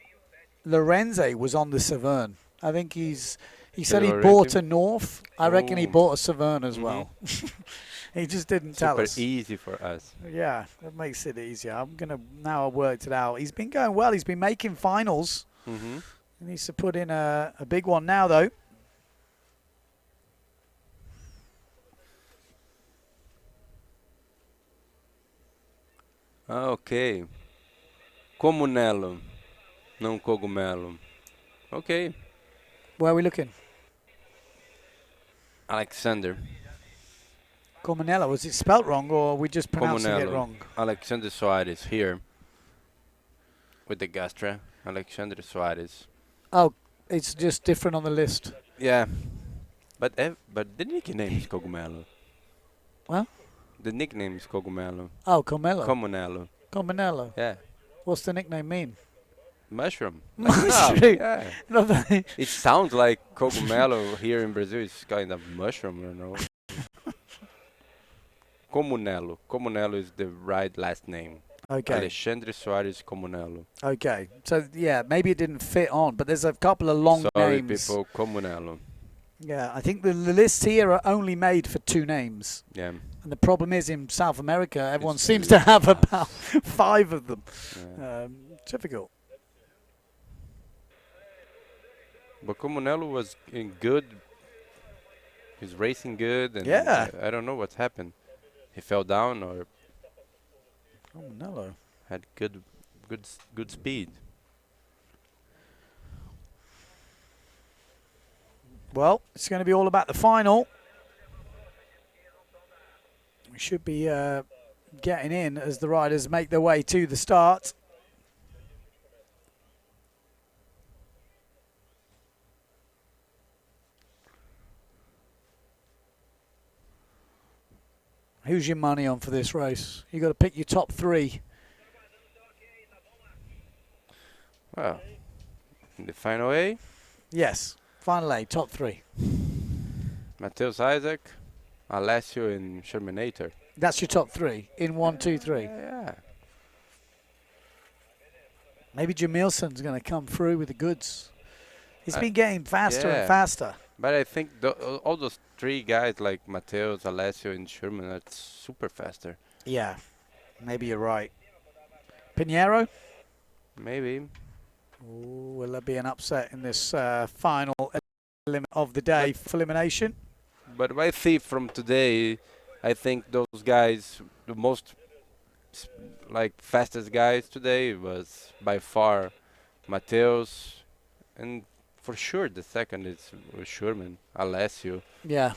Lorenzo was on the Severn. I think he said he bought a North. I reckon he bought a Severn as well. He just didn't tell us. Super easy for us. Yeah, that makes it easier. Now I worked it out. He's been going well. He's been making finals. He needs to put in a big one now, though. Ok. Comunelo, não cogumelo. Ok. Where are we looking? Alexander. Comunello. Was it spelt wrong, or are we just pronouncing it wrong? Alexander Soares here. With the Gastra. Alexander Soares. Oh, it's just different on the list. Yeah. But the nickname is Cogumelo. What? The nickname is Cogumelo. Oh, Comello. Comunelo. Comunello. Yeah. What's the nickname mean? Mushroom. Mushroom. Yeah. It sounds like cogumelo here in Brazil. It's kind of mushroom, you know. Comunelo. Comunelo is the right last name. Okay. Alexandre Soares Comunelo. Okay. So, yeah, maybe it didn't fit on, but there's a couple of long Sorry, names. people. Comunelo. Yeah, I think the lists here are only made for 2 names. Yeah. And the problem is in South America, everyone seems to have about 5 of them. Yeah. Difficult. But Comunelo was in good. He's racing good, and yeah. I don't know what happened. He fell down or Comunello had good speed. Well, it's going to be all about the final. We should be getting in as the riders make their way to the start. Who's your money on for this race? You got to pick your top 3. Well, in the final A, Yes, final A, top 3. Matheus Isaac, Alessio, and Shermanator. That's your top 3 in 1, 2, 3. Yeah. Maybe Jamilson's going to come through with the goods. He's been getting faster and faster. But I think all those 3 guys like Matheus, Alessio, and Sherman are super faster. Yeah, maybe you're right. Pinheiro? Maybe. Ooh, will there be an upset in this final element of the day for elimination? But if I see from today, I think those guys, the most fastest guys today was by far Matheus, and for sure the second is Schurman, Alessio. Yeah.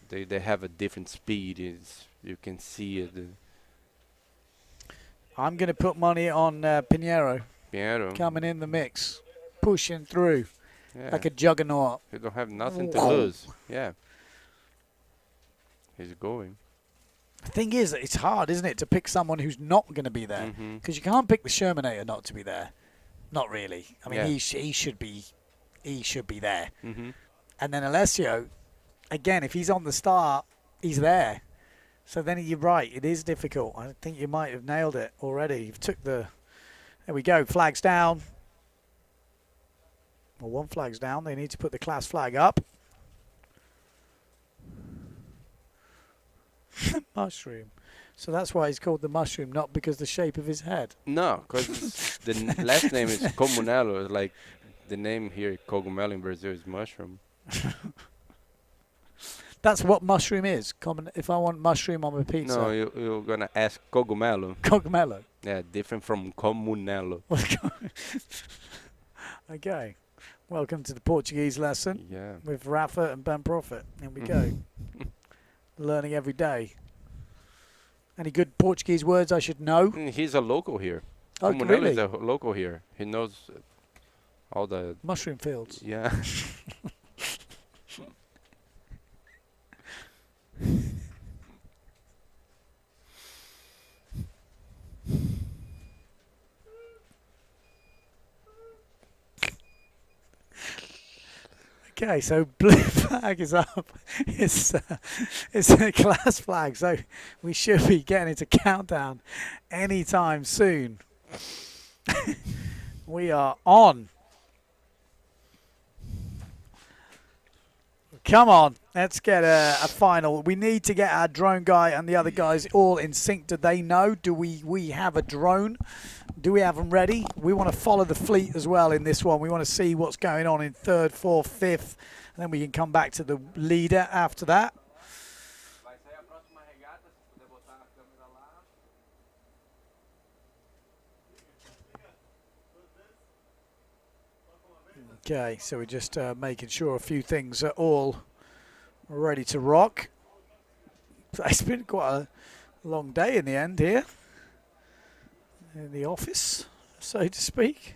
they have a different speed. You can see it. I'm going to put money on Pinheiro Pinheiro. coming in the mix, pushing through like a juggernaut. You don't have nothing to lose. Yeah. He's going. The thing is, it's hard, isn't it, to pick someone who's not going to be there? Because you can't pick the Shermanator not to be there. Not really. I mean, he should be there. And then Alessio, again, if he's on the start, he's there. So then you're right, it is difficult. I think you might have nailed it already. You've took the... There we go, flags down. Well, one flag's down. They need to put the class flag up. Mushroom. So that's why he's called the mushroom, not because the shape of his head. No, because the last name is Comunelo. Like the name here, Cogumelo in Brazil, is mushroom. That's what mushroom is. Common. If I want mushroom on my pizza. No, you're gonna ask cogumelo. Cogumelo. Yeah, different from comunelo. Okay. Welcome to the Portuguese lesson. Yeah. With Rafa and Ben Prophet. Here we go. Learning every day. Any good Portuguese words I should know? He's a local here. Oh, Comunelo really? is a local here. He knows all the mushroom fields. Yeah. Okay, so blue flag is up. It's a class flag, so we should be getting into countdown anytime soon. We are on. Come on, let's get a final. We need to get our drone guy and the other guys all in sync. Do they know? Do we have a drone? Do we have them ready? We want to follow the fleet as well in this one. We want to see what's going on in third, fourth, fifth, and then we can come back to the leader after that. Okay, so we're just making sure a few things are all ready to rock. It's been quite a long day in the end here in the office, so to speak.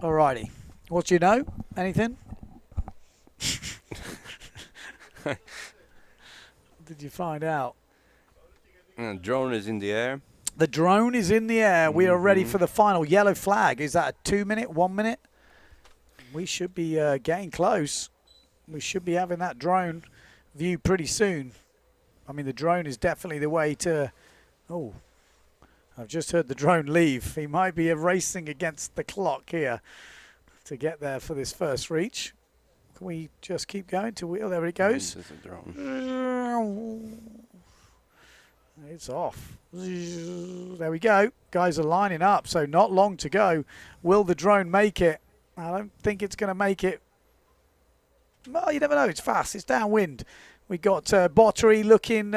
Alrighty, what do you know? Anything? Did you find out? Drone is in the air. The drone is in the air. We are ready for the final yellow flag. Is that a 2 minute, 1 minute? We should be getting close. We should be having that drone view pretty soon. I mean, the drone is definitely the way to... Oh, I've just heard the drone leave. He might be racing against the clock here to get there for this first reach. Can we just keep going till we... Oh, there it goes. This is a drone. It's off. There we go. Guys are lining up, so not long to go. Will the drone make it? I don't think it's going to make it. Well, you never know. It's fast. It's downwind. We got Bottery looking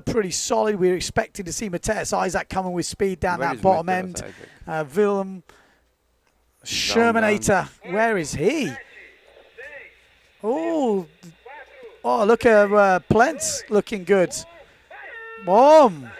pretty solid. We're expecting to see Matthias Isaac coming with speed down that bottom end. Willem Shermanator. Where is he? Oh, look at Plents looking good. Boom.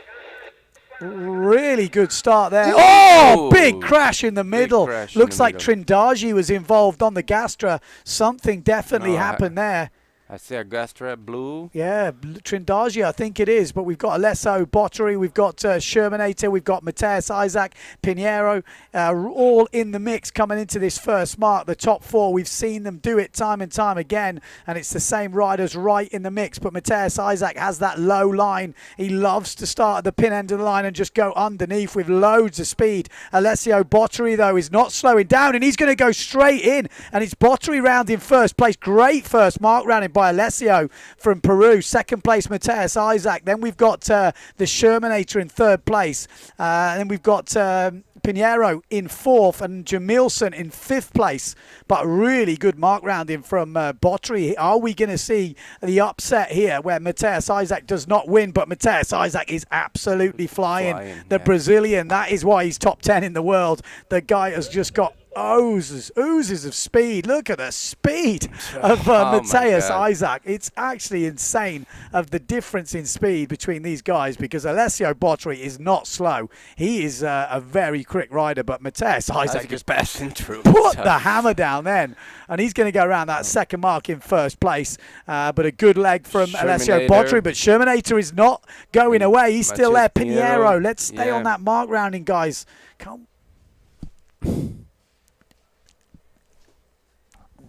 Really good start there. Oh, big crash in the middle. Looks like Trindaji was involved on the Gastra. Something definitely happened there. I see a Gastra blue. Yeah, Trindaji, I think it is. But we've got Alesso, Bottery, we've got Shermanator, we've got Matthias Isaac, Pinheiro, all in the mix coming into this first mark. The top four, we've seen them do it time and time again, and it's the same riders right in the mix. But Matthias Isaac has that low line. He loves to start at the pin end of the line and just go underneath with loads of speed. Alessio Bottery, though, is not slowing down, and he's going to go straight in. And it's Bottery round in first place. Great first mark rounding by Alessio from Peru. Second place, Matthias Isaac. Then we've got the Shermanator in third place. And then we've got Pinheiro in 4th and Jamilson in 5th place. But really good mark rounding from Botry. Are we going to see the upset here where Matthias Isaac does not win, but Matthias Isaac is absolutely flying. The Brazilian, that is why he's top 10 in the world. The guy has just got oozes of speed. Look at the speed of Matthias Isaac. It's actually insane of the difference in speed between these guys, because Alessio Botry is not slow. He is a very quick rider, but Matthias Isaac just passing through. Put the hammer down then, and he's going to go around that second mark in first place. But a good leg from Alessio Botry, but Shermanator is not going away. He's still there. Pinheiro, let's stay on that mark rounding, guys. Come.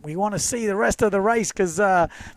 We want to see the rest of the race because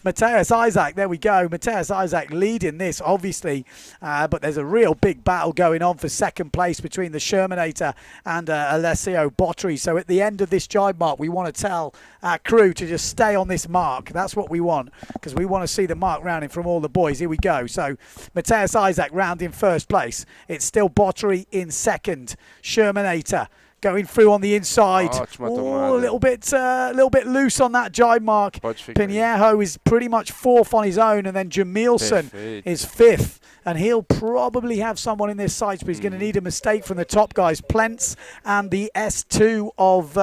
Matthias Isaac, there we go. Matthias Isaac leading this, obviously. But there's a real big battle going on for second place between the Shermanator and Alessio Botry. So at the end of this jibe mark, we want to tell our crew to just stay on this mark. That's what we want, because we want to see the mark rounding from all the boys. Here we go. So Matthias Isaac rounding first place. It's still Botry in second. Shermanator going through on the inside. A little bit loose on that jibe mark. Pinheiro is pretty much 4th on his own, and then Jamilson is 5th. And he'll probably have someone in this sights, but he's going to need a mistake from the top guys. Plents and the S2 of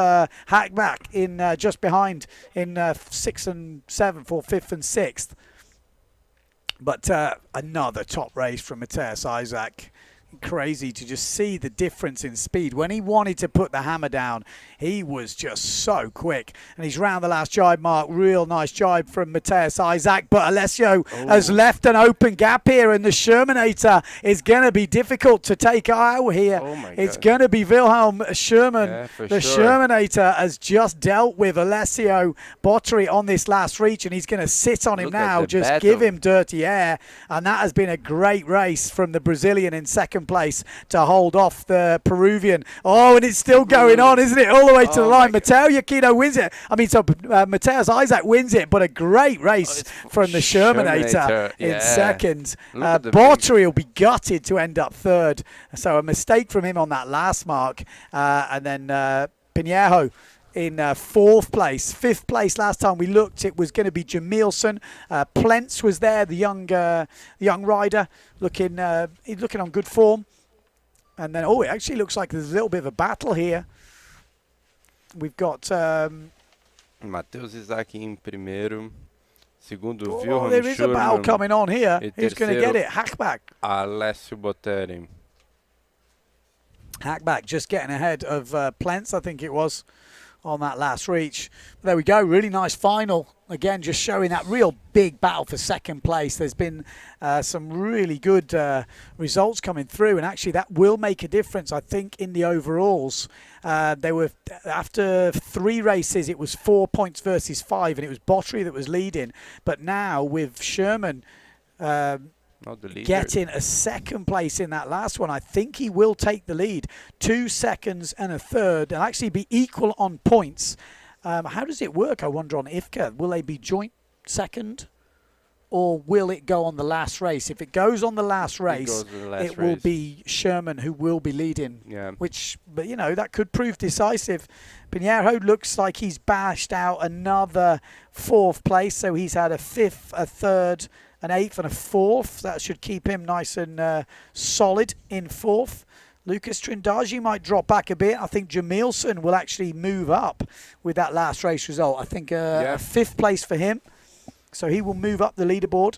Hackback in just behind in 6th and 7th, or 5th and 6th. But another top race from Matthias Isaac. Crazy to just see the difference in speed. When he wanted to put the hammer down, he was just so quick. And he's round the last jibe mark. Real nice jibe from Matthias Isaac. But Alessio has left an open gap here, and the Shermanator is going to be difficult to take out here. It's going to be Wilhelm Sherman. The Shermanator has just dealt with Alessio Botry on this last reach, and he's going to sit on him now. Just give him dirty air. And that has been a great race from the Brazilian in second place to hold off the Peruvian. And it's still going on, isn't it? All the way to the line. Matteo Giacchino wins it. Matthias Isaac wins it, but a great race from the Shermanator in second. Botry will be gutted to end up third. So a mistake from him on that last mark. And then Pinheiro in 4th place. 5th place last time we looked, it was going to be Jamilson. Plents was there, the young rider, looking on good form. And then, it actually looks like there's a little bit of a battle here. We've got Matheus Isaac in primeiro, segundo Wilhelm there is a battle Schurman, coming on here. Who's going to get it? Hackback. Alessio Botry. Hackback just getting ahead of Plents, I think it was, on that last reach. There we go, really nice final. Again, just showing that real big battle for second place. There's been some really good results coming through, and actually that will make a difference, I think, in the overalls. They were, after 3 races, it was 4 points versus 5, and it was Botry that was leading. But now with Sherman getting a second place in that last one, I think he will take the lead. 2 seconds and a third, and actually be equal on points. How does it work, I wonder, on Ifca? Will they be joint second, or will it go on the last race? If it goes on the last race, it will be Sherman who will be leading. But that could prove decisive. Pinheiro looks like he's bashed out another 4th place, so he's had a 5th, a 3rd, an 8th and a 4th. That should keep him nice and solid in 4th. Lucas Trindade might drop back a bit. I think Jamilson will actually move up with that last race result. I think a 5th place for him. So he will move up the leaderboard.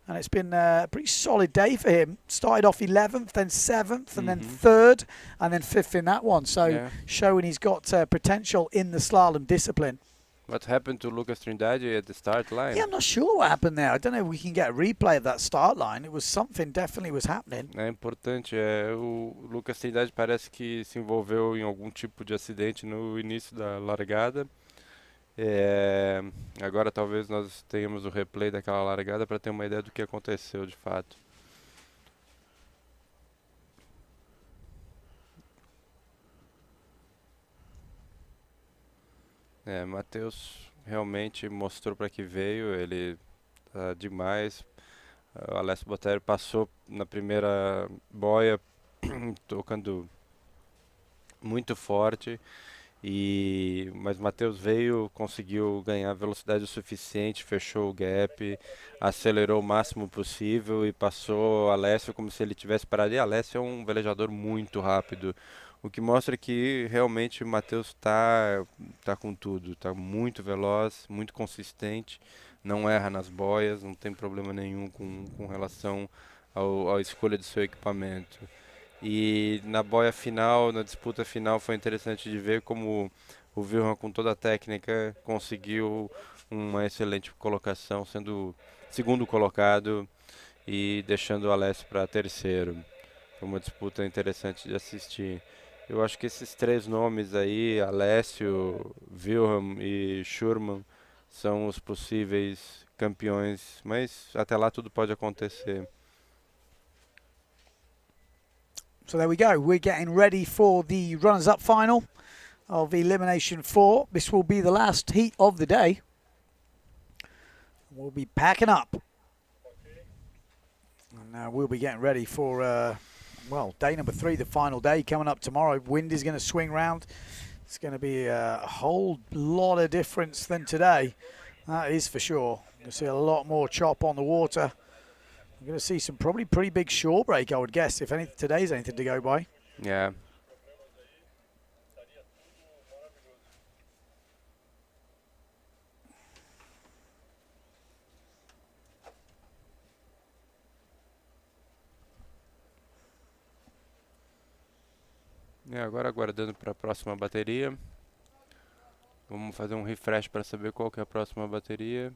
And it's been a pretty solid day for him. Started off 11th, then 7th, and then 3rd, and then 5th in that one. So showing he's got potential in the slalom discipline. What happened to Lucas Trindade at the start line? Yeah, I'm not sure what happened there. I don't know if we can get a replay of that start line. It was something definitely was happening. É importante. O Lucas Trindade parece que se envolveu em algum tipo de acidente no início da largada. Agora talvez nós tenhamos o replay daquela largada para ter uma ideia do que aconteceu de fato. Matheus realmente mostrou para que veio, ele demais. O Alessio Botry passou na primeira boia, tocando muito forte. Mas o Matheus veio, conseguiu ganhar velocidade o suficiente, fechou o gap, acelerou o máximo possível e passou Alessio como se ele tivesse parado. E Alessio é um velejador muito rápido, o que mostra que realmente o Matheus tá com tudo, tá muito veloz, muito consistente, não erra nas boias, não tem problema nenhum com relação à escolha do seu equipamento. E na boia final, na disputa final, foi interessante de ver como o Wilhelm, com toda a técnica, conseguiu uma excelente colocação, sendo segundo colocado e deixando o Alessio para terceiro. Foi uma disputa interessante de assistir. Eu acho que esses três nomes aí, Alessio, Wilhelm e Schurman, são os possíveis campeões, mas até lá tudo pode acontecer. So there we go. We're getting ready for the runners-up final of Elimination 4. This will be the last heat of the day. We'll be packing up. And we'll be getting ready for, well, day number 3, the final day, coming up tomorrow. Wind is going to swing round. It's going to be a whole lot of difference than today. That is for sure. You'll see a lot more chop on the water. We're going to see some probably pretty big shore break, I would guess, if today's anything to go by. Yeah. Agora aguardando para a próxima bateria. Vamos fazer um refresh para saber qual que é a próxima bateria.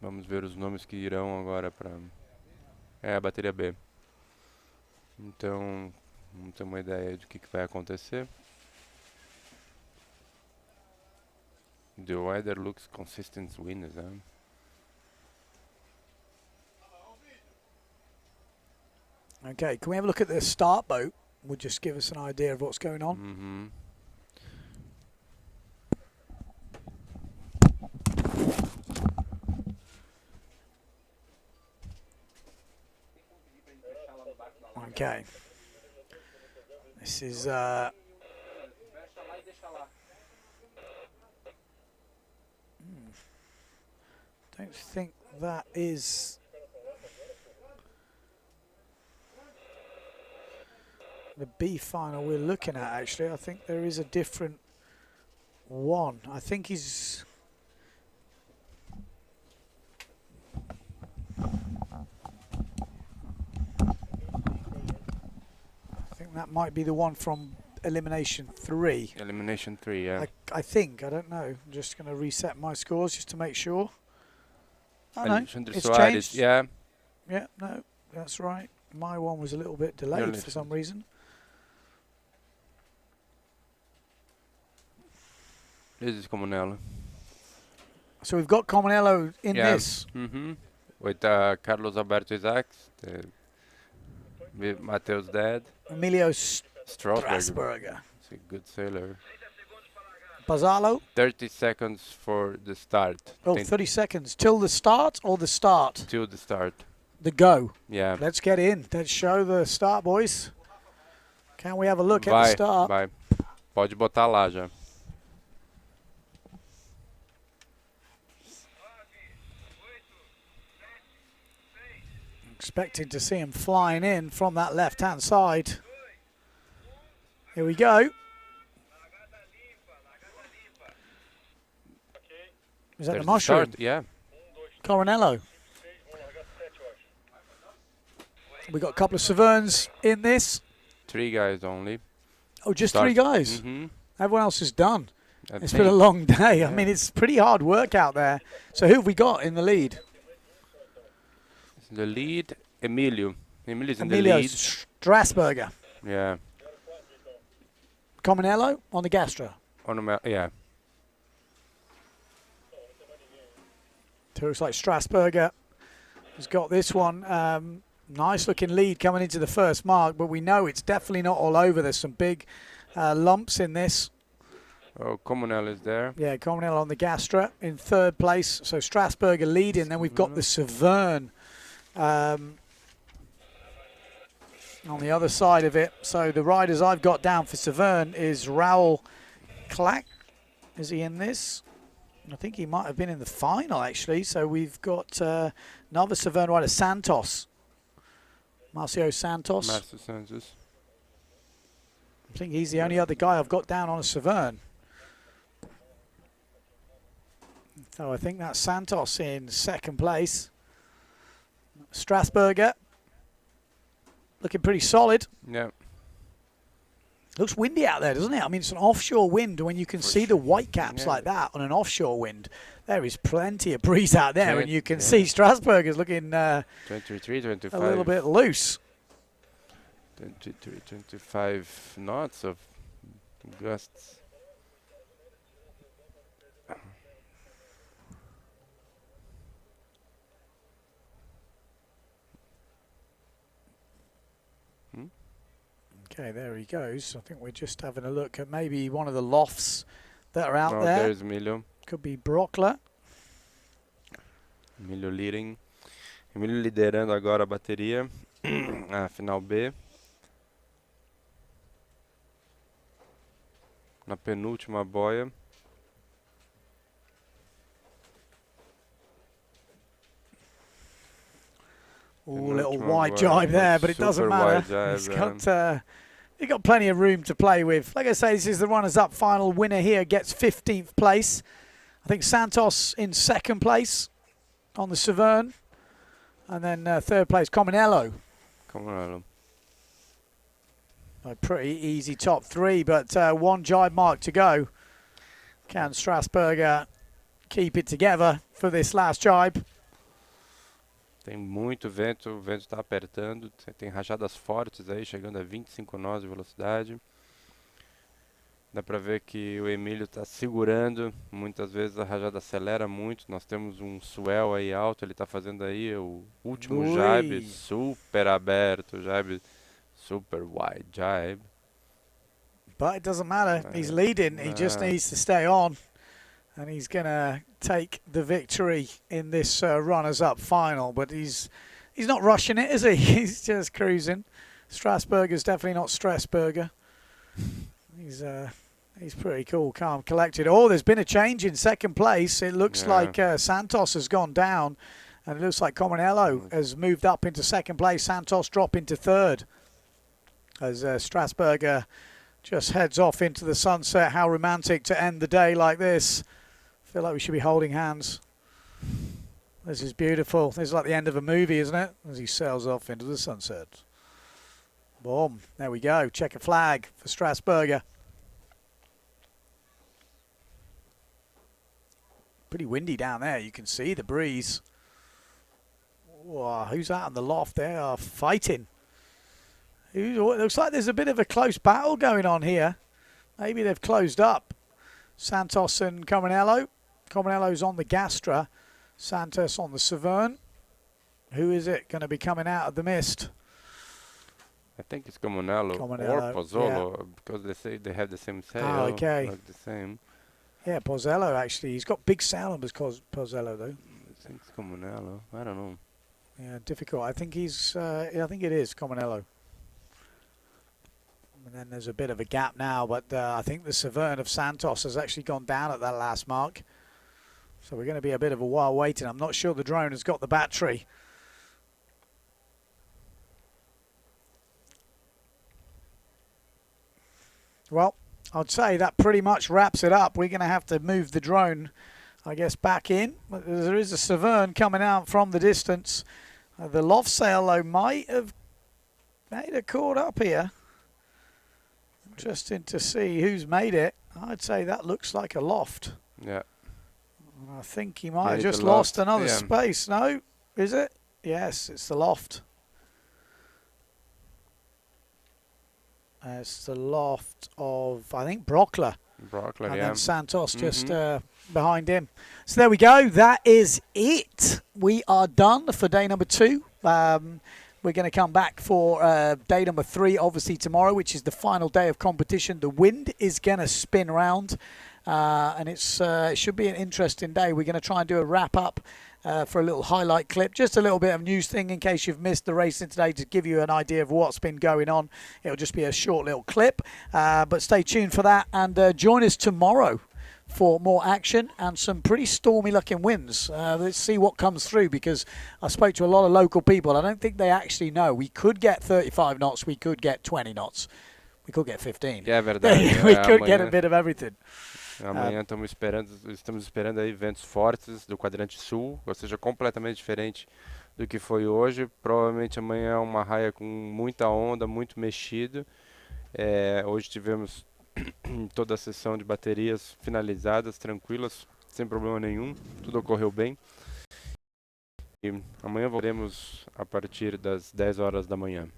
Vamos ver os nomes que irão agora para... É a bateria B. Então, vamos ter uma ideia do que vai acontecer. The weather looks consistent winners, né? Okay, can we have a look at the start boat? Will just give us an idea of what's going on. Mm-hmm. Okay. This is don't think that is the B final we're looking at, actually. I think there is a different one. I think he's... I think that might be the one from Elimination 3. Elimination 3, yeah. I think. I don't know. I'm just going to reset my scores just to make sure. Oh, no, it's changed. Yeah. Yeah, no, that's right. My one was a little bit delayed for some reason. This is Comunello. So we've got Comunello in this. Mm-hmm. With Carlos Alberto Isaacs, with Mateus' dad. Emilio Strasberger. He's a good sailor. Bazzalo. 30 seconds for the start. Oh, 30 seconds. Till the start or the start? Till the start. The go. Yeah. Let's get in. Let's show the start, boys. Can we have a look at the start? Vai. Pode botar lá já. Expecting to see him flying in from that left-hand side. Here we go. Is that the mushroom? Start, yeah. Coronello. We got a couple of Severns in this. 3 guys only. Oh, just 3 guys? Mm-hmm. Everyone else is done. It's been a long day. Yeah. I mean, it's pretty hard work out there. So who have we got in the lead? The lead, Emilio. Emilio's in the lead. Strasberger. Yeah. Comunello on the Gastra. Yeah. So it looks like Strasberger has got this one. Nice looking lead coming into the first mark, but we know it's definitely not all over. There's some big lumps in this. Oh, Comunello is there. Yeah, Comunello on the Gastra in 3rd place. So Strasberger leading. Then we've got the Severn on the other side of it. So the riders I've got down for Severn is Raoul Clack. Is he in this? I think he might have been in the final, actually. So we've got another Severn rider, Santos. Marcio Santos. Márcio Santos. I think he's the only other guy I've got down on a Severn. So I think that's Santos in second place. Strasburger. Looking pretty solid. Yeah. Looks windy out there, doesn't it? I mean, it's an offshore wind. When you can see the white caps like that on an offshore wind, there is plenty of breeze out there, and you can see Strasburger's looking 23, 25. a little bit loose. 23, 25 knots of gusts. Okay, there he goes. I think we're just having a look at maybe one of the lofts that are out there. There's Emilio. Could be Brockler. Emilio leading. Emilio liderando agora a bateria. A final B. Na penúltima boia. Ooh, little wide jibe there, but it doesn't matter. He's got plenty of room to play with. Like I say, this is the runners-up final. Winner here gets 15th place. I think Santos in second place on the Severn. And then third place, Cominello. A pretty easy top three, but one jibe mark to go. Can Strasburger keep it together for this last jibe? Tem muito vento, o vento está apertando, tem rajadas fortes aí, chegando a 25 nós de velocidade. Dá para ver que o Emílio está segurando, muitas vezes a rajada acelera muito. Nós temos um swell aí alto, ele está fazendo aí o último jibe super aberto, jibe super wide jibe. But it doesn't matter, he's leading, he just needs to stay on. And he's going to take the victory in this runners-up final. But he's not rushing it, is he? He's just cruising. Strasburger's definitely not Strasburger. He's pretty cool, calm, collected. Oh, there's been a change in second place. It looks like Santos has gone down. And it looks like Cominello has moved up into second place. Santos drop into third. As Strasburger just heads off into the sunset. How romantic to end the day like this. I feel like we should be holding hands. This is beautiful. This is like the end of a movie, isn't it? As he sails off into the sunset. Boom. There we go. Check a flag for Strasburger. Pretty windy down there. You can see the breeze. Whoa, who's out on the loft? They are fighting. It looks like there's a bit of a close battle going on here. Maybe they've closed up. Santos and Cominello. Cominello's on the Gastra. Santos on the Severn. Who is it going to be coming out of the mist? I think it's Cominello or Pozzolo, because they say they have the same sail. Oh, okay. Like the same. Yeah, Pozzello actually. He's got big sail numbers, Pozzello though. I think it's Cominello. I don't know. Yeah, difficult. I think he's. I think it is Cominello. And then there's a bit of a gap now, but I think the Severn of Santos has actually gone down at that last mark. So we're going to be a bit of a while waiting. I'm not sure the drone has got the battery. Well, I'd say that pretty much wraps it up. We're going to have to move the drone, I guess, back in. But there is a Severn coming out from the distance. The loft sail, though, might have made a caught up here. Interesting to see who's made it. I'd say that looks like a loft. Yeah. I think he might have just lost another space. No? Is it? Yes, it's the loft. It's the loft of, I think, Brockler. And then Santos just behind him. So there we go. That is it. We are done for day number 2. We're going to come back for day number 3, obviously, tomorrow, which is the final day of competition. The wind is going to spin around, and it should be an interesting day. We're going to try and do a wrap-up for a little highlight clip, just a little bit of news thing in case you've missed the racing today, to give you an idea of what's been going on. It'll just be a short little clip, but stay tuned for that, and join us tomorrow for more action and some pretty stormy looking winds. Let's see what comes through, because I spoke to a lot of local people. I don't think they actually know. We could get 35 knots, we could get 20 knots, we could get 15. É verdade. We could get a bit of everything. Amanhã estamos esperando aí ventos fortes do quadrante sul, ou seja, completamente diferente do que foi hoje. Provavelmente amanhã é uma raia com muita onda, muito mexido. Hoje tivemos toda a sessão de baterias finalizadas, tranquilas, sem problema nenhum, tudo ocorreu bem. E amanhã voltaremos a partir das 10 horas da manhã.